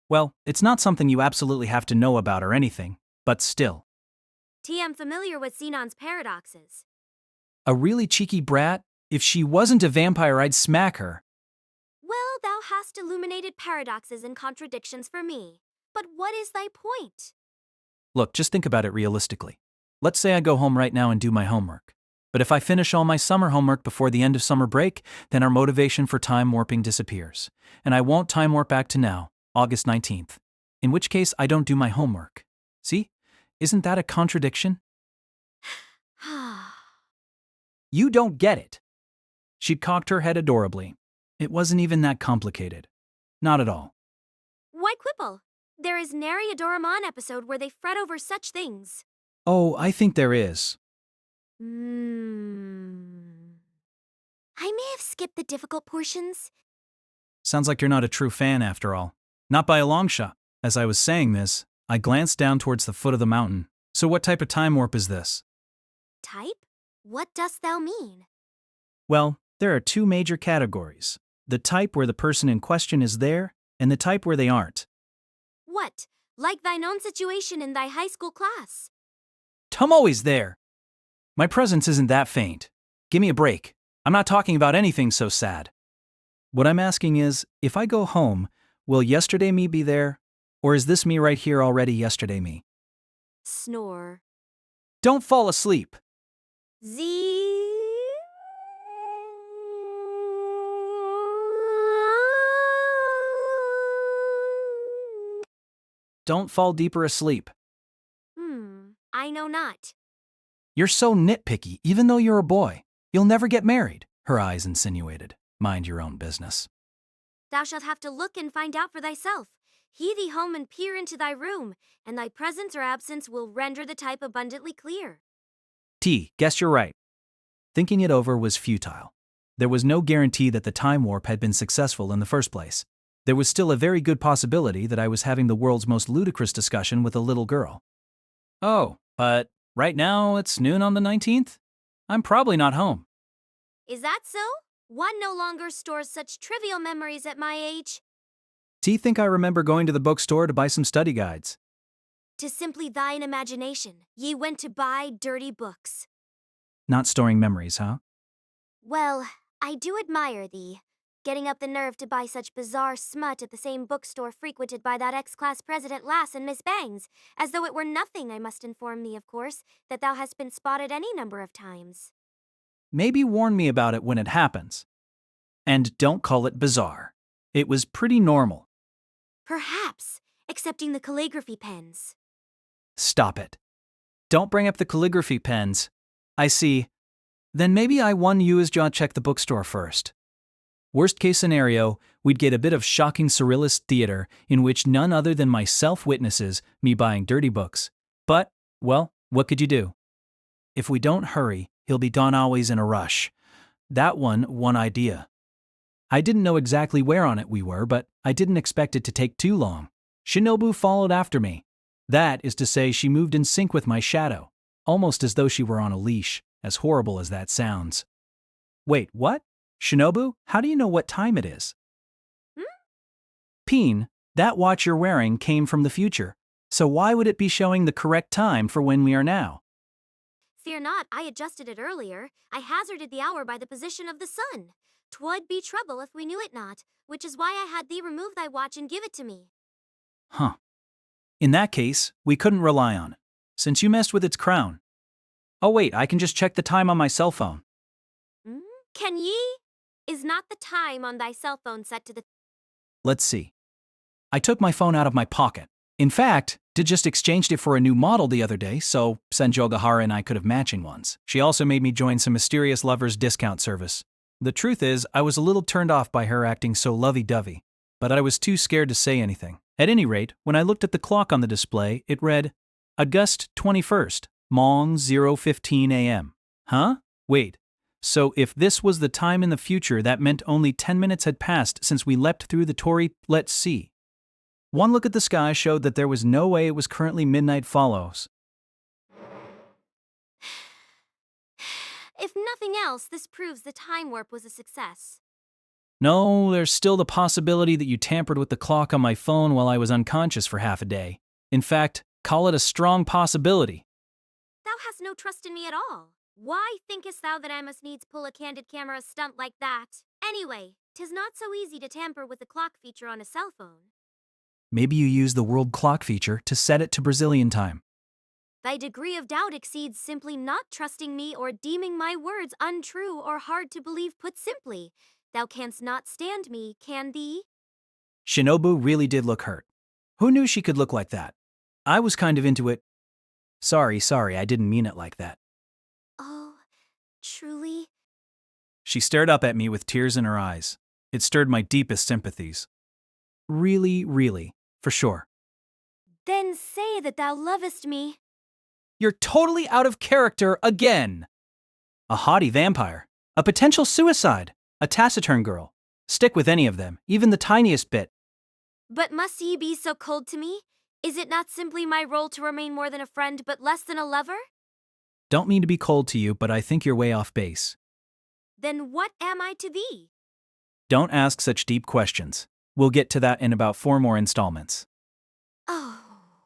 Well, it's not something you absolutely have to know about or anything, but still. T.M. familiar with Zenon's paradoxes. A really cheeky brat? If she wasn't a vampire, I'd smack her. Well, thou hast illuminated paradoxes and contradictions for me. But what is thy point? Look, just think about it realistically. Let's say I go home right now and do my homework. But if I finish all my summer homework before the end of summer break, then our motivation for time warping disappears. And I won't time warp back to now, August 19th. In which case, I don't do my homework. See? Isn't that a contradiction? You don't get it. She'd cocked her head adorably. It wasn't even that complicated. Not at all. Why quibble? There is nary a Doraemon episode where they fret over such things. Oh, I think there is. I may have skipped the difficult portions. Sounds like you're not a true fan after all. Not by a long shot. As I was saying this, I glanced down towards the foot of the mountain. So what type of time warp is this? Type? What dost thou mean? Well, there are two major categories. The type where the person in question is there, and the type where they aren't. What? Like thine own situation in thy high school class? I'm always there. My presence isn't that faint. Give me a break. I'm not talking about anything so sad. What I'm asking is, if I go home, will yesterday me be there? Or is this me right here already yesterday me? Snore. Don't fall asleep. Z. Don't fall deeper asleep. I know not. You're so nitpicky, even though you're a boy. You'll never get married, her eyes insinuated. Mind your own business. Thou shalt have to look and find out for thyself. Hie thee home and peer into thy room, and thy presence or absence will render the type abundantly clear. Guess you're right. Thinking it over was futile. There was no guarantee that the time warp had been successful in the first place. There was still a very good possibility that I was having the world's most ludicrous discussion with a little girl. Oh, but right now it's noon on the 19th? I'm probably not home. Is that so? One no longer stores such trivial memories at my age. Think I remember going to the bookstore to buy some study guides. To simply thine imagination, ye went to buy dirty books. Not storing memories, huh? Well, I do admire thee, getting up the nerve to buy such bizarre smut at the same bookstore frequented by that ex-class president Lass and Miss Bangs, as though it were nothing, I must inform thee, of course, that thou hast been spotted any number of times. Maybe warn me about it when it happens. And don't call it bizarre. It was pretty normal. Perhaps, excepting the calligraphy pens. Stop it. Don't bring up the calligraphy pens. I see. Then maybe I won you as John check the bookstore first. Worst case scenario, we'd get a bit of shocking surrealist theater in which none other than myself witnesses me buying dirty books. But, well, what could you do? If we don't hurry, he'll be gone always in a rush. That one idea. I didn't know exactly where on it we were, but I didn't expect it to take too long. Shinobu followed after me. That is to say, she moved in sync with my shadow, almost as though she were on a leash, as horrible as that sounds. Wait, what? Shinobu, how do you know what time it is? Peen, that watch you're wearing came from the future, so why would it be showing the correct time for when we are now? Fear not, I adjusted it earlier. I hazarded the hour by the position of the sun. 'Twould be trouble if we knew it not, which is why I had thee remove thy watch and give it to me. Huh. In that case, we couldn't rely on it, since you messed with its crown. Oh wait, I can just check the time on my cell phone. Hmm? Can ye? Is not the time on thy cell phone set to the... Let's see. I took my phone out of my pocket. In fact, did just exchanged it for a new model the other day, so Senjogahara and I could have matching ones. She also made me join some mysterious lovers discount service. The truth is, I was a little turned off by her acting so lovey-dovey, but I was too scared to say anything. At any rate, when I looked at the clock on the display, it read, August 21st, Mong 0:15 a.m. Huh? Wait. So if this was the time in the future, that meant only 10 minutes had passed since we leapt through the Torii. Let's see. One look at the sky showed that there was no way it was currently midnight follows. If nothing else, this proves the time warp was a success. No, there's still the possibility that you tampered with the clock on my phone while I was unconscious for half a day. In fact, call it a strong possibility. Thou hast no trust in me at all. Why thinkest thou that I must needs pull a candid camera stunt like that? Anyway, 'tis not so easy to tamper with the clock feature on a cell phone. Maybe you use the world clock feature to set it to Brazilian time. Thy degree of doubt exceeds simply not trusting me or deeming my words untrue or hard to believe. Put simply, thou canst not stand me, can thee? Shinobu really did look hurt. Who knew she could look like that? I was kind of into it. Sorry, I didn't mean it like that. Oh, truly? She stared up at me with tears in her eyes. It stirred my deepest sympathies. Really, for sure. Then say that thou lovest me. You're totally out of character again! A haughty vampire. A potential suicide. A taciturn girl. Stick with any of them, even the tiniest bit. But must ye be so cold to me? Is it not simply my role to remain more than a friend but less than a lover? Don't mean to be cold to you, but I think you're way off base. Then what am I to thee? Don't ask such deep questions. We'll get to that in about 4 more installments. Oh,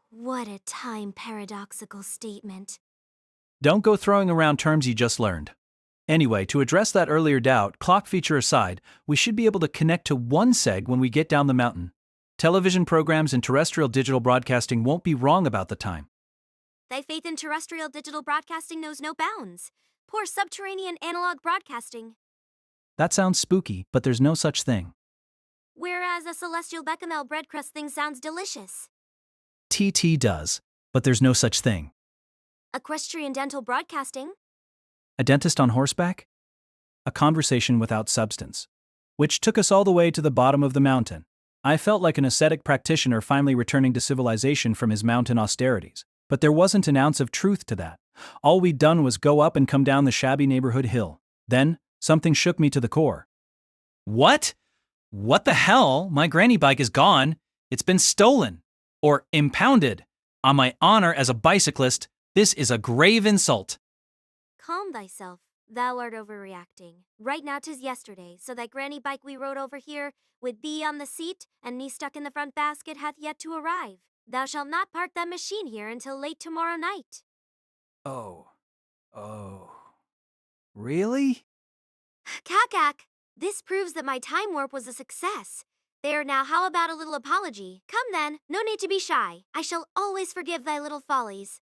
what a time paradoxical statement. Don't go throwing around terms you just learned. Anyway, to address that earlier doubt, clock feature aside, we should be able to connect to one seg when we get down the mountain. Television programs and terrestrial digital broadcasting won't be wrong about the time. Thy faith in terrestrial digital broadcasting knows no bounds. Poor subterranean analog broadcasting. That sounds spooky, but there's no such thing. Whereas a celestial bechamel bread crust thing sounds delicious. TT does, but there's no such thing. Equestrian dental broadcasting. A dentist on horseback? A conversation without substance. Which took us all the way to the bottom of the mountain. I felt like an ascetic practitioner finally returning to civilization from his mountain austerities. But there wasn't an ounce of truth to that. All we'd done was go up and come down the shabby neighborhood hill. Then, something shook me to the core. What? What the hell? My granny bike is gone. It's been stolen. Or impounded. On my honor as a bicyclist, this is a grave insult. Calm thyself. Thou art overreacting. Right now 'tis yesterday, so that granny bike we rode over here, with thee on the seat and me stuck in the front basket, hath yet to arrive. Thou shalt not park that machine here until late tomorrow night. Oh. Really? Kakak, this proves that my time warp was a success. There, now how about a little apology? Come then, no need to be shy. I shall always forgive thy little follies.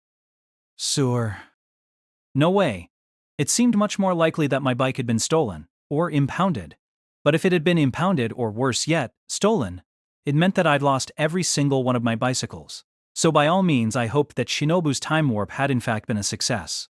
No way. It seemed much more likely that my bike had been stolen, or impounded. But if it had been impounded, or worse yet, stolen, it meant that I'd lost every single one of my bicycles. So by all means, I hoped that Shinobu's time warp had in fact been a success.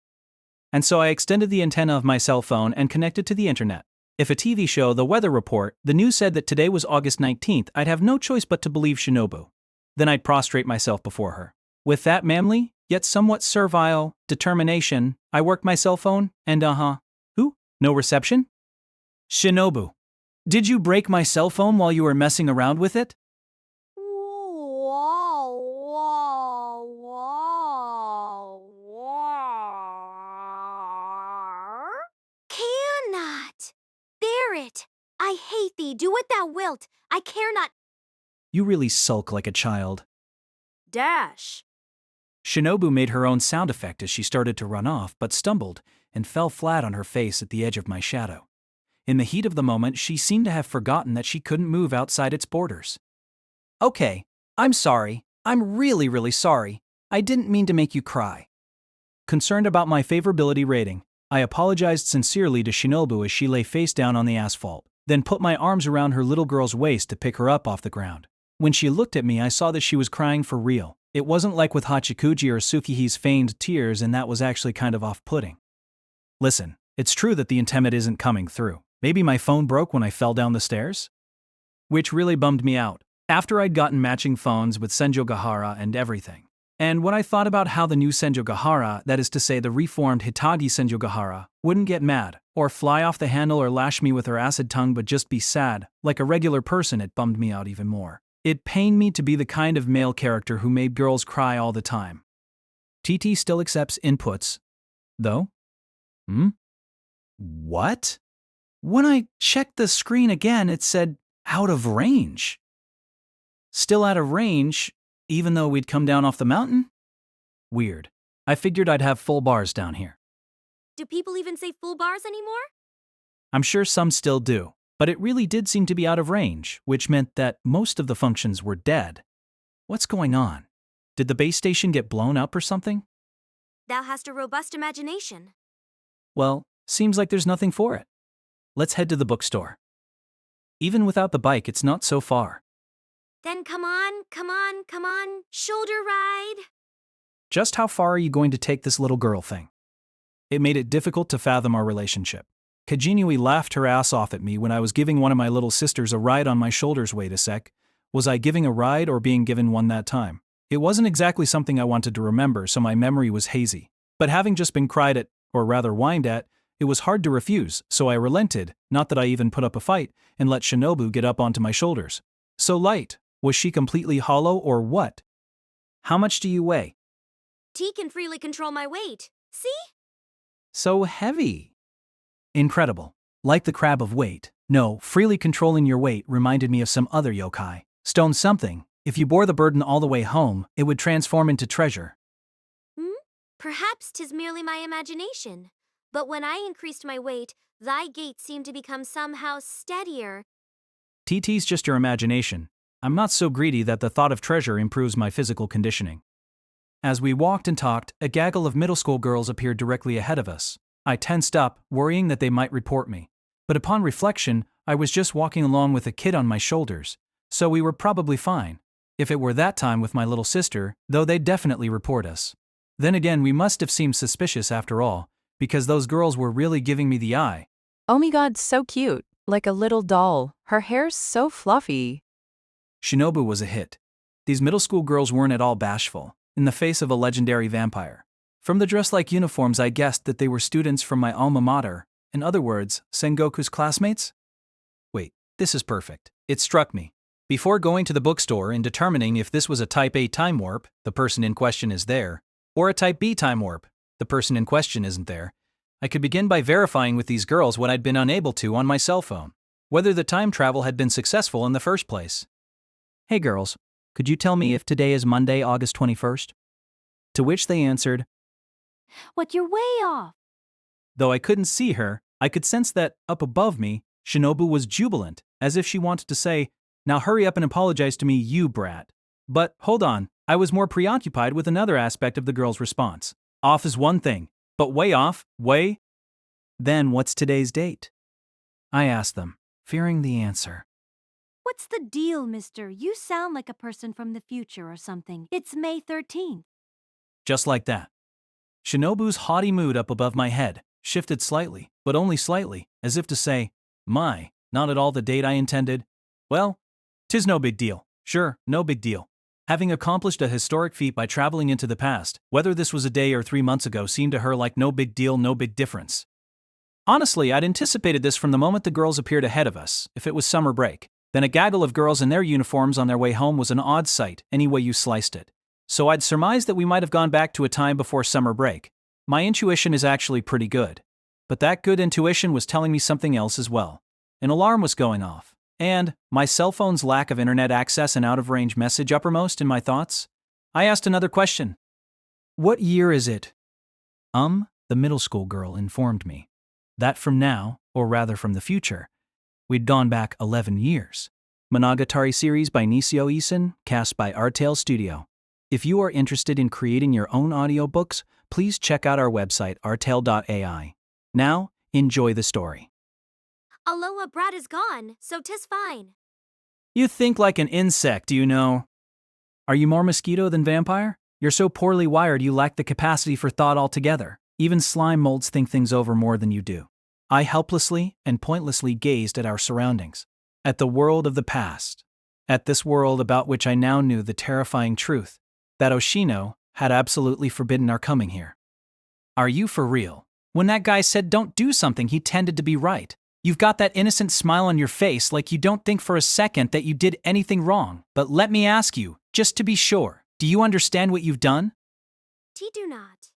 And so I extended the antenna of my cell phone and connected to the internet. If a TV show, the weather report, the news said that today was August 19th, I'd have no choice but to believe Shinobu. Then I'd prostrate myself before her. With that manly, yet somewhat servile, determination, I worked my cell phone, and Who? No reception? Shinobu. Did you break my cell phone while you were messing around with it? Cannot. Bear it. I hate thee. Do what thou wilt. I care not. You really sulk like a child. Dash. Shinobu made her own sound effect as she started to run off but stumbled and fell flat on her face at the edge of my shadow. In the heat of the moment, she seemed to have forgotten that she couldn't move outside its borders. Okay, I'm sorry. I'm really, really sorry. I didn't mean to make you cry. Concerned about my favorability rating, I apologized sincerely to Shinobu as she lay face down on the asphalt, then put my arms around her little girl's waist to pick her up off the ground. When she looked at me, I saw that she was crying for real. It wasn't like with Hachikuji or Tsukihi's feigned tears, and that was actually kind of off-putting. Listen, it's true that the intimate isn't coming through. Maybe my phone broke when I fell down the stairs? Which really bummed me out, after I'd gotten matching phones with Senjogahara and everything. And when I thought about how the new Senjogahara, that is to say the reformed Hitagi Senjogahara, wouldn't get mad, or fly off the handle or lash me with her acid tongue but just be sad, like a regular person, it bummed me out even more. It pained me to be the kind of male character who made girls cry all the time. TT still accepts inputs, though? What? When I checked the screen again, it said, out of range. Still out of range, even though we'd come down off the mountain? Weird. I figured I'd have full bars down here. Do people even say full bars anymore? I'm sure some still do, but it really did seem to be out of range, which meant that most of the functions were dead. What's going on? Did the base station get blown up or something? Thou hast a robust imagination. Well, seems like there's nothing for it. Let's head to the bookstore. Even without the bike, it's not so far. Then come on, shoulder ride. Just how far are you going to take this little girl thing? It made it difficult to fathom our relationship. Kajinui laughed her ass off at me when I was giving one of my little sisters a ride on my shoulders. Wait a sec. Was I giving a ride or being given one that time? It wasn't exactly something I wanted to remember, so my memory was hazy. But having just been cried at, or rather whined at, it was hard to refuse, so I relented, not that I even put up a fight, and let Shinobu get up onto my shoulders. So light. Was she completely hollow or what? How much do you weigh? T can freely control my weight. See? So heavy. Incredible. Like the crab of weight. No, freely controlling your weight reminded me of some other yokai. Stone something. If you bore the burden all the way home, it would transform into treasure. Perhaps 'tis merely my imagination. But when I increased my weight, thy gait seemed to become somehow steadier. TT's just your imagination. I'm not so greedy that the thought of treasure improves my physical conditioning. As we walked and talked, a gaggle of middle school girls appeared directly ahead of us. I tensed up, worrying that they might report me. But upon reflection, I was just walking along with a kid on my shoulders, so we were probably fine. If it were that time with my little sister, though, they'd definitely report us. Then again, we must have seemed suspicious after all, because those girls were really giving me the eye. Oh my god, so cute. Like a little doll. Her hair's so fluffy. Shinobu was a hit. These middle school girls weren't at all bashful, in the face of a legendary vampire. From the dress-like uniforms, I guessed that they were students from my alma mater, in other words, Sengoku's classmates? Wait, this is perfect. It struck me. Before going to the bookstore and determining if this was a Type A time warp, the person in question is there, or a Type B time warp, the person in question isn't there, I could begin by verifying with these girls what I'd been unable to on my cell phone, whether the time travel had been successful in the first place. Hey girls, could you tell me if today is Monday, August 21st? To which they answered, What, you're way off. Though I couldn't see her, I could sense that, up above me, Shinobu was jubilant, as if she wanted to say, now hurry up and apologize to me, you brat. But, hold on, I was more preoccupied with another aspect of the girl's response. Off is one thing, but way off, way? Then what's today's date? I asked them, fearing the answer. What's the deal, mister? You sound like a person from the future or something. It's May 13th. Just like that. Shinobu's haughty mood up above my head shifted slightly, but only slightly, as if to say, my, not at all the date I intended. Well, 'tis no big deal. Sure, no big deal. Having accomplished a historic feat by traveling into the past, whether this was a day or 3 months ago seemed to her like no big deal, no big difference. Honestly, I'd anticipated this from the moment the girls appeared ahead of us, if it was summer break. Then a gaggle of girls in their uniforms on their way home was an odd sight, any way you sliced it. So I'd surmised that we might have gone back to a time before summer break. My intuition is actually pretty good. But that good intuition was telling me something else as well. An alarm was going off. And, my cell phone's lack of internet access and out-of-range message uppermost in my thoughts? I asked another question. What year is it? The middle school girl informed me. That from now, or rather from the future, we'd gone back 11 years. Monogatari series by Nisio Isin, cast by Artale Studio. If you are interested in creating your own audiobooks, please check out our website artale.ai. Now, enjoy the story. Aloha Brad is gone, so 'tis fine. You think like an insect, you know. Are you more mosquito than vampire? You're so poorly wired you lack the capacity for thought altogether. Even slime molds think things over more than you do. I helplessly and pointlessly gazed at our surroundings, at the world of the past, at this world about which I now knew the terrifying truth, that Oshino had absolutely forbidden our coming here. Are you for real? When that guy said don't do something, he tended to be right. You've got that innocent smile on your face like you don't think for a second that you did anything wrong. But let me ask you, just to be sure, do you understand what you've done? T do not.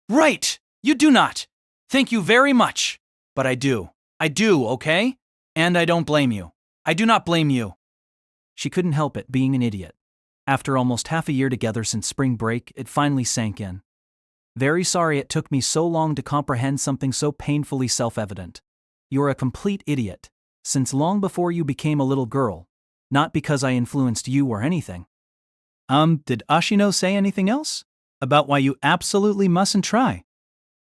Right! You do not! Thank you very much! But I do. I do, okay? And I don't blame you. I do not blame you. She couldn't help it, being an idiot. After almost half a year together since spring break, it finally sank in. Very sorry it took me so long to comprehend something so painfully self-evident. You're a complete idiot, since long before you became a little girl, not because I influenced you or anything. Did Ashino say anything else? About why you absolutely mustn't try?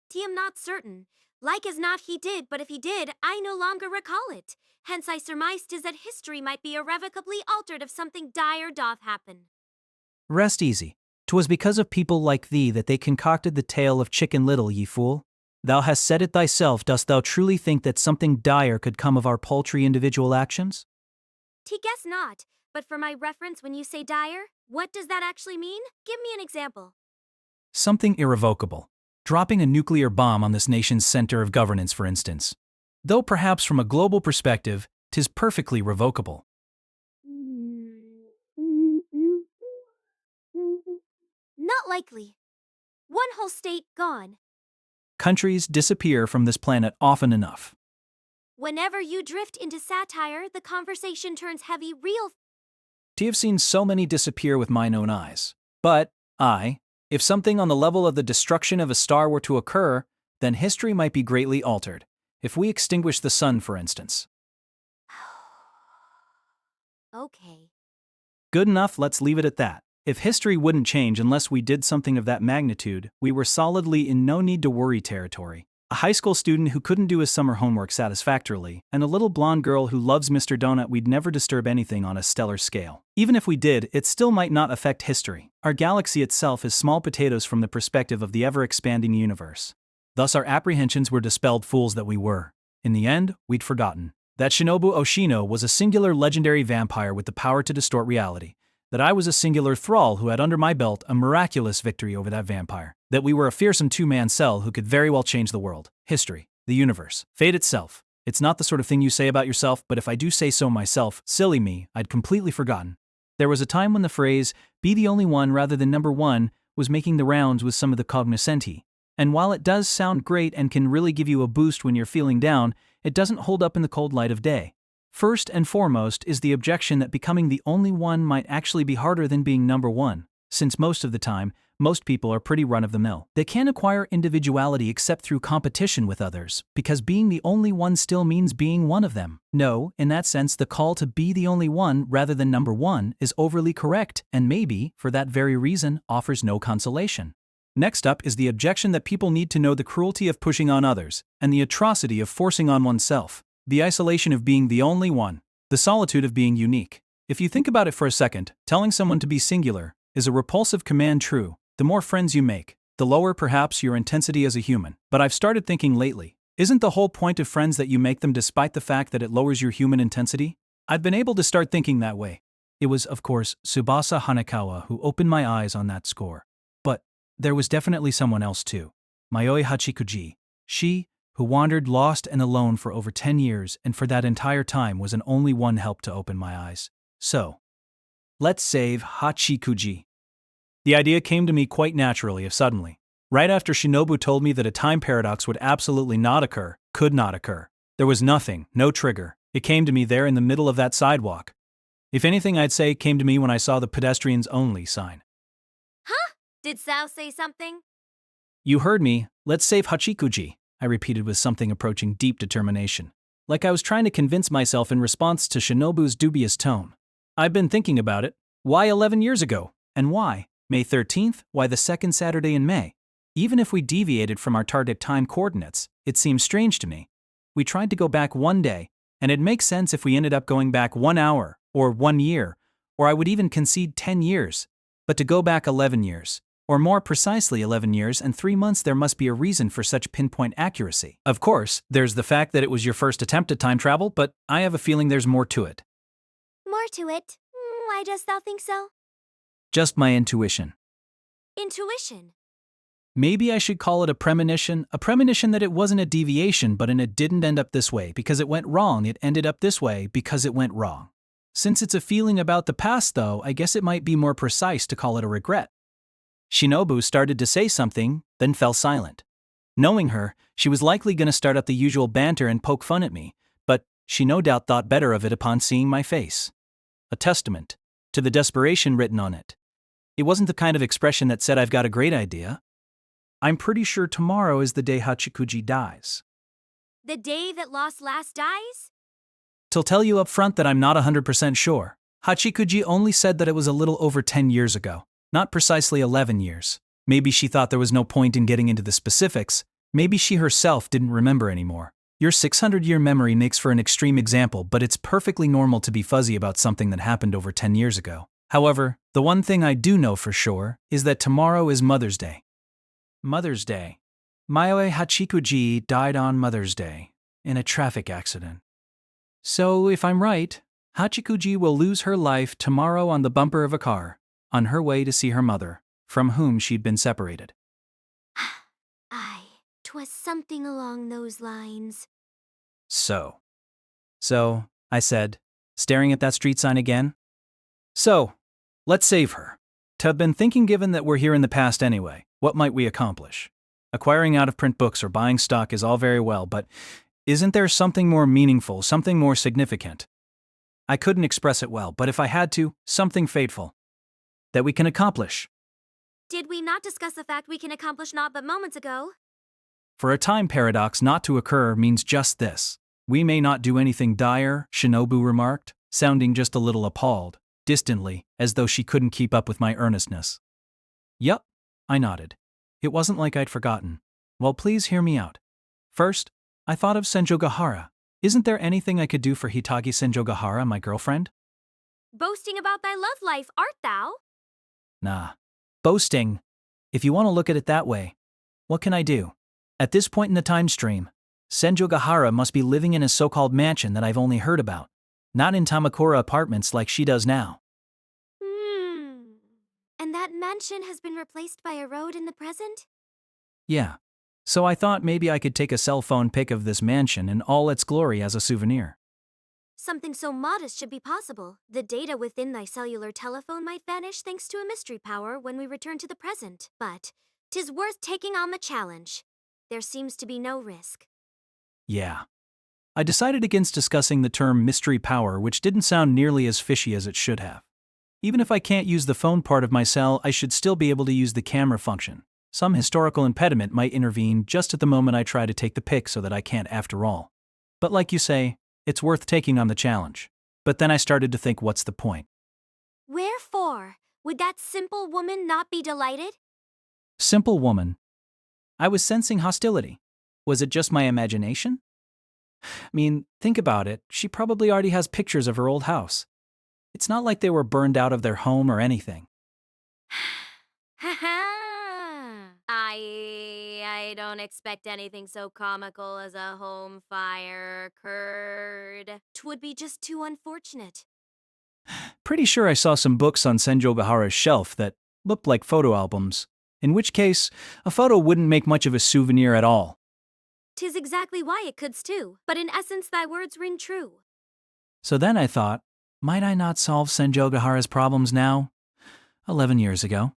T am not certain. Like as not he did, but if he did, I no longer recall it. Hence I surmised is that history might be irrevocably altered if something dire doth happen. Rest easy. 'Twas because of people like thee that they concocted the tale of Chicken Little, ye fool. Thou hast said it thyself. Dost thou truly think that something dire could come of our paltry individual actions? T guess not, but for my reference when you say dire, what does that actually mean? Give me an example. Something irrevocable. Dropping a nuclear bomb on this nation's center of governance, for instance. Though perhaps from a global perspective, 'tis perfectly revocable. Not likely. One whole state gone. Countries disappear from this planet often enough. Whenever you drift into satire, the conversation turns heavy real. I have seen so many disappear with mine own eyes. But, if something on the level of the destruction of a star were to occur, then history might be greatly altered. If we extinguish the sun, for instance. Okay. Good enough, let's leave it at that. If history wouldn't change unless we did something of that magnitude, we were solidly in no need to worry territory. A high school student who couldn't do his summer homework satisfactorily, and a little blonde girl who loves Mr. Donut, we'd never disturb anything on a stellar scale. Even if we did, it still might not affect history. Our galaxy itself is small potatoes from the perspective of the ever-expanding universe. Thus our apprehensions were dispelled, fools that we were. In the end, we'd forgotten that Shinobu Oshino was a singular legendary vampire with the power to distort reality. That I was a singular thrall who had under my belt a miraculous victory over that vampire. That we were a fearsome two-man cell who could very well change the world, history, the universe, fate itself. It's not the sort of thing you say about yourself, but if I do say so myself, silly me, I'd completely forgotten. There was a time when the phrase, be the only one rather than number one, was making the rounds with some of the cognoscenti. And while it does sound great and can really give you a boost when you're feeling down, it doesn't hold up in the cold light of day. First and foremost is the objection that becoming the only one might actually be harder than being number one, since most of the time, most people are pretty run-of-the-mill. They can't acquire individuality except through competition with others, because being the only one still means being one of them. No, in that sense, the call to be the only one rather than number one is overly correct, and maybe, for that very reason, offers no consolation. Next up is the objection that people need to know the cruelty of pushing on others, and the atrocity of forcing on oneself. The isolation of being the only one, the solitude of being unique. If you think about it for a second, telling someone to be singular is a repulsive command. True, the more friends you make, the lower perhaps your intensity as a human. But I've started thinking lately, isn't the whole point of friends that you make them despite the fact that it lowers your human intensity? I've been able to start thinking that way. It was, of course, Tsubasa Hanekawa who opened my eyes on that score. But there was definitely someone else too. Mayoi Hachikuji. She, who wandered lost and alone for over 10 years and for that entire time was an only one help to open my eyes. So, let's save Hachikuji. The idea came to me quite naturally if suddenly. Right after Shinobu told me that a time paradox would absolutely not occur, could not occur. There was nothing, no trigger. It came to me there in the middle of that sidewalk. If anything I'd say came to me when I saw the pedestrians only sign. Huh? Did Sao say something? You heard me. Let's save Hachikuji, I repeated with something approaching deep determination. Like I was trying to convince myself in response to Shinobu's dubious tone. I've been thinking about it. Why 11 years ago? And why? May 13th? Why the second Saturday in May? Even if we deviated from our target time coordinates, it seems strange to me. We tried to go back one day, and it makes sense if we ended up going back 1 hour, or 1 year, or I would even concede 10 years. But to go back 11 years, or more precisely 11 years and 3 months, there must be a reason for such pinpoint accuracy. Of course, there's the fact that it was your first attempt at time travel, but I have a feeling there's more to it. More to it? Why dost thou think so? Just my intuition. Intuition. Maybe I should call it a premonition that it wasn't a deviation, but it didn't end up this way because it went wrong. It ended up this way because it went wrong. Since it's a feeling about the past, though, I guess it might be more precise to call it a regret. Shinobu started to say something, then fell silent. Knowing her, she was likely going to start up the usual banter and poke fun at me, but she no doubt thought better of it upon seeing my face. A testament to the desperation written on it. It wasn't the kind of expression that said I've got a great idea. I'm pretty sure tomorrow is the day Hachikuji dies. The day that Lost Last dies? To tell you up front that I'm not 100% sure. Hachikuji only said that it was a little over 10 years ago, not precisely 11 years. Maybe she thought there was no point in getting into the specifics. Maybe she herself didn't remember anymore. Your 600-year memory makes for an extreme example, but it's perfectly normal to be fuzzy about something that happened over 10 years ago. However, the one thing I do know for sure is that tomorrow is Mother's Day. Mother's Day. Mayoe Hachikuji died on Mother's Day, in a traffic accident. So, if I'm right, Hachikuji will lose her life tomorrow on the bumper of a car, on her way to see her mother, from whom she'd been separated. Aye, 'twas something along those lines. So, I said, staring at that street sign again. So, let's save her. T've been thinking, given that we're here in the past anyway, what might we accomplish? Acquiring out-of-print books or buying stock is all very well, but isn't there something more meaningful, something more significant? I couldn't express it well, but if I had to, something fateful. That we can accomplish. Did we not discuss the fact we can accomplish naught but moments ago? For a time paradox not to occur means just this. We may not do anything dire, Shinobu remarked, sounding just a little appalled, distantly, as though she couldn't keep up with my earnestness. Yup, I nodded. It wasn't like I'd forgotten. Well, please hear me out. First, I thought of Senjogahara. Isn't there anything I could do for Hitagi Senjogahara, my girlfriend? Boasting about thy love life, art thou? Nah. Boasting. If you want to look at it that way, what can I do? At this point in the time stream, Senjogahara must be living in a so-called mansion that I've only heard about, not in Tamakura apartments like she does now. And that mansion has been replaced by a road in the present? Yeah. So I thought maybe I could take a cell phone pic of this mansion in all its glory as a souvenir. Something so modest should be possible. The data within thy cellular telephone might vanish thanks to a mystery power when we return to the present. But 'tis worth taking on the challenge. There seems to be no risk. Yeah. I decided against discussing the term mystery power, which didn't sound nearly as fishy as it should have. Even if I can't use the phone part of my cell, I should still be able to use the camera function. Some historical impediment might intervene just at the moment I try to take the pic so that I can't after all. But like you say, it's worth taking on the challenge. But then I started to think, what's the point? Wherefore? Would that simple woman not be delighted? Simple woman. I was sensing hostility. Was it just my imagination? I mean, think about it. She probably already has pictures of her old house. It's not like they were burned out of their home or anything. I don't expect anything so comical as a home fire occurred. 'Twould be just too unfortunate. Pretty sure I saw some books on Senjogahara's shelf that looked like photo albums, in which case, a photo wouldn't make much of a souvenir at all. 'Tis exactly why it couldst too, but in essence thy words ring true. So then I thought, might I not solve Senjogahara's problems now? 11 years ago.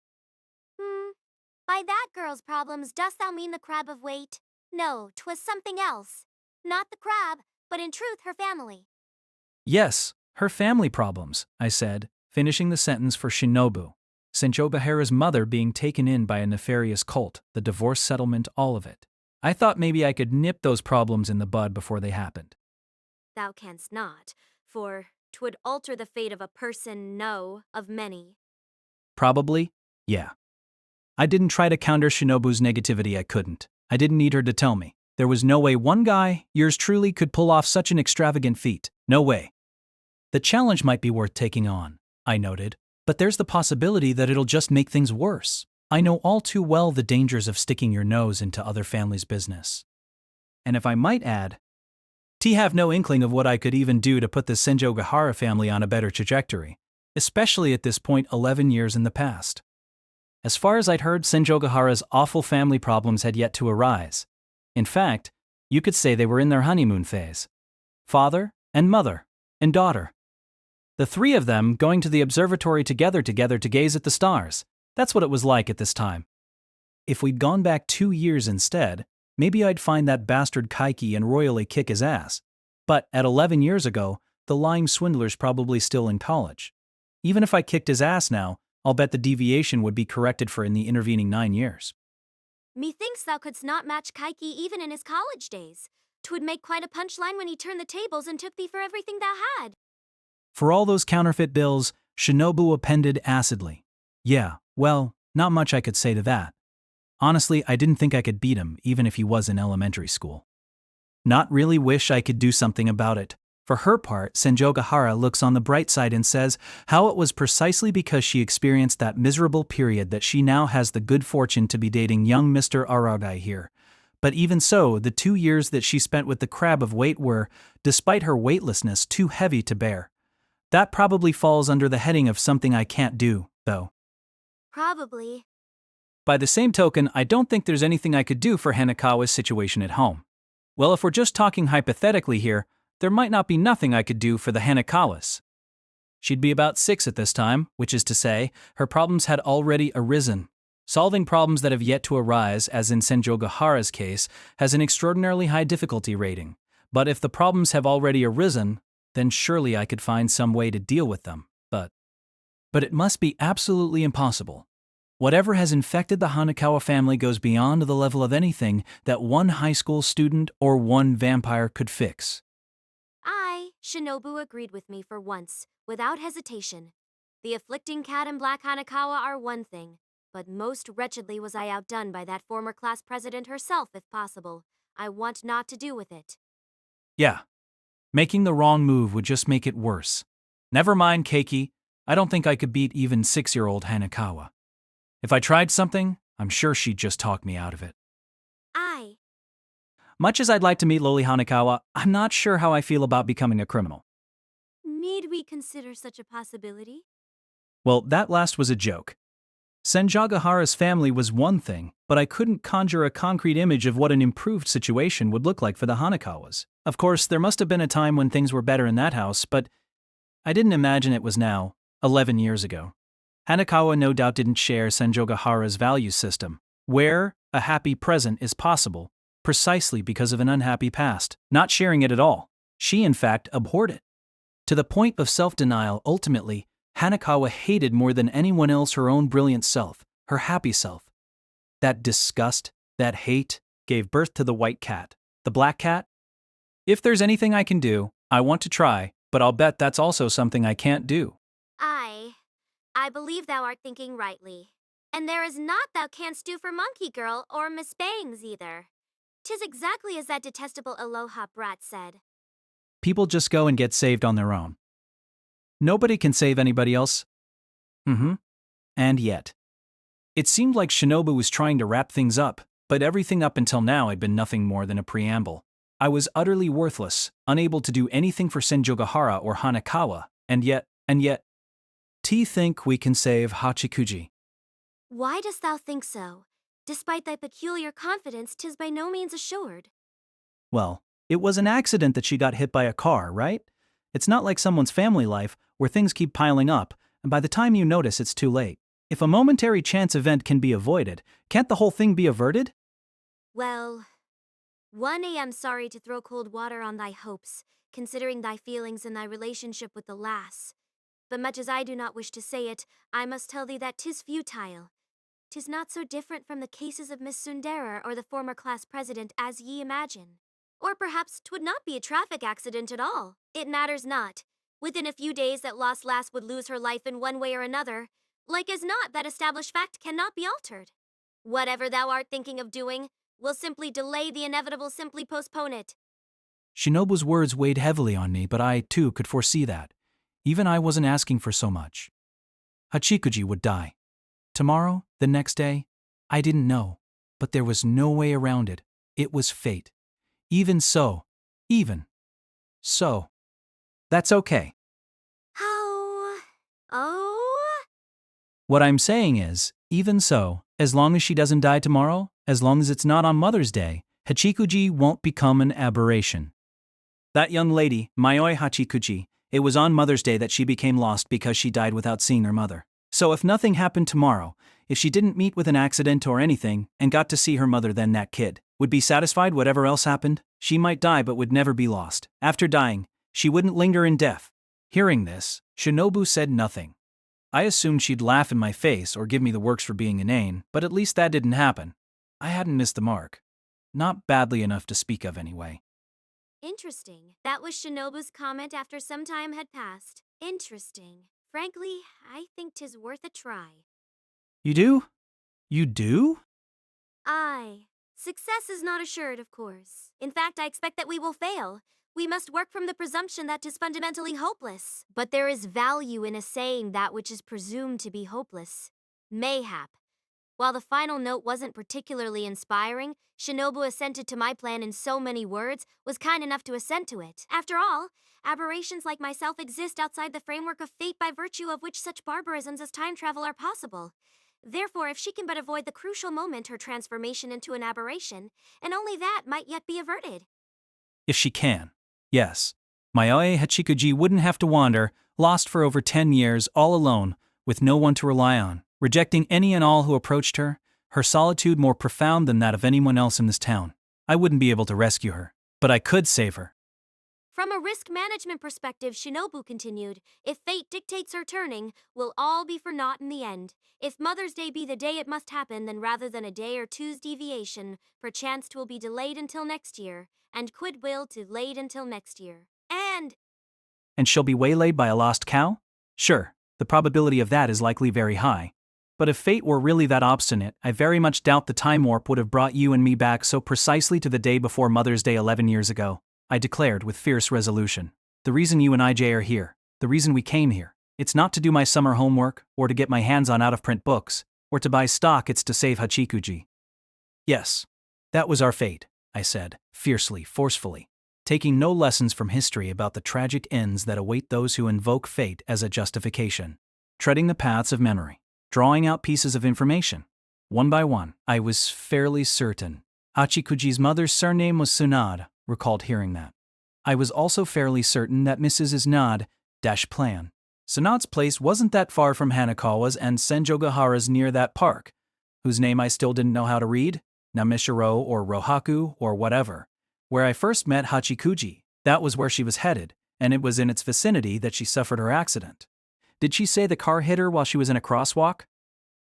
By that girl's problems dost thou mean the crab of weight? No, 'twas something else. Not the crab, but in truth her family. Yes, her family problems, I said, finishing the sentence for Shinobu. Senjogahara's mother being taken in by a nefarious cult, the divorce settlement, all of it. I thought maybe I could nip those problems in the bud before they happened. Thou canst not, for 'twould alter the fate of a person, no, of many. Probably, yeah. I didn't try to counter Shinobu's negativity, I couldn't. I didn't need her to tell me. There was no way one guy, yours truly, could pull off such an extravagant feat. No way. The challenge might be worth taking on, I noted, but there's the possibility that it'll just make things worse. I know all too well the dangers of sticking your nose into other families' business. And if I might add, T have no inkling of what I could even do to put the Senjogahara family on a better trajectory, especially at this point 11 years in the past. As far as I'd heard, Senjogahara's awful family problems had yet to arise. In fact, you could say they were in their honeymoon phase. Father and mother and daughter. The three of them going to the observatory together to gaze at the stars. That's what it was like at this time. If we'd gone back 2 years instead, maybe I'd find that bastard Kaiki and royally kick his ass. But at 11 years ago, the lying swindler's probably still in college. Even if I kicked his ass now, I'll bet the deviation would be corrected for in the intervening 9 years. Methinks thou couldst not match Kaiki even in his college days. 'Twould make quite a punchline when he turned the tables and took thee for everything thou had. For all those counterfeit bills, Shinobu appended acidly. Yeah, well, not much I could say to that. Honestly, I didn't think I could beat him, even if he was in elementary school. Not really wish I could do something about it. For her part, Senjogahara looks on the bright side and says how it was precisely because she experienced that miserable period that she now has the good fortune to be dating young Mr. Aragai here. But even so, the 2 years that she spent with the crab of weight were, despite her weightlessness, too heavy to bear. That probably falls under the heading of something I can't do, though. Probably. By the same token, I don't think there's anything I could do for Hanekawa's situation at home. Well, if we're just talking hypothetically here, there might not be nothing I could do for the Hanekawas. She'd be about 6 at this time, which is to say, her problems had already arisen. Solving problems that have yet to arise, as in Senjogahara's case, has an extraordinarily high difficulty rating. But if the problems have already arisen, then surely I could find some way to deal with them. But it must be absolutely impossible. Whatever has infected the Hanekawa family goes beyond the level of anything that one high school student or one vampire could fix. Shinobu agreed with me for once, without hesitation. The afflicting cat and black Hanekawa are one thing, but most wretchedly was I outdone by that former class president herself, if possible. I want naught to do with it. Yeah. Making the wrong move would just make it worse. Never mind, Keiki. I don't think I could beat even 6-year-old Hanekawa. If I tried something, I'm sure she'd just talk me out of it. Much as I'd like to meet Loli Hanekawa, I'm not sure how I feel about becoming a criminal. Need we consider such a possibility? Well, that last was a joke. Senjogahara's family was one thing, but I couldn't conjure a concrete image of what an improved situation would look like for the Hanekawas. Of course, there must have been a time when things were better in that house, but I didn't imagine it was now, 11 years ago. Hanekawa no doubt didn't share Senjogahara's value system, where a happy present is possible, precisely because of an unhappy past, not sharing it at all. She, in fact, abhorred it. To the point of self-denial, ultimately, Hanekawa hated more than anyone else her own brilliant self, her happy self. That disgust, that hate, gave birth to the white cat. The black cat? If there's anything I can do, I want to try, but I'll bet that's also something I can't do. I believe thou art thinking rightly. And there is naught thou canst do for Monkey Girl or Miss Bangs either. 'Tis exactly as that detestable Aloha brat said. People just go and get saved on their own. Nobody can save anybody else. And yet. It seemed like Shinobu was trying to wrap things up, but everything up until now had been nothing more than a preamble. I was utterly worthless, unable to do anything for Senjogahara or Hanekawa, and yet, T think we can save Hachikuji. Why dost thou think so? Despite thy peculiar confidence, 'tis by no means assured. Well, it was an accident that she got hit by a car, right? It's not like someone's family life, where things keep piling up, and by the time you notice it's too late. If a momentary chance event can be avoided, can't the whole thing be averted? Well, I am sorry to throw cold water on thy hopes, considering thy feelings and thy relationship with the lass. but much as I do not wish to say it, I must tell thee that 'tis futile. 'Tis not so different from the cases of Miss Sundara or the former class president as ye imagine. Or perhaps 'twould not be a traffic accident at all. It matters not. Within a few days that lost lass would lose her life in one way or another. Like as not, that established fact cannot be altered. Whatever thou art thinking of doing, will simply delay the inevitable, simply postpone it. Shinobu's words weighed heavily on me, but I, too, could foresee that. Even I wasn't asking for so much. Hachikuji would die. Tomorrow, the next day, I didn't know, but there was no way around it. It was fate. Even so, that's okay. How? Oh? What I'm saying is, even so, as long as she doesn't die tomorrow, as long as it's not on Mother's Day, Hachikuji won't become an aberration. That young lady, Mayoi Hachikuji, it was on Mother's Day that she became lost because she died without seeing her mother. So if nothing happened tomorrow, if she didn't meet with an accident or anything and got to see her mother, then that kid would be satisfied whatever else happened. She might die but would never be lost. After dying, she wouldn't linger in death. Hearing this, Shinobu said nothing. I assumed she'd laugh in my face or give me the works for being inane, but at least that didn't happen. I hadn't missed the mark. Not badly enough to speak of anyway. Interesting. That was Shinobu's comment after some time had passed. Interesting. Frankly, I think 'tis worth a try. You do? You do? Aye. Success is not assured, of course. In fact, I expect that we will fail. We must work from the presumption that 'tis fundamentally hopeless. But there is value in assaying that which is presumed to be hopeless. Mayhap. While the final note wasn't particularly inspiring, Shinobu assented to my plan in so many words, was kind enough to assent to it. After all, aberrations like myself exist outside the framework of fate by virtue of which such barbarisms as time travel are possible. Therefore, if she can but avoid the crucial moment, her transformation into an aberration, and only that might yet be averted. If she can. Yes. Mayoi Hachikuji wouldn't have to wander, lost for over 10 years, all alone, with no one to rely on, rejecting any and all who approached her, her solitude more profound than that of anyone else in this town. I wouldn't be able to rescue her, but I could save her. From a risk management perspective, Shinobu continued, if fate dictates her turning, we'll all be for naught in the end. If Mother's Day be the day it must happen, then rather than a day or two's deviation, perchance 'twill be delayed until next year, and quid will delayed until next year. And she'll be waylaid by a lost cow? Sure, the probability of that is likely very high. But if fate were really that obstinate, I very much doubt the time warp would have brought you and me back so precisely to the day before Mother's Day 11 years ago, I declared with fierce resolution. The reason you and IJ are here, the reason we came here, it's not to do my summer homework, or to get my hands on out-of-print books, or to buy stock, it's to save Hachikuji. Yes, that was our fate, I said, fiercely, forcefully, taking no lessons from history about the tragic ends that await those who invoke fate as a justification. Treading the paths of memory, drawing out pieces of information. One by one, I was fairly certain Hachikuji's mother's surname was Tsunade, recalled hearing that. I was also fairly certain that Mrs. Tsunade's Tsunade's place wasn't that far from Hanakawa's and Senjogahara's near that park, whose name I still didn't know how to read, Namishiro or Rohaku or whatever. Where I first met Hachikuji, that was where she was headed, and it was in its vicinity that she suffered her accident. Did she say the car hit her while she was in a crosswalk?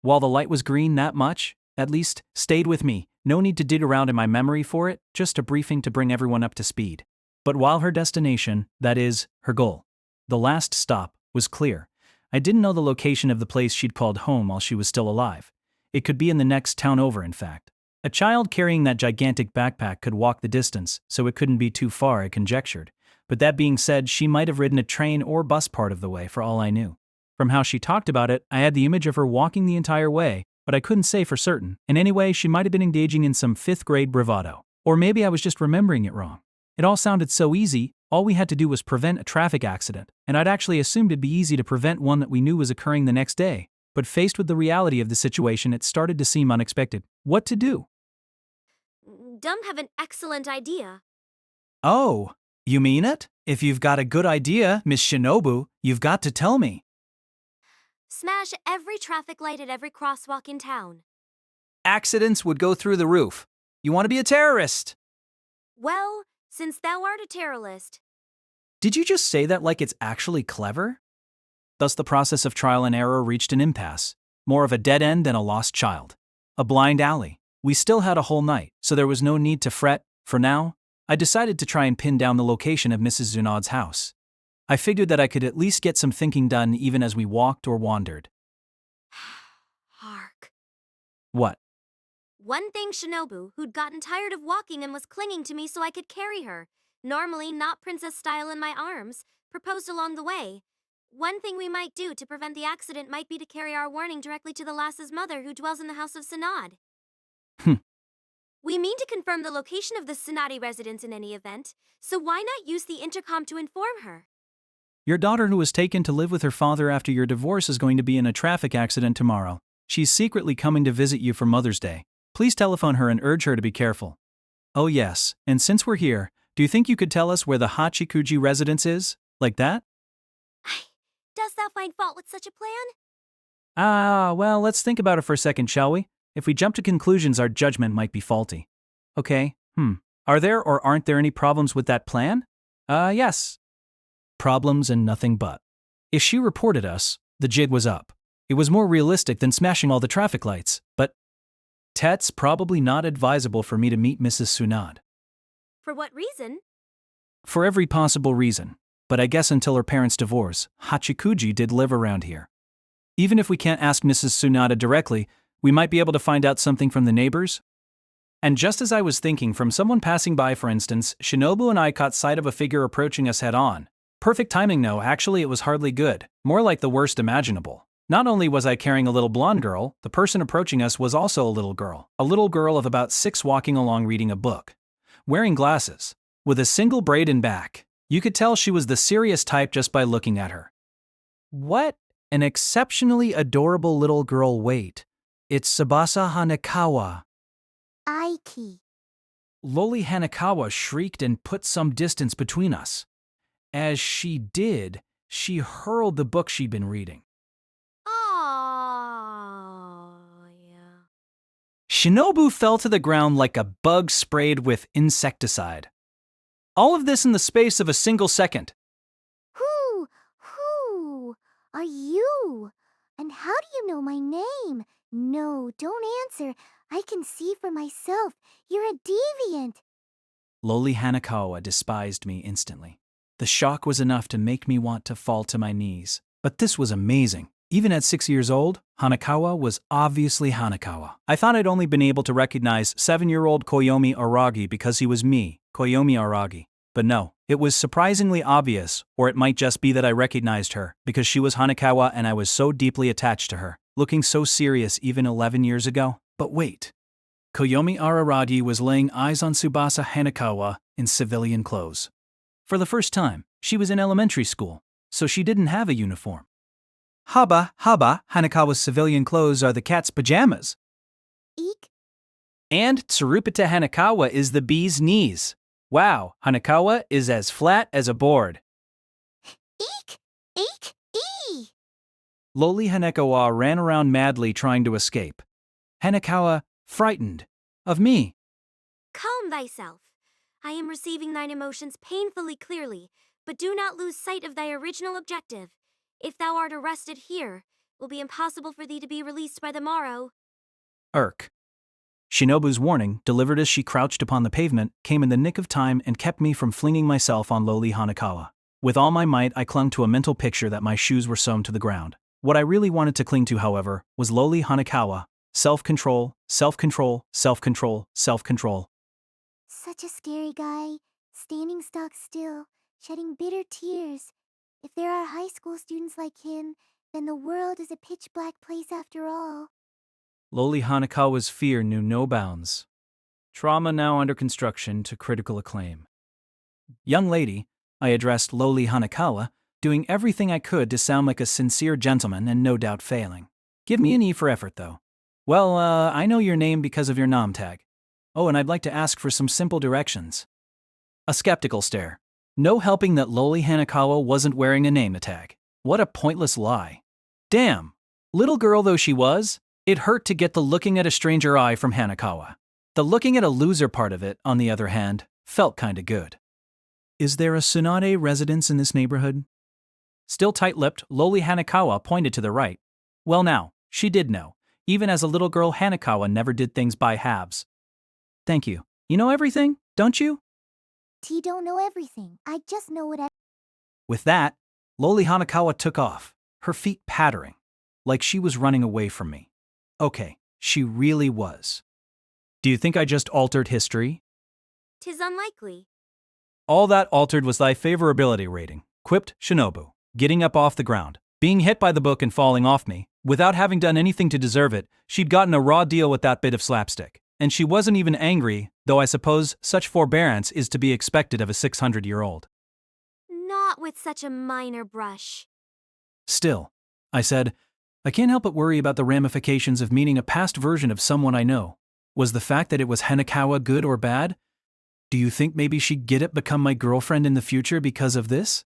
While the light was green, that much, at least, stayed with me. No need to dig around in my memory for it, just a briefing to bring everyone up to speed. But while her destination, that is, her goal, the last stop, was clear, I didn't know the location of the place she'd called home while she was still alive. It could be in the next town over, in fact. A child carrying that gigantic backpack could walk the distance, so it couldn't be too far, I conjectured. But that being said, she might have ridden a train or bus part of the way, for all I knew. From how she talked about it, I had the image of her walking the entire way, but I couldn't say for certain. And anyway, she might have been engaging in some 5th grade bravado. Or maybe I was just remembering it wrong. It all sounded so easy, all we had to do was prevent a traffic accident, and I'd actually assumed it'd be easy to prevent one that we knew was occurring the next day. But faced with the reality of the situation, it started to seem unexpected. What to do? Dumb have an excellent idea. Oh, you mean it? If you've got a good idea, Miss Shinobu, you've got to tell me. Smash every traffic light at every crosswalk in town. Accidents would go through the roof. You want to be a terrorist? Well, since thou art a terrorist. Did you just say that like it's actually clever? Thus the process of trial and error reached an impasse, more of a dead end than a lost child. A blind alley. We still had a whole night, so there was no need to fret. For now, I decided to try and pin down the location of Mrs. Zunad's house. I figured that I could at least get some thinking done even as we walked or wandered. Hark. What? One thing Shinobu, who'd gotten tired of walking and was clinging to me so I could carry her, normally not princess style in my arms, proposed along the way. One thing we might do to prevent the accident might be to carry our warning directly to the lass's mother who dwells in the house of Sanad. We mean to confirm the location of the Sanadi residence in any event, so why not use the intercom to inform her? Your daughter who was taken to live with her father after your divorce is going to be in a traffic accident tomorrow. She's secretly coming to visit you for Mother's Day. Please telephone her and urge her to be careful. Oh yes, and since we're here, do you think you could tell us where the Hachikuji residence is? Like that? Dost thou find fault with such a plan? Well, let's think about it for a second, shall we? If we jump to conclusions, our judgment might be faulty. Okay, Are there or aren't there any problems with that plan? Yes. Problems and nothing but. If she reported us, the jig was up. It was more realistic than smashing all the traffic lights, but that's probably not advisable for me to meet Mrs. Sunad. For what reason? For every possible reason, but I guess until her parents' divorce, Hachikuji did live around here. Even if we can't ask Mrs. Sunada directly, we might be able to find out something from the neighbors. And just as I was thinking, from someone passing by, for instance, Shinobu and I caught sight of a figure approaching us head-on. Perfect timing, no, actually it was hardly good, more like the worst imaginable. Not only was I carrying a little blonde girl, the person approaching us was also a little girl of about 6 walking along reading a book. Wearing glasses, with a single braid in back. You could tell she was the serious type just by looking at her. What an exceptionally adorable little girl, wait. It's Tsubasa Hanekawa. Aiki. Loli Hanekawa shrieked and put some distance between us. As she did, she hurled the book she'd been reading. Oh, yeah. Shinobu fell to the ground like a bug sprayed with insecticide. All of this in the space of a single second. Who are you? And how do you know my name? No, don't answer. I can see for myself. You're a deviant. Loli Hanekawa despised me instantly. The shock was enough to make me want to fall to my knees. But this was amazing. Even at 6 years old, Hanekawa was obviously Hanekawa. I thought I'd only been able to recognize 7-year-old Koyomi Aragi because he was me, Koyomi Aragi. But no, it was surprisingly obvious, or it might just be that I recognized her, because she was Hanekawa and I was so deeply attached to her, looking so serious even 11 years ago. But wait. Koyomi Araragi was laying eyes on Tsubasa Hanekawa in civilian clothes. For the first time, she was in elementary school, so she didn't have a uniform. Haba, Hanekawa's civilian clothes are the cat's pajamas. Eek. And Tsurupita Hanekawa is the bee's knees. Wow, Hanekawa is as flat as a board. Eek. Eek. Ee. Loli Hanekawa ran around madly trying to escape. Hanekawa, frightened. Of me. Calm thyself. I am receiving thine emotions painfully clearly, but do not lose sight of thy original objective. If thou art arrested here, it will be impossible for thee to be released by the morrow. Irk. Shinobu's warning, delivered as she crouched upon the pavement, came in the nick of time and kept me from flinging myself on Loli Hanekawa. With all my might, I clung to a mental picture that my shoes were sewn to the ground. What I really wanted to cling to, however, was Loli Hanekawa. Self-control, self-control, self-control, self-control. Such a scary guy, standing stock still, shedding bitter tears. If there are high school students like him, then the world is a pitch-black place after all. Loli Hanekawa's fear knew no bounds. Trauma now under construction to critical acclaim. Young lady, I addressed Loli Hanekawa, doing everything I could to sound like a sincere gentleman and no doubt failing. Give me an E for effort, though. Well, I know your name because of your nom tag. Oh, and I'd like to ask for some simple directions. A skeptical stare. No helping that Loli Hanekawa wasn't wearing a name tag. What a pointless lie. Damn. Little girl though she was, it hurt to get the looking at a stranger eye from Hanekawa. The looking at a loser part of it, on the other hand, felt kinda good. Is there a Tsunade residence in this neighborhood? Still tight-lipped, lowly Hanakawa pointed to the right. Well now, she did know. Even as a little girl, Hanakawa never did things by halves. Thank you. You know everything, don't you? T don't know everything. I just know what I... With that, lowly Hanakawa took off, her feet pattering, like she was running away from me. Okay, she really was. Do you think I just altered history? 'Tis unlikely. All that altered was thy favorability rating, quipped Shinobu, getting up off the ground. Being hit by the book and falling off me, without having done anything to deserve it, she'd gotten a raw deal with that bit of slapstick. And she wasn't even angry, though I suppose such forbearance is to be expected of a 600-year-old. Not with such a minor brush. Still, I said, I can't help but worry about the ramifications of meeting a past version of someone I know. Was the fact that it was Hanakawa good or bad? Do you think maybe she'd get it become my girlfriend in the future because of this?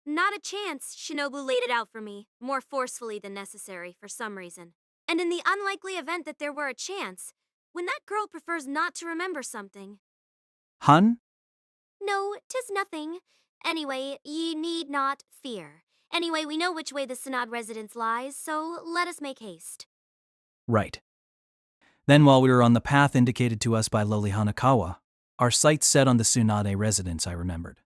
Not a chance, Shinobu laid it out for me, more forcefully than necessary for some reason. And in the unlikely event that there were a chance, when that girl prefers not to remember something. Hun? No, 'tis nothing. Anyway, ye need not fear. Anyway, we know which way the Sanad residence lies, so let us make haste. Right. Then while we were on the path indicated to us by lowly Hanakawa, our sights set on the Tsunade residence, I remembered.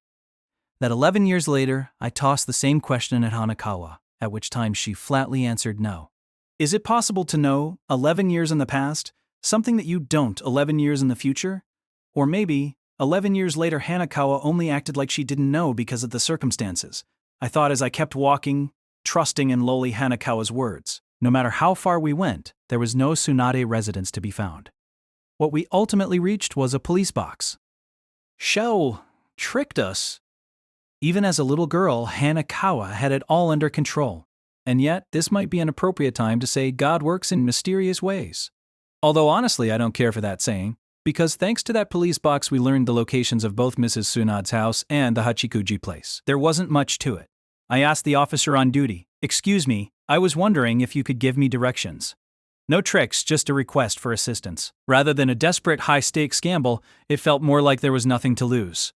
That 11 years later, I tossed the same question at Hanakawa, at which time she flatly answered no. Is it possible to know, 11 years in the past, something that you don't 11 years in the future? Or maybe, 11 years later Hanakawa only acted like she didn't know because of the circumstances. I thought as I kept walking, trusting in lowly Hanakawa's words. No matter how far we went, there was no Tsunade residence to be found. What we ultimately reached was a police box. Shell tricked us. Even as a little girl, Hanakawa had it all under control. And yet, this might be an appropriate time to say God works in mysterious ways. Although honestly, I don't care for that saying, because thanks to that police box we learned the locations of both Mrs. Tsunade's house and the Hachikuji place. There wasn't much to it. I asked the officer on duty, "Excuse me, I was wondering if you could give me directions." No tricks, just a request for assistance. Rather than a desperate high-stakes gamble, it felt more like there was nothing to lose.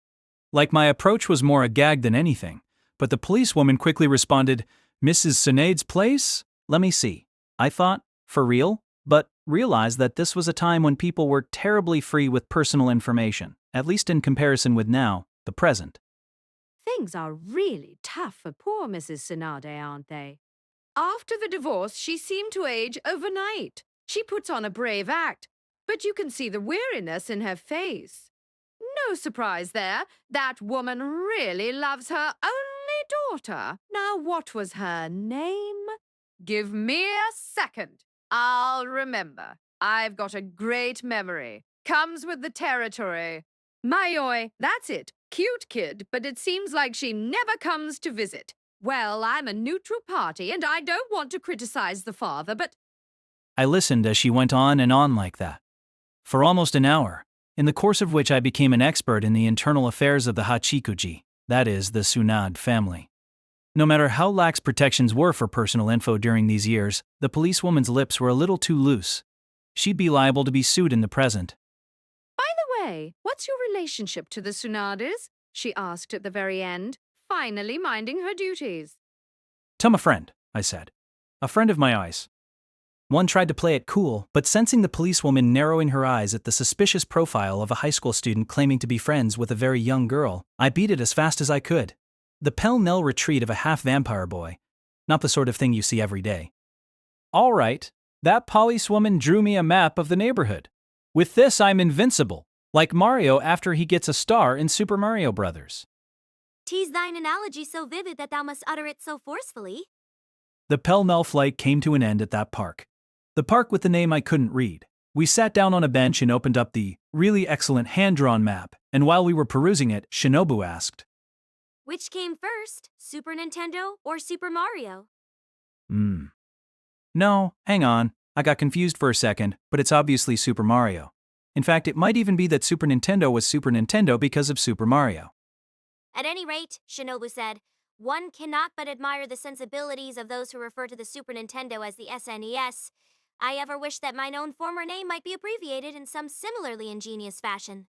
Like my approach was more a gag than anything, but the policewoman quickly responded, "Mrs. Tsunade's place? Let me see." I thought, for real? But realized that this was a time when people were terribly free with personal information, at least in comparison with now, the present. Things are really tough for poor Mrs. Tsunade, aren't they? After the divorce, she seemed to age overnight. She puts on a brave act, but you can see the weariness in her face. No surprise there. That woman really loves her only daughter. Now, what was her name? Give me a second. I'll remember. I've got a great memory. Comes with the territory. Mayoi, that's it. Cute kid, but it seems like she never comes to visit. Well, I'm a neutral party, and I don't want to criticize the father, but... I listened as she went on and on like that. For almost an hour, in the course of which I became an expert in the internal affairs of the Hachikuji, that is, the Tsunade family. No matter how lax protections were for personal info during these years, the policewoman's lips were a little too loose. She'd be liable to be sued in the present. By the way, what's your relationship to the Tsunades? She asked at the very end, finally minding her duties. "Tell a friend," I said. "A friend of my eyes." One tried to play it cool, but sensing the policewoman narrowing her eyes at the suspicious profile of a high school student claiming to be friends with a very young girl, I beat it as fast as I could. The pell-mell retreat of a half-vampire boy. Not the sort of thing you see every day. "All right, that policewoman drew me a map of the neighborhood. With this, I'm invincible, like Mario after he gets a star in Super Mario Bros." Tease thine analogy so vivid that thou must utter it so forcefully. The pell-mell flight came to an end at that park. The park with the name I couldn't read. We sat down on a bench and opened up the really excellent hand-drawn map, and while we were perusing it, Shinobu asked, Which came first, Super Nintendo or Super Mario? No, hang on, I got confused for a second, but it's obviously Super Mario. In fact, it might even be that Super Nintendo was Super Nintendo because of Super Mario. At any rate, Shinobu said, one cannot but admire the sensibilities of those who refer to the Super Nintendo as the SNES. I ever wish that mine own former name might be abbreviated in some similarly ingenious fashion.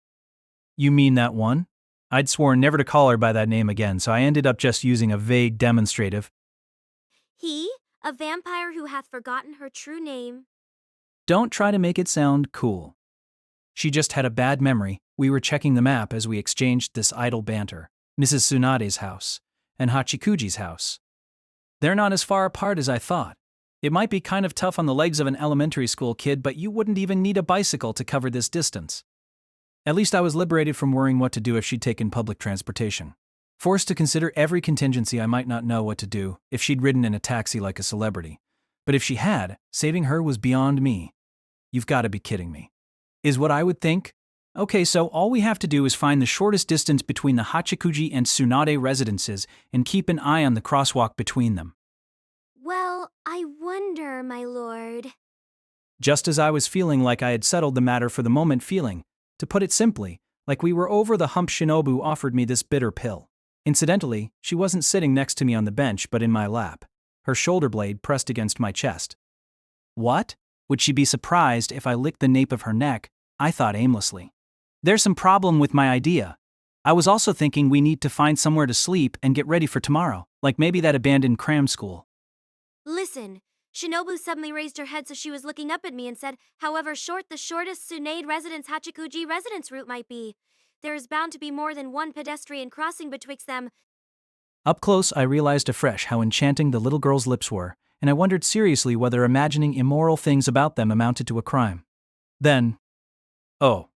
You mean that one? I'd sworn never to call her by that name again, so I ended up just using a vague demonstrative. He, a vampire who hath forgotten her true name. Don't try to make it sound cool. She just had a bad memory. We were checking the map as we exchanged this idle banter. Mrs. Tsunade's house and Hachikuji's house. They're not as far apart as I thought. It might be kind of tough on the legs of an elementary school kid, but you wouldn't even need a bicycle to cover this distance. At least I was liberated from worrying what to do if she'd taken public transportation. Forced to consider every contingency, I might not know what to do if she'd ridden in a taxi like a celebrity. But if she had, saving her was beyond me. You've got to be kidding me. Is what I would think? Okay, so all we have to do is find the shortest distance between the Hachikuji and Tsunade residences and keep an eye on the crosswalk between them. Well, I wonder, my lord. Just as I was feeling like I had settled the matter for the moment, to put it simply, like we were over the hump, Shinobu offered me this bitter pill. Incidentally, she wasn't sitting next to me on the bench but in my lap, her shoulder blade pressed against my chest. What? Would she be surprised if I licked the nape of her neck? I thought aimlessly. There's some problem with my idea. I was also thinking we need to find somewhere to sleep and get ready for tomorrow, like maybe that abandoned cram school. Listen, Shinobu suddenly raised her head so she was looking up at me and said, however short the shortest Tsunade residence Hachikuji residence route might be, there is bound to be more than one pedestrian crossing betwixt them. Up close, I realized afresh how enchanting the little girl's lips were, and I wondered seriously whether imagining immoral things about them amounted to a crime. Then, oh,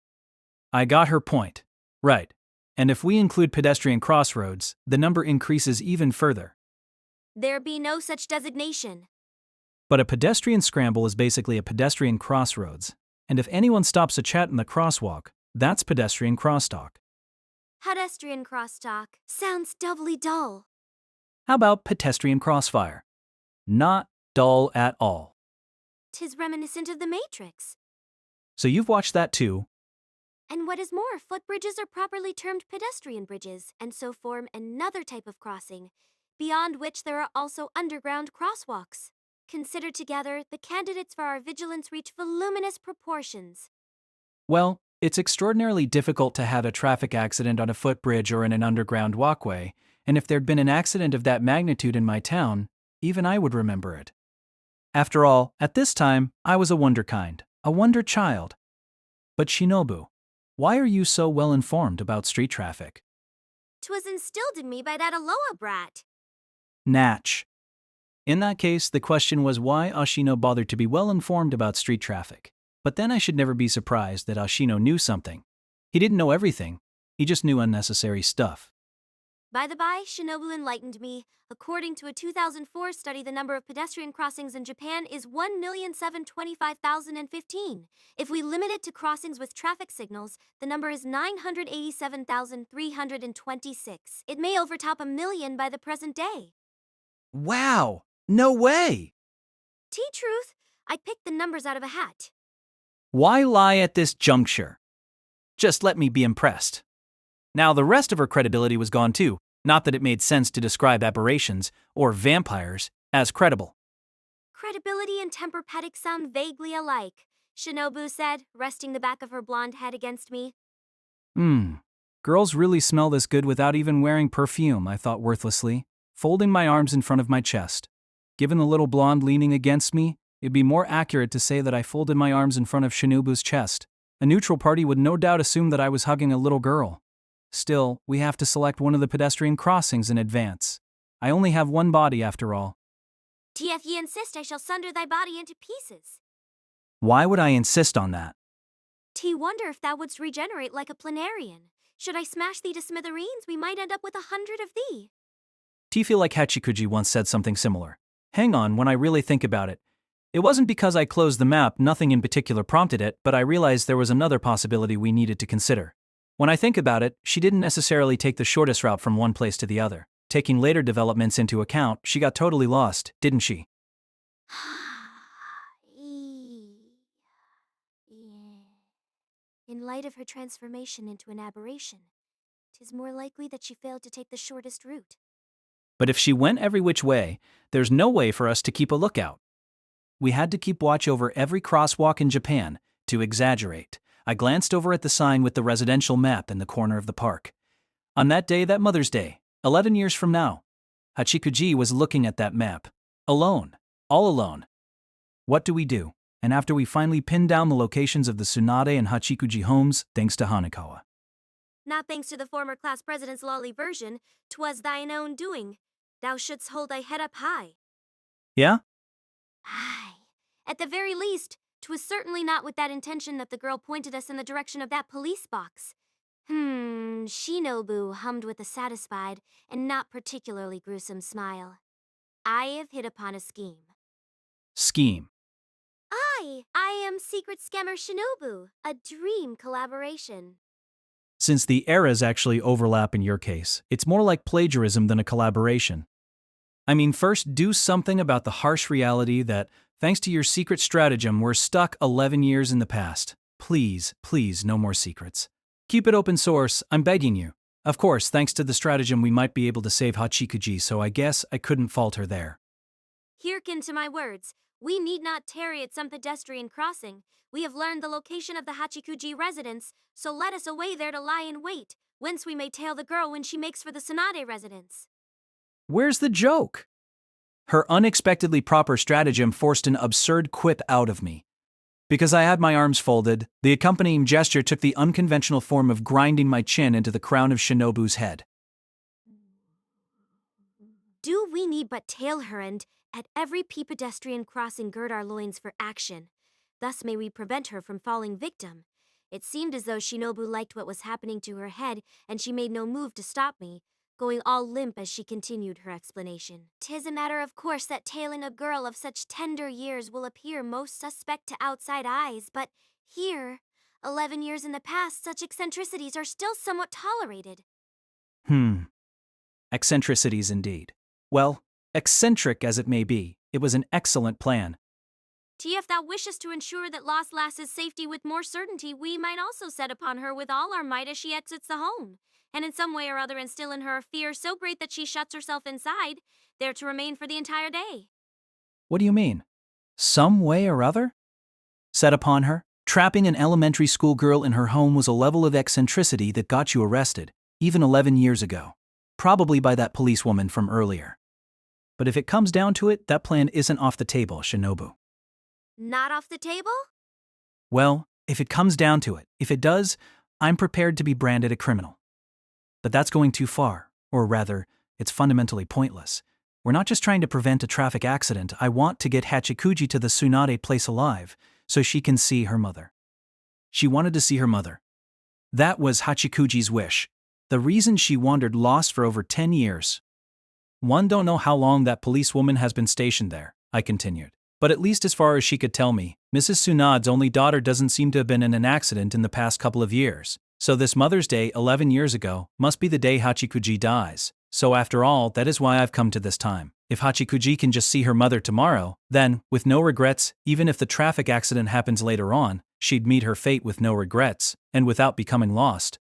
I got her point. Right. And if we include pedestrian crossroads, the number increases even further. There be no such designation. But a pedestrian scramble is basically a pedestrian crossroads, and if anyone stops to chat in the crosswalk, that's pedestrian crosstalk. Pedestrian crosstalk sounds doubly dull. How about pedestrian crossfire? Not dull at all. 'Tis reminiscent of the Matrix. So you've watched that too? And what is more, footbridges are properly termed pedestrian bridges, and so form another type of crossing, beyond which there are also underground crosswalks. Considered together, the candidates for our vigilance reach voluminous proportions. Well, it's extraordinarily difficult to have a traffic accident on a footbridge or in an underground walkway, and if there'd been an accident of that magnitude in my town, even I would remember it. After all, at this time, I was a wonderkind, a wonder child. But Shinobu, why are you so well informed about street traffic? 'Twas instilled in me by that Aloha brat. Natch. In that case, the question was why Ashino bothered to be well informed about street traffic. But then I should never be surprised that Ashino knew something. He didn't know everything, he just knew unnecessary stuff. By the by, Shinobu enlightened me. According to a 2004 study, the number of pedestrian crossings in Japan is 1,725,015. If we limit it to crossings with traffic signals, the number is 987,326. It may overtop 1,000,000 by the present day. Wow! No way! Truth, I picked the numbers out of a hat. Why lie at this juncture? Just let me be impressed. Now the rest of her credibility was gone too, not that it made sense to describe aberrations, or vampires, as credible. Credibility and temper-patic sound vaguely alike, Shinobu said, resting the back of her blonde head against me. Girls really smell this good without even wearing perfume, I thought worthlessly, folding my arms in front of my chest. Given the little blonde leaning against me, it'd be more accurate to say that I folded my arms in front of Shinobu's chest. A neutral party would no doubt assume that I was hugging a little girl. Still, we have to select one of the pedestrian crossings in advance. I only have one body after all. If ye insist, I shall sunder thy body into pieces. Why would I insist on that? Wonder if thou wouldst regenerate like a planarian. Should I smash thee to smithereens, we might end up with 100 of thee. Feel like Hachikuji once said something similar. Hang on, when I really think about it. It wasn't because I closed the map, nothing in particular prompted it, but I realized there was another possibility we needed to consider. When I think about it, she didn't necessarily take the shortest route from one place to the other. Taking later developments into account, she got totally lost, didn't she? In light of her transformation into an aberration, 'tis more likely that she failed to take the shortest route. But if she went every which way, there's no way for us to keep a lookout. We had to keep watch over every crosswalk in Japan. To exaggerate, I glanced over at the sign with the residential map in the corner of the park. On that day, that Mother's Day, 11 years from now, Hachikuji was looking at that map. Alone. All alone. What do we do? And after we finally pinned down the locations of the Tsunade and Hachikuji homes, thanks to Hanekawa. Not thanks to the former class president's lolly version, 'twas thine own doing. Thou shouldst hold thy head up high. Yeah? Aye. At the very least, 'twas certainly not with that intention that the girl pointed us in the direction of that police box. Shinobu hummed with a satisfied and not particularly gruesome smile. I have hit upon a scheme. Scheme. I am Secret Scammer Shinobu, a dream collaboration. Since the eras actually overlap in your case, it's more like plagiarism than a collaboration. I mean, first do something about the harsh reality that, thanks to your secret stratagem, we're stuck 11 years in the past. Please, please, no more secrets. Keep it open source, I'm begging you. Of course, thanks to the stratagem we might be able to save Hachikuji, so I guess I couldn't fault her there. Hearken to my words. We need not tarry at some pedestrian crossing. We have learned the location of the Hachikuji residence, so let us away there to lie in wait, whence we may tail the girl when she makes for the Tsunade residence. Where's the joke? Her unexpectedly proper stratagem forced an absurd quip out of me. Because I had my arms folded, the accompanying gesture took the unconventional form of grinding my chin into the crown of Shinobu's head. Do we need but tail her and, at every pedestrian crossing, gird our loins for action. Thus may we prevent her from falling victim. It seemed as though Shinobu liked what was happening to her head, and she made no move to stop me, going all limp as she continued her explanation. 'Tis a matter of course that tailing a girl of such tender years will appear most suspect to outside eyes, but here, 11 years in the past, such eccentricities are still somewhat tolerated. Eccentricities indeed. Well, eccentric as it may be, it was an excellent plan. If thou wishest to ensure that lost lass's safety with more certainty, we might also set upon her with all our might as she exits the home, and in some way or other instill in her a fear so great that she shuts herself inside, there to remain for the entire day. What do you mean? Some way or other? Set upon her? Trapping an elementary school girl in her home was a level of eccentricity that got you arrested, even 11 years ago. Probably by that policewoman from earlier. But if it comes down to it, that plan isn't off the table, Shinobu. Not off the table? Well, if it comes down to it, if it does, I'm prepared to be branded a criminal. But that's going too far, or rather, it's fundamentally pointless. We're not just trying to prevent a traffic accident, I want to get Hachikuji to the Tsunade place alive, so she can see her mother. She wanted to see her mother. That was Hachikuji's wish. The reason she wandered lost for over 10 years. One don't know how long that policewoman has been stationed there, I continued. But at least as far as she could tell me, Mrs. Tsunade's only daughter doesn't seem to have been in an accident in the past couple of years. So this Mother's Day 11 years ago must be the day Hachikuji dies. So after all, that is why I've come to this time. If Hachikuji can just see her mother tomorrow, then, with no regrets, even if the traffic accident happens later on, she'd meet her fate with no regrets, and without becoming lost.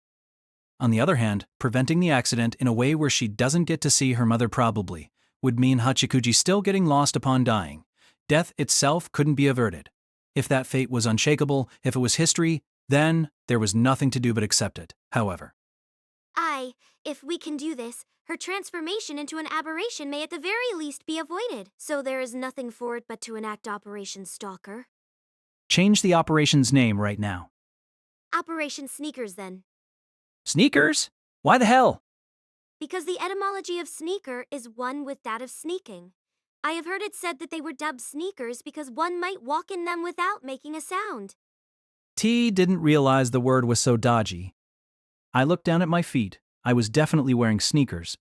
On the other hand, preventing the accident in a way where she doesn't get to see her mother probably would mean Hachikuji still getting lost upon dying. Death itself couldn't be averted. If that fate was unshakable, if it was history, then there was nothing to do but accept it, however. Aye, if we can do this, her transformation into an aberration may at the very least be avoided. So there is nothing for it but to enact Operation Stalker. Change the operation's name right now. Operation Sneakers, then. Sneakers? Why the hell? Because the etymology of sneaker is one with that of sneaking. I have heard it said that they were dubbed sneakers because one might walk in them without making a sound. T didn't realize the word was so dodgy. I looked down at my feet. I was definitely wearing sneakers.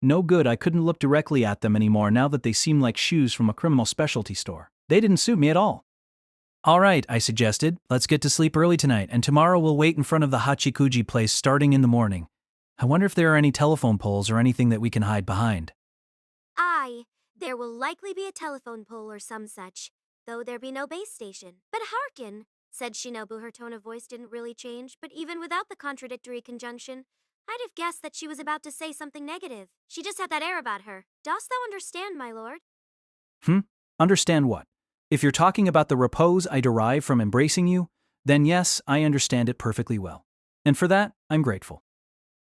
No good, I couldn't look directly at them anymore now that they seemed like shoes from a criminal specialty store. They didn't suit me at all. All right, I suggested, let's get to sleep early tonight, and tomorrow we'll wait in front of the Hachikuji place starting in the morning. I wonder if there are any telephone poles or anything that we can hide behind. Aye, there will likely be a telephone pole or some such, though there be no base station. But hearken, said Shinobu. Her tone of voice didn't really change, but even without the contradictory conjunction, I'd have guessed that she was about to say something negative. She just had that air about her. Dost thou understand, my lord? Understand what? If you're talking about the repose I derive from embracing you, then yes, I understand it perfectly well. And for that, I'm grateful.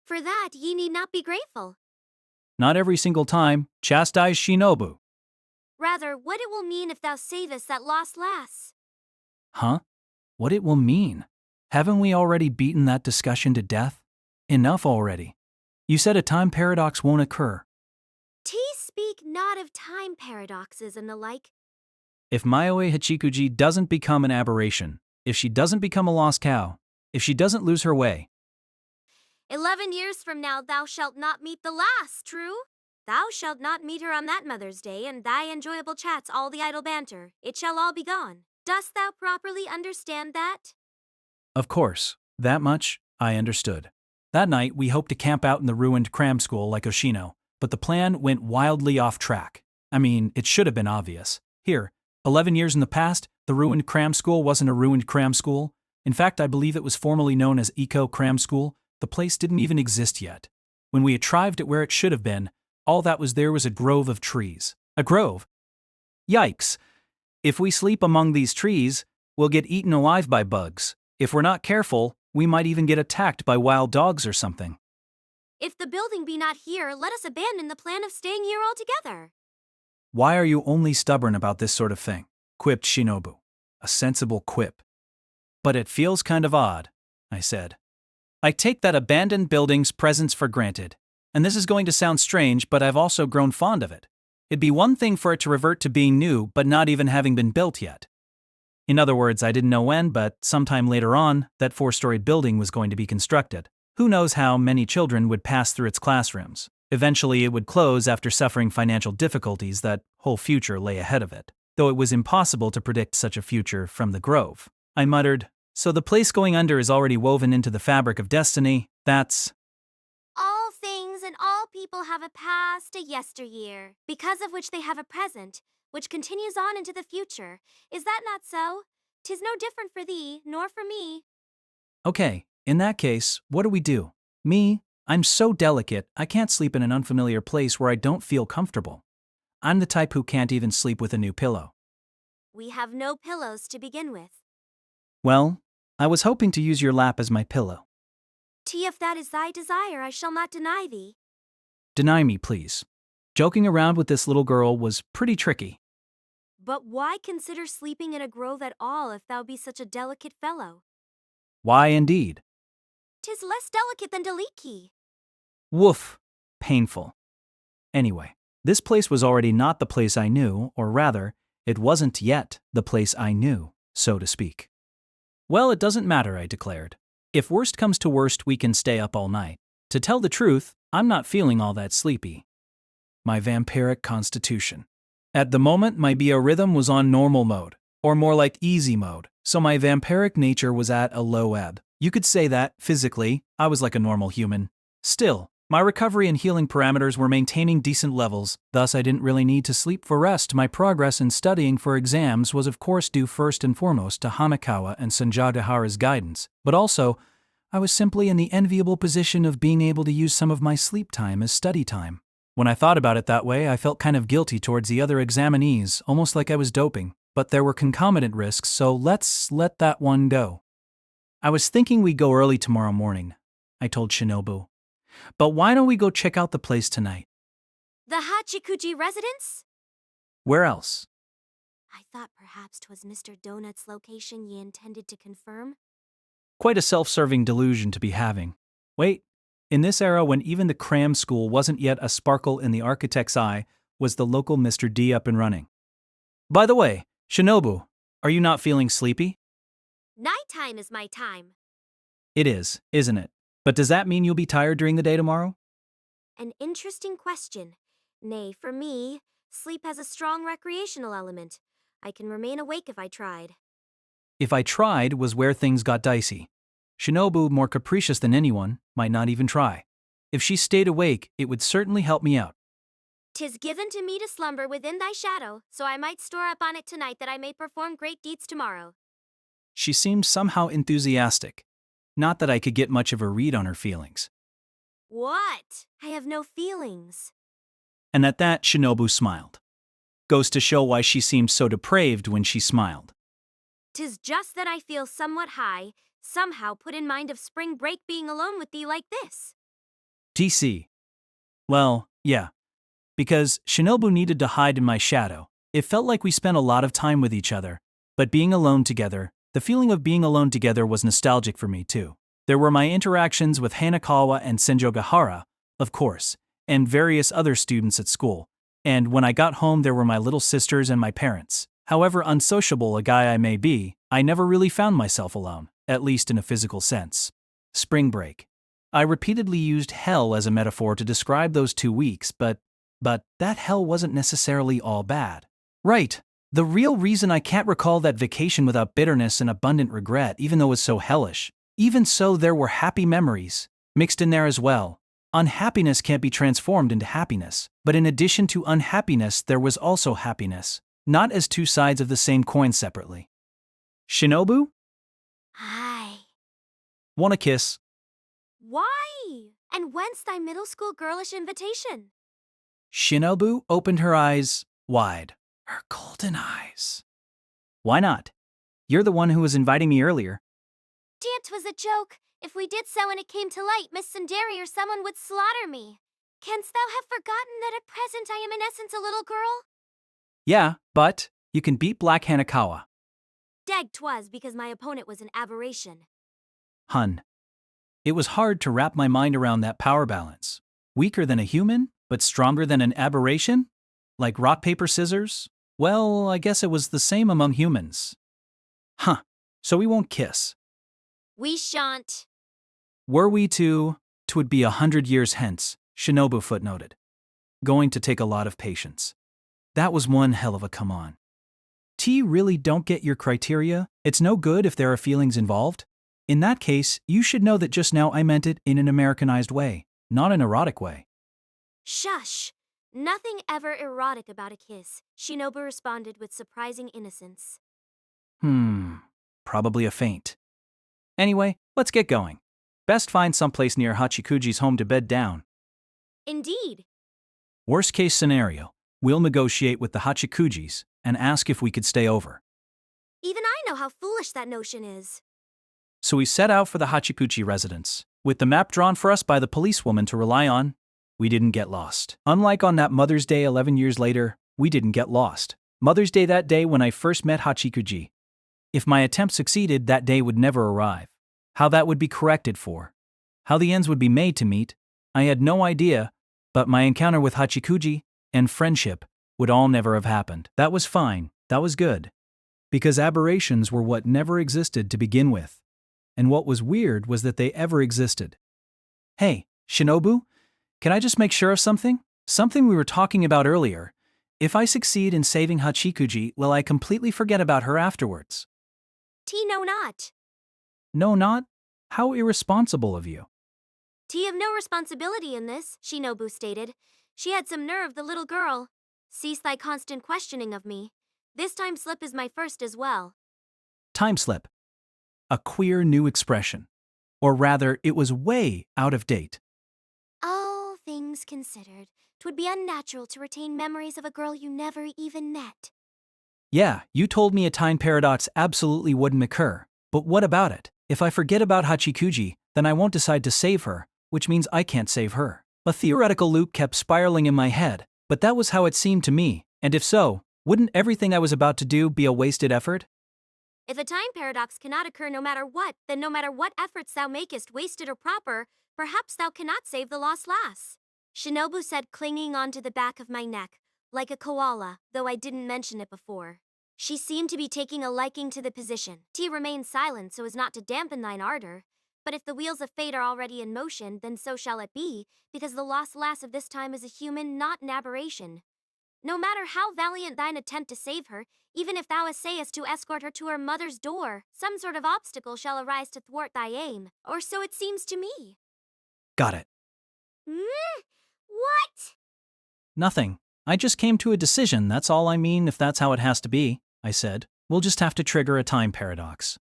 For that ye need not be grateful. Not every single time. Chastise Shinobu. Rather, what it will mean if thou savest that lost lass. Huh? What it will mean? Haven't we already beaten that discussion to death? Enough already. You said a time paradox won't occur. Tea speak not of time paradoxes and the like. If Mayoe Hachikuji doesn't become an aberration, if she doesn't become a lost cow, if she doesn't lose her way, 11 years from now thou shalt not meet the lass, true? Thou shalt not meet her on that Mother's Day, and thy enjoyable chats, all the idle banter, it shall all be gone. Dost thou properly understand that? of course, that much I understood. That night, we hoped to camp out in the ruined cram school like Oshino, but the plan went wildly off track. I mean, it should have been obvious. Here, 11 years in the past, the ruined cram school wasn't a ruined cram school. In fact, I believe it was formerly known as Eco Cram School. The place didn't even exist yet. When we arrived at where it should have been, all that was there was a grove of trees. A grove? Yikes. If we sleep among these trees, we'll get eaten alive by bugs. If we're not careful, we might even get attacked by wild dogs or something. If the building be not here, let us abandon the plan of staying here altogether. Why are you only stubborn about this sort of thing? Quipped Shinobu. A sensible quip. But it feels kind of odd, I said. I take that abandoned building's presence for granted. And this is going to sound strange, but I've also grown fond of it. It'd be one thing for it to revert to being new, but not even having been built yet. In other words, I didn't know when, but sometime later on, that 4-storied building was going to be constructed. Who knows how many children would pass through its classrooms. Eventually, it would close after suffering financial difficulties. That whole future lay ahead of it, though it was impossible to predict such a future from the grove. I muttered, so the place going under is already woven into the fabric of destiny. That's... All things and all people have a past, a yesteryear, because of which they have a present, which continues on into the future. Is that not so? 'Tis no different for thee, nor for me. Okay, in that case, what do we do? Me, I'm so delicate, I can't sleep in an unfamiliar place where I don't feel comfortable. I'm the type who can't even sleep with a new pillow. We have no pillows to begin with. Well, I was hoping to use your lap as my pillow. Tea, if that is thy desire, I shall not deny thee. Deny me, please. Joking around with this little girl was pretty tricky. But why consider sleeping in a grove at all if thou be such a delicate fellow? Why indeed? 'Tis less delicate than Deliki. Woof. Painful. Anyway, this place was already not the place I knew, or rather, it wasn't yet the place I knew, so to speak. Well, it doesn't matter, I declared. If worst comes to worst, we can stay up all night. To tell the truth, I'm not feeling all that sleepy. My vampiric constitution. At the moment, my biorhythm was on normal mode, or more like easy mode, so my vampiric nature was at a low ebb. You could say that, physically, I was like a normal human. Still, my recovery and healing parameters were maintaining decent levels, thus I didn't really need to sleep for rest. My progress in studying for exams was of course due first and foremost to Hanakawa and Sanjagahara's guidance, but also, I was simply in the enviable position of being able to use some of my sleep time as study time. When I thought about it that way, I felt kind of guilty towards the other examinees, almost like I was doping, but there were concomitant risks, so let's let that one go. I was thinking we'd go early tomorrow morning, I told Shinobu. But why don't we go check out the place tonight? The Hachikuji residence? Where else? I thought perhaps 'twas Mr. Donut's location ye intended to confirm. Quite a self-serving delusion to be having. Wait, in this era when even the cram school wasn't yet a sparkle in the architect's eye, was the local Mr. D up and running. By the way, Shinobu, are you not feeling sleepy? Nighttime is my time. It is, isn't it? But does that mean you'll be tired during the day tomorrow? An interesting question. Nay, for me, sleep has a strong recreational element. I can remain awake if I tried. If I tried was where things got dicey. Shinobu, more capricious than anyone, might not even try. If she stayed awake, it would certainly help me out. 'Tis given to me to slumber within thy shadow, so I might store up on it tonight that I may perform great deeds tomorrow. She seemed somehow enthusiastic. Not that I could get much of a read on her feelings. What? I have no feelings. And at that, Shinobu smiled. Goes to show why she seemed so depraved when she smiled. 'Tis just that I feel somewhat high, somehow put in mind of spring break being alone with thee like this. TC. Well, yeah. Because Shinobu needed to hide in my shadow. It felt like we spent a lot of time with each other. But being alone together, the feeling of being alone together was nostalgic for me too. There were my interactions with Hanakawa and Senjogahara, of course, and various other students at school. And when I got home, there were my little sisters and my parents. However unsociable a guy I may be, I never really found myself alone, at least in a physical sense. Spring break. I repeatedly used hell as a metaphor to describe those 2 weeks, but that hell wasn't necessarily all bad. Right. The real reason I can't recall that vacation without bitterness and abundant regret, even though it was so hellish. Even so, there were happy memories mixed in there as well. Unhappiness can't be transformed into happiness, but in addition to unhappiness, there was also happiness, not as two sides of the same coin separately. Shinobu? Hi. Want a kiss? Why? And whence thy middle school girlish invitation? Shinobu opened her eyes wide. Her golden eyes. Why not? You're the one who was inviting me earlier. It was a joke. If we did so and it came to light, Miss Sundari or someone would slaughter me. Canst thou have forgotten that at present I am in essence a little girl? Yeah, but you can beat Black Hanakawa. Deg 'twas because my opponent was an aberration. Hun. It was hard to wrap my mind around that power balance. Weaker than a human, but stronger than an aberration? Like rock, paper, scissors? Well, I guess it was the same among humans. Huh. So we won't kiss. We shan't. Were we to, 'twould be 100 years hence, Shinobu footnoted. Going to take a lot of patience. That was one hell of a come on. T really don't get your criteria? It's no good if there are feelings involved? In that case, you should know that just now I meant it in an Americanized way, not an erotic way. Shush. Nothing ever erotic about a kiss, Shinobu responded with surprising innocence. Probably a feint. Anyway, let's get going. Best find someplace near Hachikuji's home to bed down. Indeed. Worst case scenario, we'll negotiate with the Hachikujis and ask if we could stay over. Even I know how foolish that notion is. So we set out for the Hachikuji residence. With the map drawn for us by the policewoman to rely on, we didn't get lost. Unlike on that Mother's Day 11 years later, we didn't get lost. Mother's Day that day when I first met Hachikuji. If my attempt succeeded, that day would never arrive. How that would be corrected for. How the ends would be made to meet, I had no idea, but my encounter with Hachikuji and friendship would all never have happened. That was fine, that was good. Because aberrations were what never existed to begin with. And what was weird was that they ever existed. Hey, Shinobu, can I just make sure of something? Something we were talking about earlier. If I succeed in saving Hachikuji, will I completely forget about her afterwards? No not. No, not? How irresponsible of you. T have no responsibility in this, Shinobu stated. She had some nerve, the little girl. Cease thy constant questioning of me. This time slip is my first as well. Time slip. A queer new expression. Or rather, it was way out of date. All things considered, 'twould be unnatural to retain memories of a girl you never even met. Yeah, you told me a time paradox absolutely wouldn't occur. But what about it? If I forget about Hachikuji, then I won't decide to save her, which means I can't save her. A theoretical loop kept spiraling in my head, but that was how it seemed to me, and if so, wouldn't everything I was about to do be a wasted effort? If a time paradox cannot occur no matter what, then no matter what efforts thou makest, wasted or proper, perhaps thou cannot save the lost lass. Shinobu said, clinging onto the back of my neck, like a koala, though I didn't mention it before. She seemed to be taking a liking to the position. T remained silent so as not to dampen thine ardor. But if the wheels of fate are already in motion, then so shall it be, because the lost lass of this time is a human, not an aberration. No matter how valiant thine attempt to save her, even if thou essayest to escort her to her mother's door, some sort of obstacle shall arise to thwart thy aim, or so it seems to me. Got it. What? Nothing. I just came to a decision, that's all I mean, if that's how it has to be, I said. We'll just have to trigger a time paradox.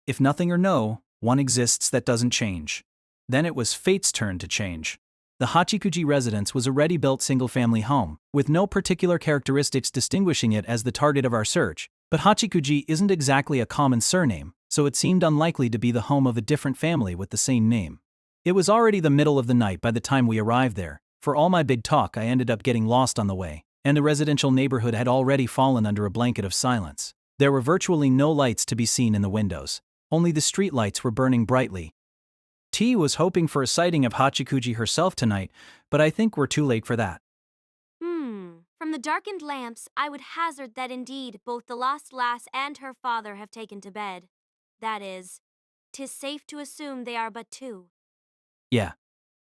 If nothing or no, one exists that doesn't change. Then it was fate's turn to change. The Hachikuji residence was a ready-built single-family home, with no particular characteristics distinguishing it as the target of our search, but Hachikuji isn't exactly a common surname, so it seemed unlikely to be the home of a different family with the same name. It was already the middle of the night by the time we arrived there. For all my big talk, I ended up getting lost on the way, and the residential neighborhood had already fallen under a blanket of silence. There were virtually no lights to be seen in the windows. Only the street lights were burning brightly. T was hoping for a sighting of Hachikuji herself tonight, but I think we're too late for that. From the darkened lamps, I would hazard that indeed both the lost lass and her father have taken to bed. That is, 'tis safe to assume they are but two. Yeah.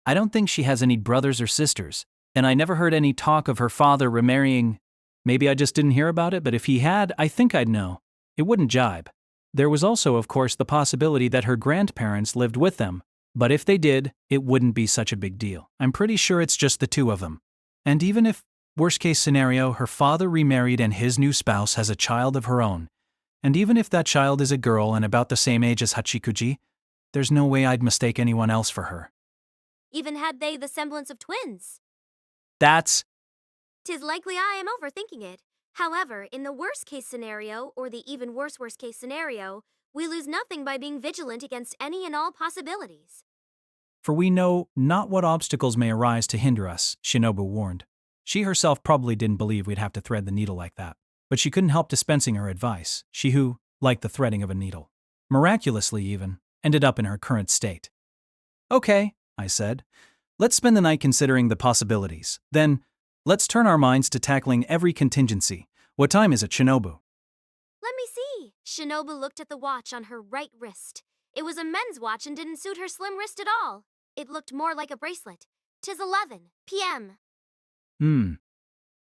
I don't think she has any brothers or sisters, and I never heard any talk of her father remarrying. Maybe I just didn't hear about it, but if he had, I think I'd know. It wouldn't jibe. There was also, of course, the possibility that her grandparents lived with them, but if they did, it wouldn't be such a big deal. I'm pretty sure it's just the two of them. And even if, worst case scenario, her father remarried and his new spouse has a child of her own, and even if that child is a girl and about the same age as Hachikuji, there's no way I'd mistake anyone else for her. Even had they the semblance of twins. That's... 'Tis likely I am overthinking it. However, in the worst-case scenario, or the even worst-case scenario, we lose nothing by being vigilant against any and all possibilities. For we know not what obstacles may arise to hinder us, Shinobu warned. She herself probably didn't believe we'd have to thread the needle like that, but she couldn't help dispensing her advice, she who, like the threading of a needle, miraculously even, ended up in her current state. Okay, I said. Let's spend the night considering the possibilities. Then, let's turn our minds to tackling every contingency. What time is it, Shinobu? Let me see. Shinobu looked at the watch on her right wrist. It was a men's watch and didn't suit her slim wrist at all. It looked more like a bracelet. 'Tis 11 p.m.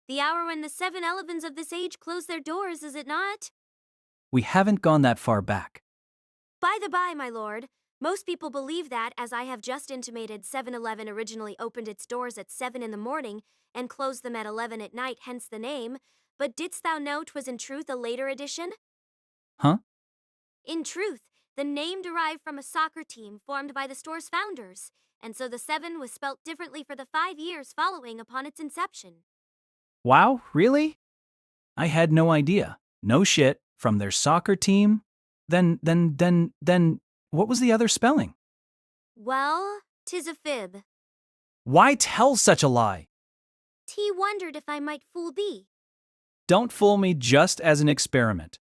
The hour when the 7-Elevens of this age close their doors, is it not? We haven't gone that far back. By the by, my lord, most people believe that, as I have just intimated, 7-Eleven originally opened its doors at 7 in the morning and closed them at 11 at night, hence the name. But didst thou know 'twas in truth a later addition? Huh? In truth, the name derived from a soccer team formed by the store's founders, and so the 7 was spelt differently for the 5 years following upon its inception. Wow, really? I had no idea. No shit, from their soccer team? Then, what was the other spelling? Well, 'tis a fib. Why tell such a lie? T wondered if I might fool thee. Don't fool me just as an experiment.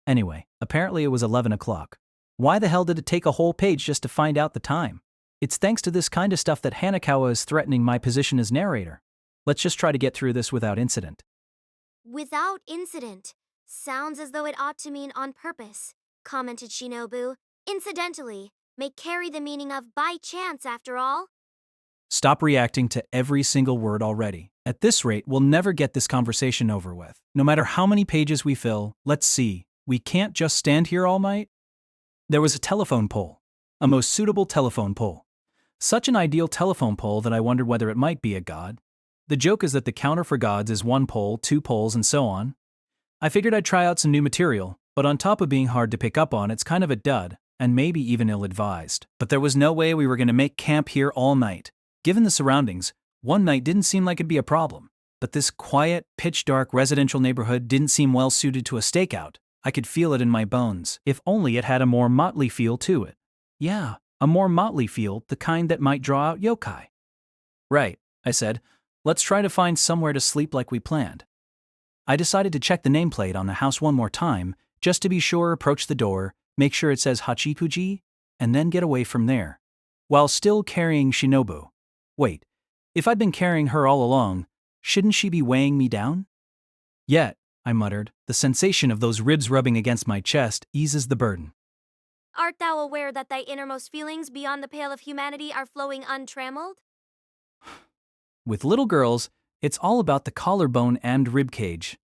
Anyway, apparently it was 11 o'clock. Why the hell did it take a whole page just to find out the time? It's thanks to this kind of stuff that Hanakawa is threatening my position as narrator. Let's just try to get through this without incident. Without incident. Sounds as though it ought to mean on purpose, commented Shinobu. Incidentally, may carry the meaning of by chance after all. Stop reacting to every single word already. At this rate, we'll never get this conversation over with. No matter how many pages we fill, let's see, we can't just stand here all night? There was a telephone pole. A most suitable telephone pole. Such an ideal telephone pole that I wondered whether it might be a god. The joke is that the counter for gods is 1 pole, 2 poles, and so on. I figured I'd try out some new material, but on top of being hard to pick up on, it's kind of a dud, and maybe even ill-advised. But there was no way we were going to make camp here all night. Given the surroundings, one night didn't seem like it'd be a problem. But this quiet, pitch-dark residential neighborhood didn't seem well-suited to a stakeout. I could feel it in my bones. If only it had a more motley feel to it. Yeah, a more motley feel, the kind that might draw out yokai. Right, I said. Let's try to find somewhere to sleep like we planned. I decided to check the nameplate on the house one more time, just to be sure, approach the door, make sure it says Hachikuji, and then get away from there. While still carrying Shinobu. Wait, if I'd been carrying her all along, shouldn't she be weighing me down? Yet, I muttered, the sensation of those ribs rubbing against my chest eases the burden. Art thou aware that thy innermost feelings beyond the pale of humanity are flowing untrammeled? With little girls, it's all about the collarbone and ribcage.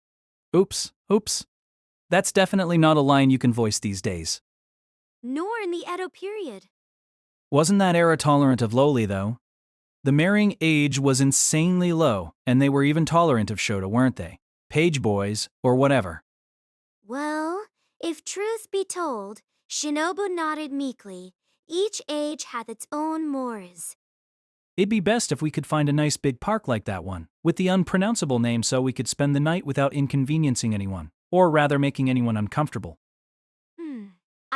Oops. That's definitely not a line you can voice these days. Nor in the Edo period. Wasn't that era tolerant of lowly, though? The marrying age was insanely low, and they were even tolerant of shota, weren't they? Page boys, or whatever. Well, if truth be told, Shinobu nodded meekly. Each age hath its own mores. It'd be best if we could find a nice big park like that one, with the unpronounceable name so we could spend the night without inconveniencing anyone, or rather making anyone uncomfortable.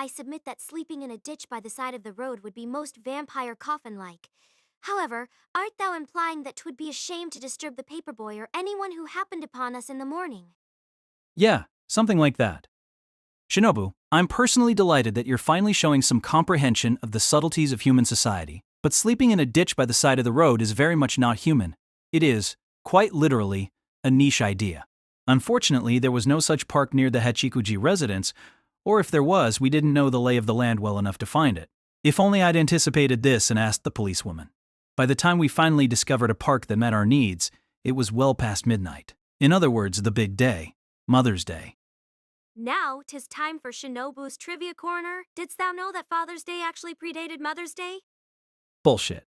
I submit that sleeping in a ditch by the side of the road would be most vampire coffin-like. However, art thou implying that 'twould be a shame to disturb the paperboy or anyone who happened upon us in the morning? Yeah, something like that. Shinobu, I'm personally delighted that you're finally showing some comprehension of the subtleties of human society, but sleeping in a ditch by the side of the road is very much not human. It is, quite literally, a niche idea. Unfortunately, there was no such park near the Hachikuji residence, or if there was, we didn't know the lay of the land well enough to find it. If only I'd anticipated this and asked the policewoman. By the time we finally discovered a park that met our needs, it was well past midnight. In other words, the big day, Mother's Day. Now 'tis time for Shinobu's Trivia Corner. Didst thou know that Father's Day actually predated Mother's Day? Bullshit.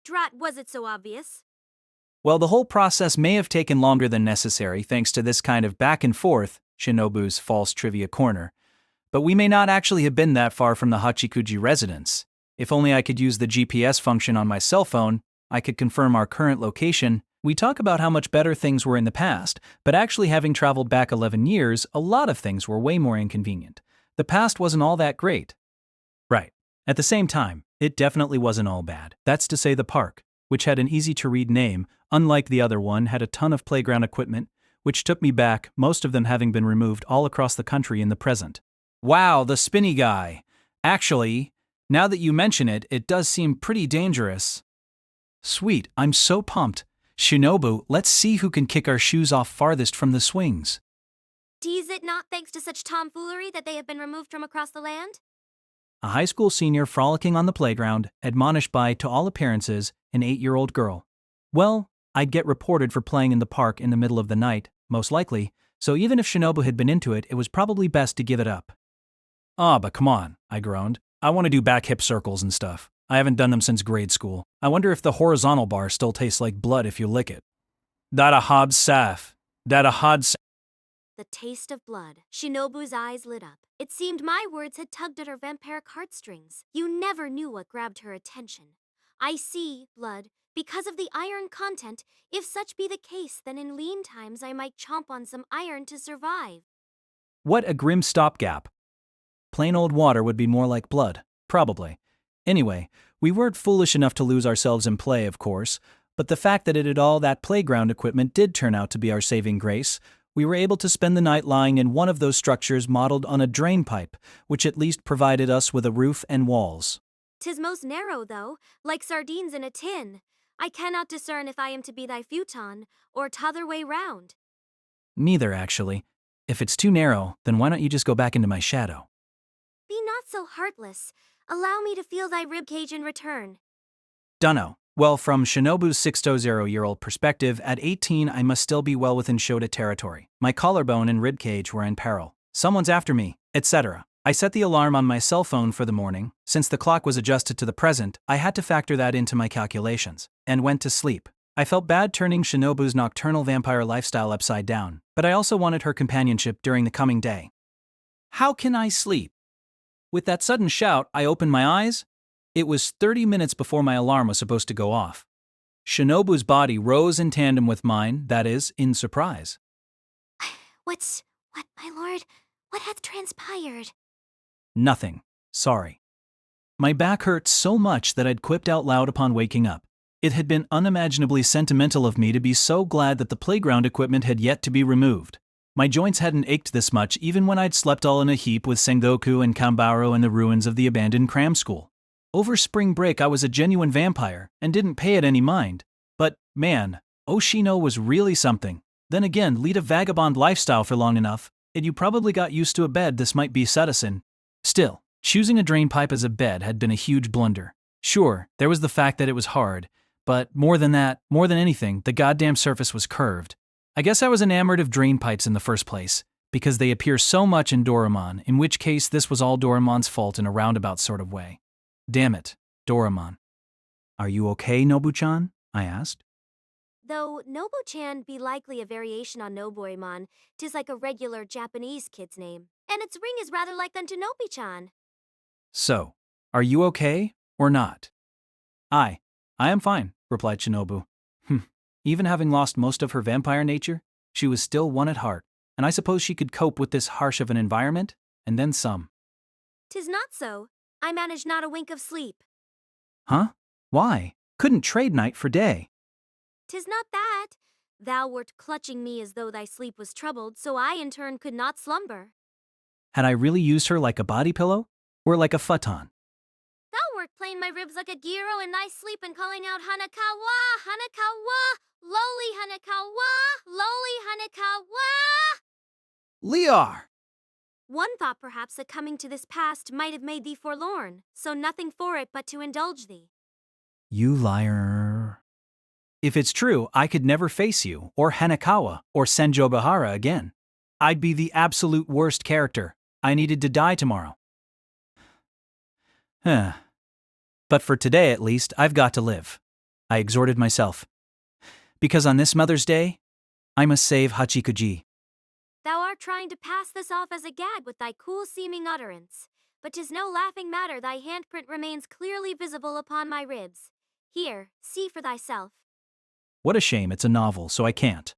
Drat, was it so obvious? Well, the whole process may have taken longer than necessary thanks to this kind of back and forth, Shinobu's false trivia corner. But we may not actually have been that far from the Hachikuji residence. If only I could use the GPS function on my cell phone, I could confirm our current location. We talk about how much better things were in the past, but actually having traveled back 11 years, a lot of things were way more inconvenient. The past wasn't all that great. Right. At the same time, it definitely wasn't all bad. That's to say the park, which had an easy-to-read name, unlike the other one, had a ton of playground equipment, which took me back, most of them having been removed all across the country in the present. Wow, the spinny guy. Actually, now that you mention it, it does seem pretty dangerous. Sweet, I'm so pumped. Shinobu, let's see who can kick our shoes off farthest from the swings. Is it not thanks to such tomfoolery that they have been removed from across the land? A high school senior frolicking on the playground, admonished by, to all appearances, an 8-year-old girl. Well, I'd get reported for playing in the park in the middle of the night, most likely, so even if Shinobu had been into it, it was probably best to give it up. Ah, but come on, I groaned. I want to do back hip circles and stuff. I haven't done them since grade school. I wonder if the horizontal bar still tastes like blood if you lick it. Dada hod saf. Dada hod saf. The taste of blood. Shinobu's eyes lit up. It seemed my words had tugged at her vampiric heartstrings. You never knew what grabbed her attention. I see, blood, because of the iron content. If such be the case, then in lean times I might chomp on some iron to survive. What a grim stopgap. Plain old water would be more like blood, probably. Anyway, we weren't foolish enough to lose ourselves in play, of course, but the fact that it had all that playground equipment did turn out to be our saving grace. We were able to spend the night lying in one of those structures modeled on a drain pipe, which at least provided us with a roof and walls. 'Tis most narrow, though, like sardines in a tin. I cannot discern if I am to be thy futon, or t'other way round. Neither, actually. If it's too narrow, then why don't you just go back into my shadow? Be not so heartless. Allow me to feel thy ribcage in return. Dunno. Well, from Shinobu's 6-0-year-old perspective, at 18 I must still be well within Shota territory. My collarbone and ribcage were in peril. Someone's after me, etc. I set the alarm on my cell phone for the morning. Since the clock was adjusted to the present, I had to factor that into my calculations, and went to sleep. I felt bad turning Shinobu's nocturnal vampire lifestyle upside down, but I also wanted her companionship during the coming day. How can I sleep? With that sudden shout, I opened my eyes. It was 30 minutes before my alarm was supposed to go off. Shinobu's body rose in tandem with mine, that is, in surprise. What, my lord? What hath transpired? Nothing. Sorry. My back hurt so much that I'd quipped out loud upon waking up. It had been unimaginably sentimental of me to be so glad that the playground equipment had yet to be removed. My joints hadn't ached this much even when I'd slept all in a heap with Sengoku and Kambaro in the ruins of the abandoned cram school. Over spring break I was a genuine vampire and didn't pay it any mind. But, man, Oshino was really something. Then again, lead a vagabond lifestyle for long enough, and you probably got used to a bed this might be citizen. Still, choosing a drain pipe as a bed had been a huge blunder. Sure, there was the fact that it was hard, but more than that, more than anything, the goddamn surface was curved. I guess I was enamored of drain pipes in the first place, because they appear so much in Doraemon, in which case this was all Doraemon's fault in a roundabout sort of way. Damn it, Doraemon. Are you okay, Nobu-chan? I asked. Though Nobu-chan be likely a variation on Nobuemon, 'tis like a regular Japanese kid's name, and its ring is rather like unto Nobi-chan. So, are you okay, or not? I am fine, replied Shinobu. Even having lost most of her vampire nature, she was still one at heart, and I suppose she could cope with this harsh of an environment, and then some. 'Tis not so. I manage not a wink of sleep. Huh? Why? Couldn't trade night for day. 'Tis not that. Thou wert clutching me as though thy sleep was troubled, so I in turn could not slumber. Had I really used her like a body pillow? Or like a futon? Thou wert playing my ribs like a gyro in thy sleep and calling out Hanakawa, Hanakawa, lowly Hanakawa, lowly Hanakawa. Liar! One thought perhaps that coming to this past might have made thee forlorn, so nothing for it but to indulge thee. You liar. If it's true, I could never face you, or Hanakawa, or Senjobahara again. I'd be the absolute worst character. I needed to die tomorrow. But for today at least, I've got to live. I exhorted myself. Because on this Mother's Day, I must save Hachikuji. Thou art trying to pass this off as a gag with thy cool-seeming utterance. But 'tis no laughing matter, thy handprint remains clearly visible upon my ribs. Here, see for thyself. What a shame it's a novel, so I can't.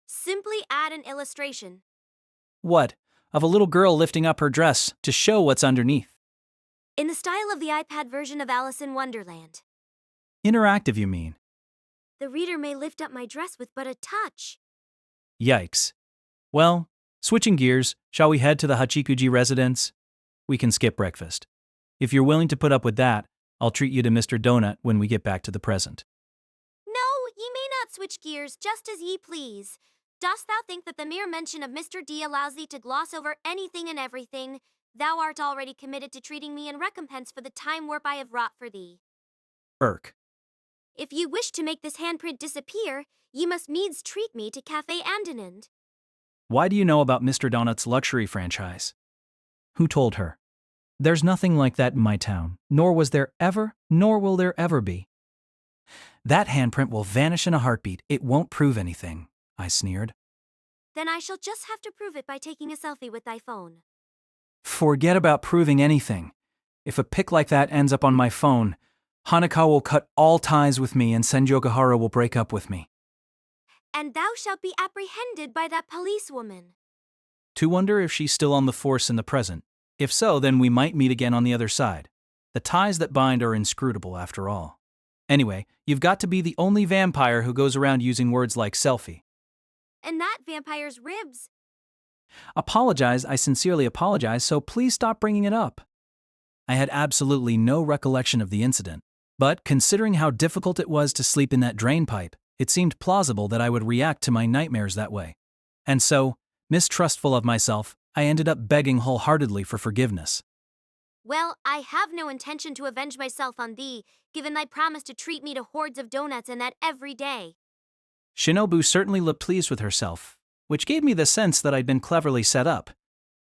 Simply add an illustration. What? Of a little girl lifting up her dress to show what's underneath. In the style of the iPad version of Alice in Wonderland. Interactive, you mean? The reader may lift up my dress with but a touch. Yikes. Well, switching gears, shall we head to the Hachikuji residence? We can skip breakfast. If you're willing to put up with that, I'll treat you to Mr. Donut when we get back to the present. No, ye may not switch gears, just as ye please. Dost thou think that the mere mention of Mr. D allows thee to gloss over anything and everything? Thou art already committed to treating me in recompense for the time warp I have wrought for thee. Irk. If ye wish to make this handprint disappear, ye must needs treat me to Cafe Andinand. Why do you know about Mr. Donut's luxury franchise? Who told her? There's nothing like that in my town, nor was there ever, nor will there ever be. That handprint will vanish in a heartbeat. It won't prove anything, I sneered. Then I shall just have to prove it by taking a selfie with thy phone. Forget about proving anything. If a pic like that ends up on my phone, Hanakawa will cut all ties with me and Senjogahara will break up with me. And thou shalt be apprehended by that policewoman. To wonder if she's still on the force in the present. If so, then we might meet again on the other side. The ties that bind are inscrutable after all. Anyway, you've got to be the only vampire who goes around using words like selfie. And that vampire's ribs. Apologize, I sincerely apologize, so please stop bringing it up. I had absolutely no recollection of the incident, but considering how difficult it was to sleep in that drain pipe, it seemed plausible that I would react to my nightmares that way. And so, mistrustful of myself, I ended up begging wholeheartedly for forgiveness. Well, I have no intention to avenge myself on thee, given thy promise to treat me to hordes of donuts and that every day. Shinobu certainly looked pleased with herself, which gave me the sense that I'd been cleverly set up.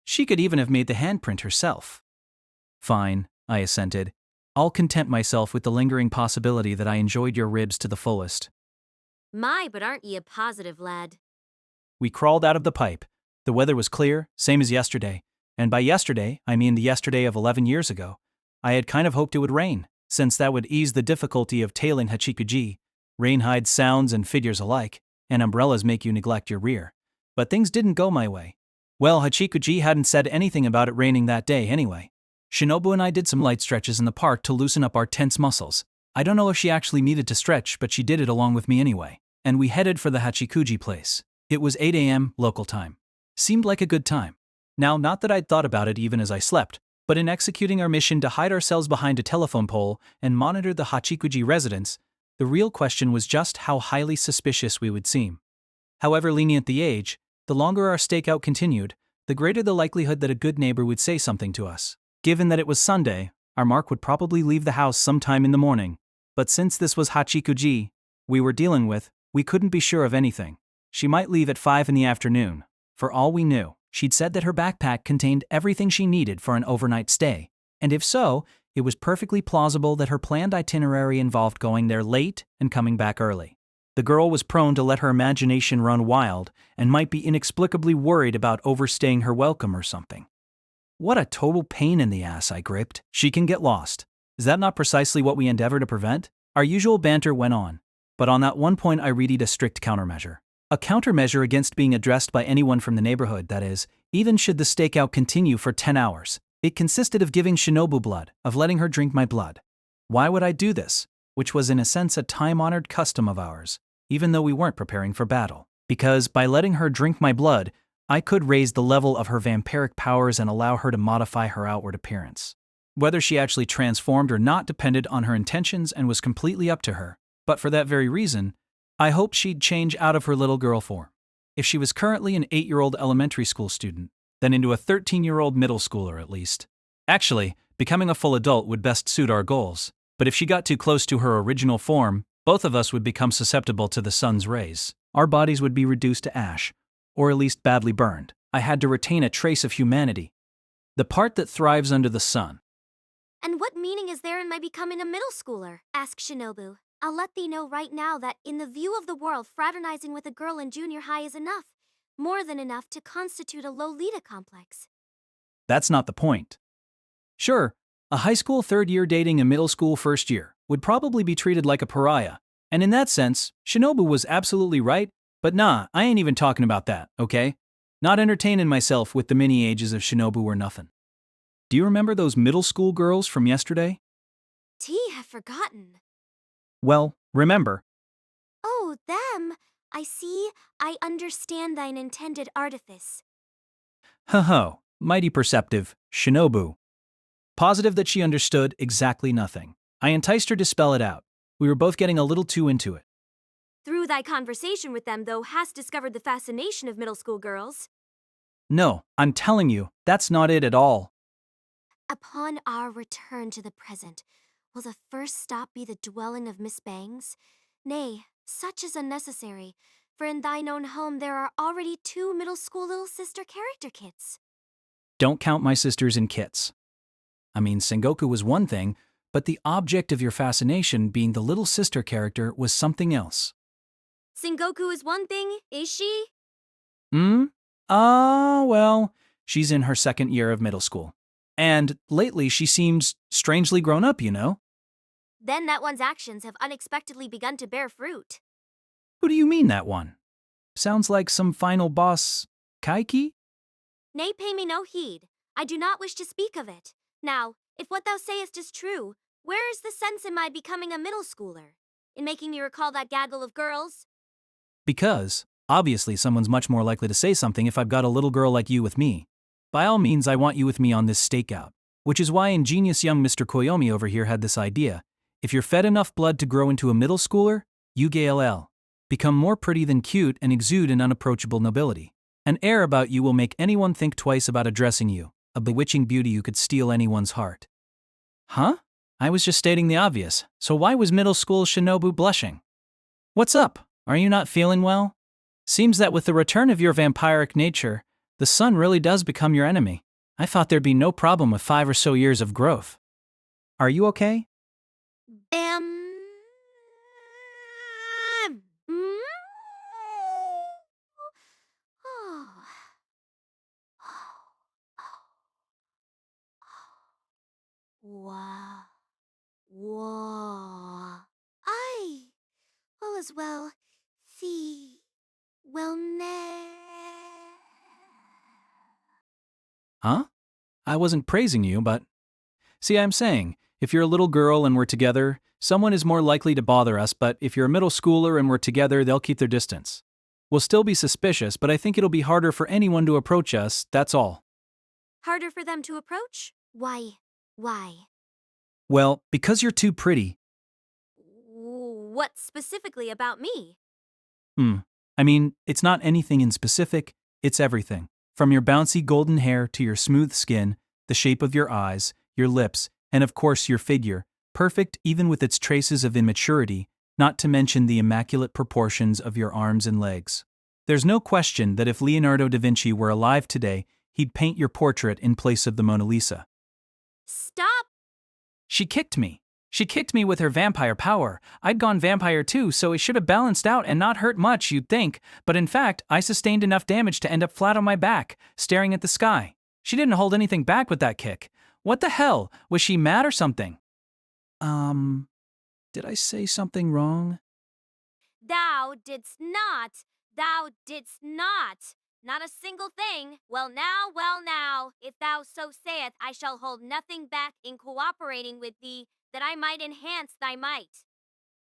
She could even have made the handprint herself. Fine, I assented. I'll content myself with the lingering possibility that I enjoyed your ribs to the fullest. My, but aren't ye a positive lad? We crawled out of the pipe. The weather was clear, same as yesterday. And by yesterday, I mean the yesterday of 11 years ago. I had kind of hoped it would rain, since that would ease the difficulty of tailing Hachikuji. Rain hides sounds and figures alike, and umbrellas make you neglect your rear. But things didn't go my way. Well, Hachikuji hadn't said anything about it raining that day anyway. Shinobu and I did some light stretches in the park to loosen up our tense muscles. I don't know if she actually needed to stretch, but she did it along with me anyway. And we headed for the Hachikuji place. It was 8 a.m. local time. Seemed like a good time. Now, not that I'd thought about it even as I slept, but in executing our mission to hide ourselves behind a telephone pole and monitor the Hachikuji residence, the real question was just how highly suspicious we would seem. However lenient the age, the longer our stakeout continued, the greater the likelihood that a good neighbor would say something to us. Given that it was Sunday, our Mark would probably leave the house sometime in the morning. But since this was Hachikuji we were dealing with, we couldn't be sure of anything. She might leave at 5 in the afternoon. For all we knew, she'd said that her backpack contained everything she needed for an overnight stay. And if so, it was perfectly plausible that her planned itinerary involved going there late and coming back early. The girl was prone to let her imagination run wild and might be inexplicably worried about overstaying her welcome or something. What a total pain in the ass, I gripped. She can get lost. Is that not precisely what we endeavor to prevent? Our usual banter went on, but on that one point I readied a strict countermeasure. A countermeasure against being addressed by anyone from the neighborhood, that is, even should the stakeout continue for 10 hours. It consisted of giving Shinobu blood, of letting her drink my blood. Why would I do this? Which was in a sense a time-honored custom of ours, even though we weren't preparing for battle. Because by letting her drink my blood, I could raise the level of her vampiric powers and allow her to modify her outward appearance. Whether she actually transformed or not depended on her intentions and was completely up to her. But for that very reason, I hoped she'd change out of her little girl form. If she was currently an 8-year-old elementary school student, then into a 13-year-old middle schooler at least. Actually, becoming a full adult would best suit our goals, but if she got too close to her original form, both of us would become susceptible to the sun's rays. Our bodies would be reduced to ash, or at least badly burned. I had to retain a trace of humanity, the part that thrives under the sun. And what meaning is there in my becoming a middle schooler? Asked Shinobu. I'll let thee know right now that in the view of the world, fraternizing with a girl in junior high is enough, more than enough to constitute a Lolita complex. That's not the point. Sure, a high school third year dating a middle school first year would probably be treated like a pariah, and in that sense, Shinobu was absolutely right, but nah, I ain't even talking about that, okay? Not entertaining myself with the mini ages of Shinobu or nothing. Do you remember those middle school girls from yesterday? Have forgotten. Well, remember. Oh, them. I see. I understand thine intended artifice. Ho-ho, mighty perceptive, Shinobu. Positive that she understood exactly nothing. I enticed her to spell it out. We were both getting a little too into it. Through thy conversation with them, thou hast discovered the fascination of middle school girls. No, I'm telling you, that's not it at all. Upon our return to the present, will the first stop be the dwelling of Miss Bangs? Nay, such is unnecessary, for in thine own home there are already 2 middle school little sister character kits. Don't count my sisters in kits. I mean, Sengoku was one thing, but the object of your fascination being the little sister character was something else. Sengoku is one thing, is she? Well, she's in her second year of middle school. And lately she seems strangely grown up, you know? Then that one's actions have unexpectedly begun to bear fruit. Who do you mean, that one? Sounds like some final boss, Kaiki? Nay, pay me no heed. I do not wish to speak of it. Now, if what thou sayest is true, where is the sense in my becoming a middle schooler? In making me recall that gaggle of girls? Because, obviously, someone's much more likely to say something if I've got a little girl like you with me. By all means, I want you with me on this stakeout. Which is why ingenious young Mr. Koyomi over here had this idea. If you're fed enough blood to grow into a middle schooler, you GLL. Become more pretty than cute and exude an unapproachable nobility. An air about you will make anyone think twice about addressing you, a bewitching beauty who could steal anyone's heart. Huh? I was just stating the obvious, so why was middle school Shinobu blushing? What's up? Are you not feeling well? Seems that with the return of your vampiric nature, the sun really does become your enemy. I thought there'd be no problem with 5 or so years of growth. Are you okay? Wow. Whoa. I. All is well. See. Well, Huh? I wasn't praising you, but... See, I'm saying, if you're a little girl and we're together, someone is more likely to bother us, but if you're a middle schooler and we're together, they'll keep their distance. We'll still be suspicious, but I think it'll be harder for anyone to approach us, that's all. Harder for them to approach? Why? Well, because you're too pretty. What specifically about me? I mean, it's not anything in specific, it's everything. From your bouncy golden hair to your smooth skin, the shape of your eyes, your lips, and of course your figure, perfect even with its traces of immaturity, not to mention the immaculate proportions of your arms and legs. There's no question that if Leonardo da Vinci were alive today, he'd paint your portrait in place of the Mona Lisa. Stop! She kicked me. She kicked me with her vampire power. I'd gone vampire too, so it should have balanced out and not hurt much, you'd think, but in fact, I sustained enough damage to end up flat on my back, staring at the sky. She didn't hold anything back with that kick. What the hell? Was she mad or something? Did I say something wrong? Thou didst not. Thou didst not. Not a single thing. Well now, if thou so sayest, I shall hold nothing back in cooperating with thee, that I might enhance thy might.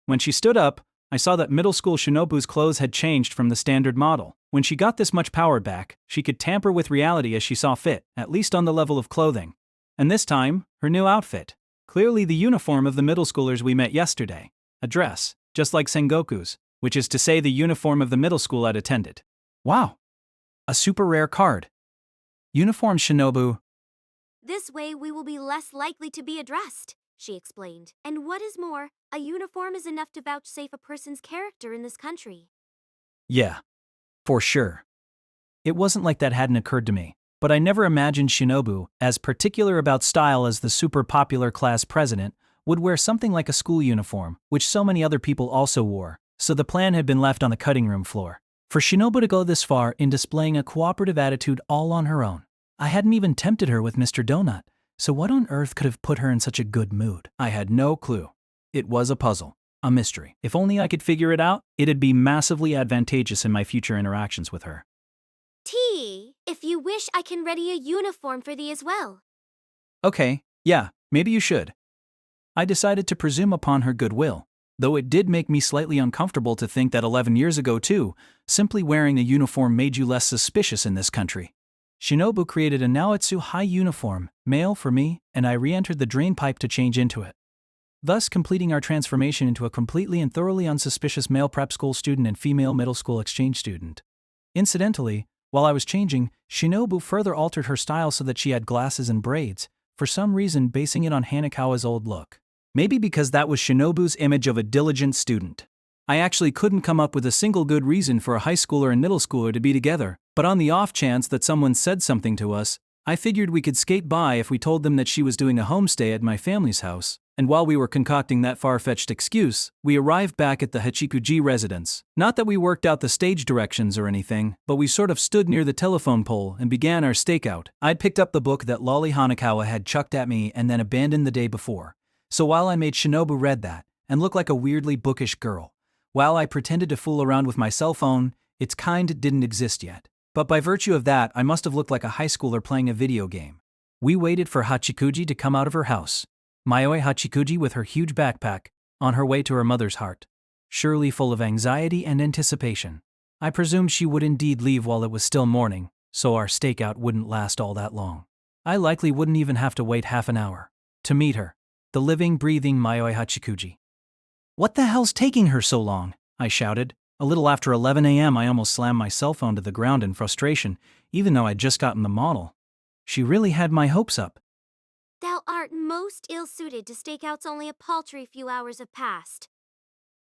When she stood up, I saw that middle school Shinobu's clothes had changed from the standard model. When she got this much power back, she could tamper with reality as she saw fit, at least on the level of clothing. And this time, her new outfit. Clearly the uniform of the middle schoolers we met yesterday. A dress, just like Sengoku's, which is to say the uniform of the middle school I'd attended. Wow! A super rare card. Uniform Shinobu. This way we will be less likely to be addressed, she explained. And what is more, a uniform is enough to vouchsafe a person's character in this country. Yeah, for sure. It wasn't like that hadn't occurred to me, but I never imagined Shinobu, as particular about style as the super popular class president, would wear something like a school uniform, which so many other people also wore, so the plan had been left on the cutting room floor. For Shinobu to go this far in displaying a cooperative attitude all on her own. I hadn't even tempted her with Mr. Donut, so what on earth could have put her in such a good mood? I had no clue. It was a puzzle, a mystery. If only I could figure it out, it'd be massively advantageous in my future interactions with her. T, if you wish, I can ready a uniform for thee as well. Okay, yeah, maybe you should. I decided to presume upon her goodwill, though it did make me slightly uncomfortable to think that 11 years ago too, simply wearing a uniform made you less suspicious in this country. Shinobu created a Naotsu high uniform, male for me, and I re-entered the drain pipe to change into it, thus completing our transformation into a completely and thoroughly unsuspicious male prep school student and female middle school exchange student. Incidentally, while I was changing, Shinobu further altered her style so that she had glasses and braids, for some reason basing it on Hanekawa's old look. Maybe because that was Shinobu's image of a diligent student. I actually couldn't come up with a single good reason for a high schooler and middle schooler to be together, but on the off chance that someone said something to us, I figured we could skate by if we told them that she was doing a homestay at my family's house. And while we were concocting that far-fetched excuse, we arrived back at the Hachikuji residence. Not that we worked out the stage directions or anything, but we sort of stood near the telephone pole and began our stakeout. I'd picked up the book that Lolly Hanekawa had chucked at me and then abandoned the day before. So while I made Shinobu read that, and look like a weirdly bookish girl, while I pretended to fool around with my cell phone, its kind didn't exist yet. But by virtue of that, I must have looked like a high schooler playing a video game. We waited for Hachikuji to come out of her house. Mayoi Hachikuji with her huge backpack, on her way to her mother's heart, surely full of anxiety and anticipation. I presumed she would indeed leave while it was still morning, so our stakeout wouldn't last all that long. I likely wouldn't even have to wait half an hour to meet her, the living, breathing Mayoi Hachikuji. "What the hell's taking her so long?" I shouted. A little after 11 a.m. I almost slammed my cell phone to the ground in frustration, even though I'd just gotten the model. She really had my hopes up. Thou art most ill-suited to stakeouts only a paltry few hours have passed.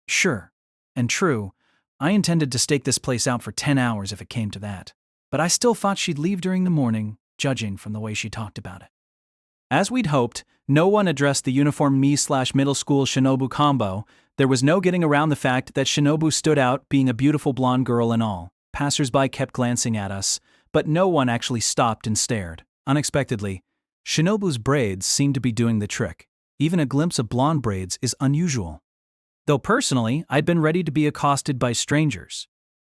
Sure, and true, I intended to stake this place out for 10 hours if it came to that. But I still thought she'd leave during the morning, judging from the way she talked about it. As we'd hoped, no one addressed the uniform me/middle school Shinobu combo. There was no getting around the fact that Shinobu stood out, being a beautiful blonde girl and all. Passers-by kept glancing at us, but no one actually stopped and stared. Unexpectedly, Shinobu's braids seemed to be doing the trick. Even a glimpse of blonde braids is unusual. Though personally, I'd been ready to be accosted by strangers.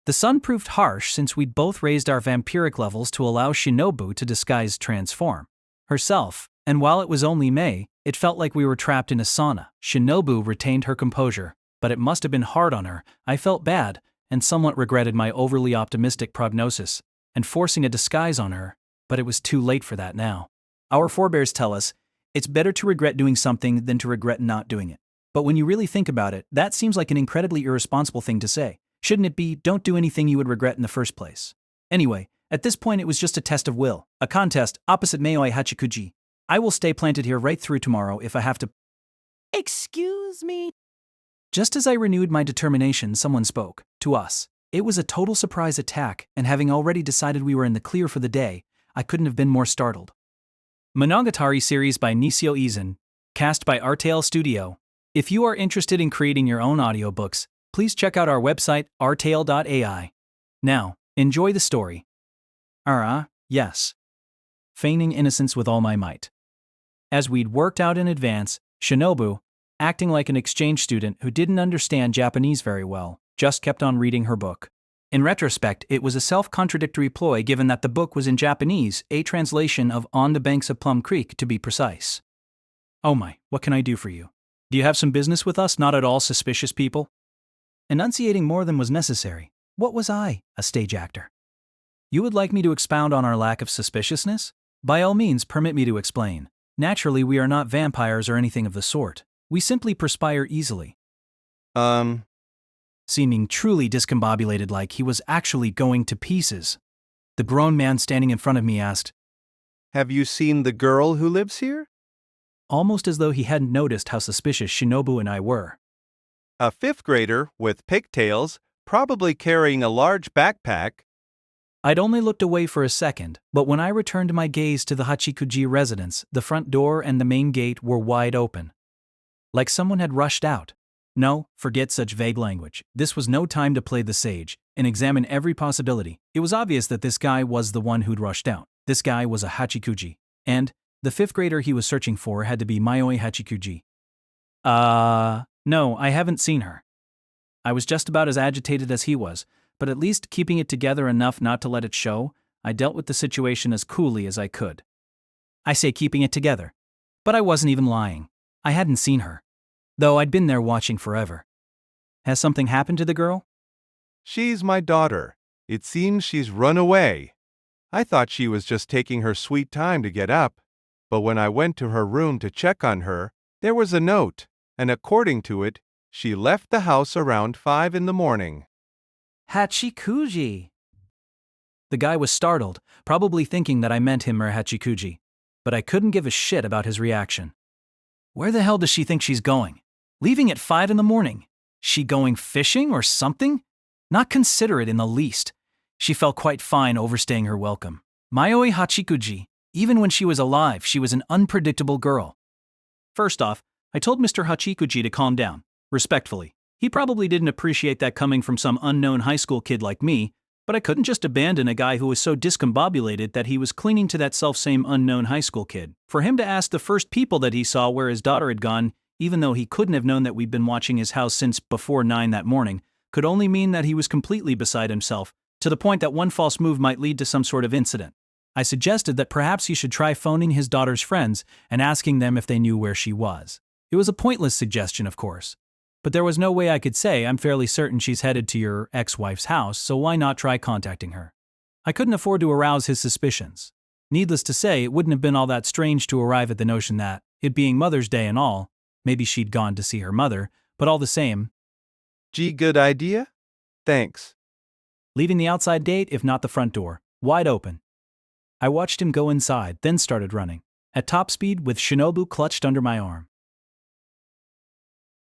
The sun proved harsh since we'd both raised our vampiric levels to allow Shinobu to disguise transform herself, and while it was only May, it felt like we were trapped in a sauna. Shinobu retained her composure, but it must have been hard on her. I felt bad, and somewhat regretted my overly optimistic prognosis, and forcing a disguise on her, but it was too late for that now. Our forebears tell us, it's better to regret doing something than to regret not doing it. But when you really think about it, that seems like an incredibly irresponsible thing to say. Shouldn't it be, don't do anything you would regret in the first place? Anyway, at this point it was just a test of will, a contest opposite Mayoi Hachikuji. I will stay planted here right through tomorrow if I have to. Excuse me? Just as I renewed my determination, someone spoke. To us. It was a total surprise attack, and having already decided we were in the clear for the day, I couldn't have been more startled. Monogatari series by Nisio Izan, cast by Artale Studio. If you are interested in creating your own audiobooks, please check out our website, artale.ai. Now, enjoy the story. Yes. Feigning innocence with all my might. As we'd worked out in advance, Shinobu, acting like an exchange student who didn't understand Japanese very well, just kept on reading her book. In retrospect, it was a self-contradictory ploy given that the book was in Japanese, a translation of On the Banks of Plum Creek to be precise. Oh my, what can I do for you? Do you have some business with us, not at all suspicious people? Enunciating more than was necessary. What was I, a stage actor? You would like me to expound on our lack of suspiciousness? By all means, permit me to explain. Naturally, we are not vampires or anything of the sort. We simply perspire easily. Seeming truly discombobulated, like he was actually going to pieces. The grown man standing in front of me asked, Have you seen the girl who lives here? almost as though he hadn't noticed how suspicious Shinobu and I were. A fifth grader with pigtails, probably carrying a large backpack. I'd only looked away for a second, but when I returned my gaze to the Hachikuji residence, the front door and the main gate were wide open. Like someone had rushed out. No, forget such vague language. This was no time to play the sage and examine every possibility. It was obvious that this guy was the one who'd rushed out. This guy was a Hachikuji. And the fifth grader he was searching for had to be Mayoi Hachikuji. No, I haven't seen her. I was just about as agitated as he was, but at least keeping it together enough not to let it show, I dealt with the situation as coolly as I could. I say keeping it together. But I wasn't even lying. I hadn't seen her. Though I'd been there watching forever. Has something happened to the girl? She's my daughter. It seems she's run away. I thought she was just taking her sweet time to get up, but when I went to her room to check on her, there was a note, and according to it, she left the house around 5 in the morning. Hachikuji! The guy was startled, probably thinking that I meant him or Hachikuji, but I couldn't give a shit about his reaction. Where the hell does she think she's going? Leaving at 5 in the morning? She going fishing or something? Not considerate in the least. She felt quite fine overstaying her welcome. Mayoi Hachikuji, even when she was alive, she was an unpredictable girl. First off, I told Mr. Hachikuji to calm down, respectfully. He probably didn't appreciate that coming from some unknown high school kid like me, but I couldn't just abandon a guy who was so discombobulated that he was clinging to that selfsame unknown high school kid. For him to ask the first people that he saw where his daughter had gone, even though he couldn't have known that we'd been watching his house since before 9 that morning, could only mean that he was completely beside himself, to the point that one false move might lead to some sort of incident. I suggested that perhaps he should try phoning his daughter's friends and asking them if they knew where she was. It was a pointless suggestion, of course. But there was no way I could say I'm fairly certain she's headed to your ex-wife's house, so why not try contacting her? I couldn't afford to arouse his suspicions. Needless to say, it wouldn't have been all that strange to arrive at the notion that, it being Mother's Day and all, maybe she'd gone to see her mother, but all the same. Gee, good idea? Thanks. Leaving the outside gate, if not the front door, wide open. I watched him go inside, then started running, at top speed with Shinobu clutched under my arm.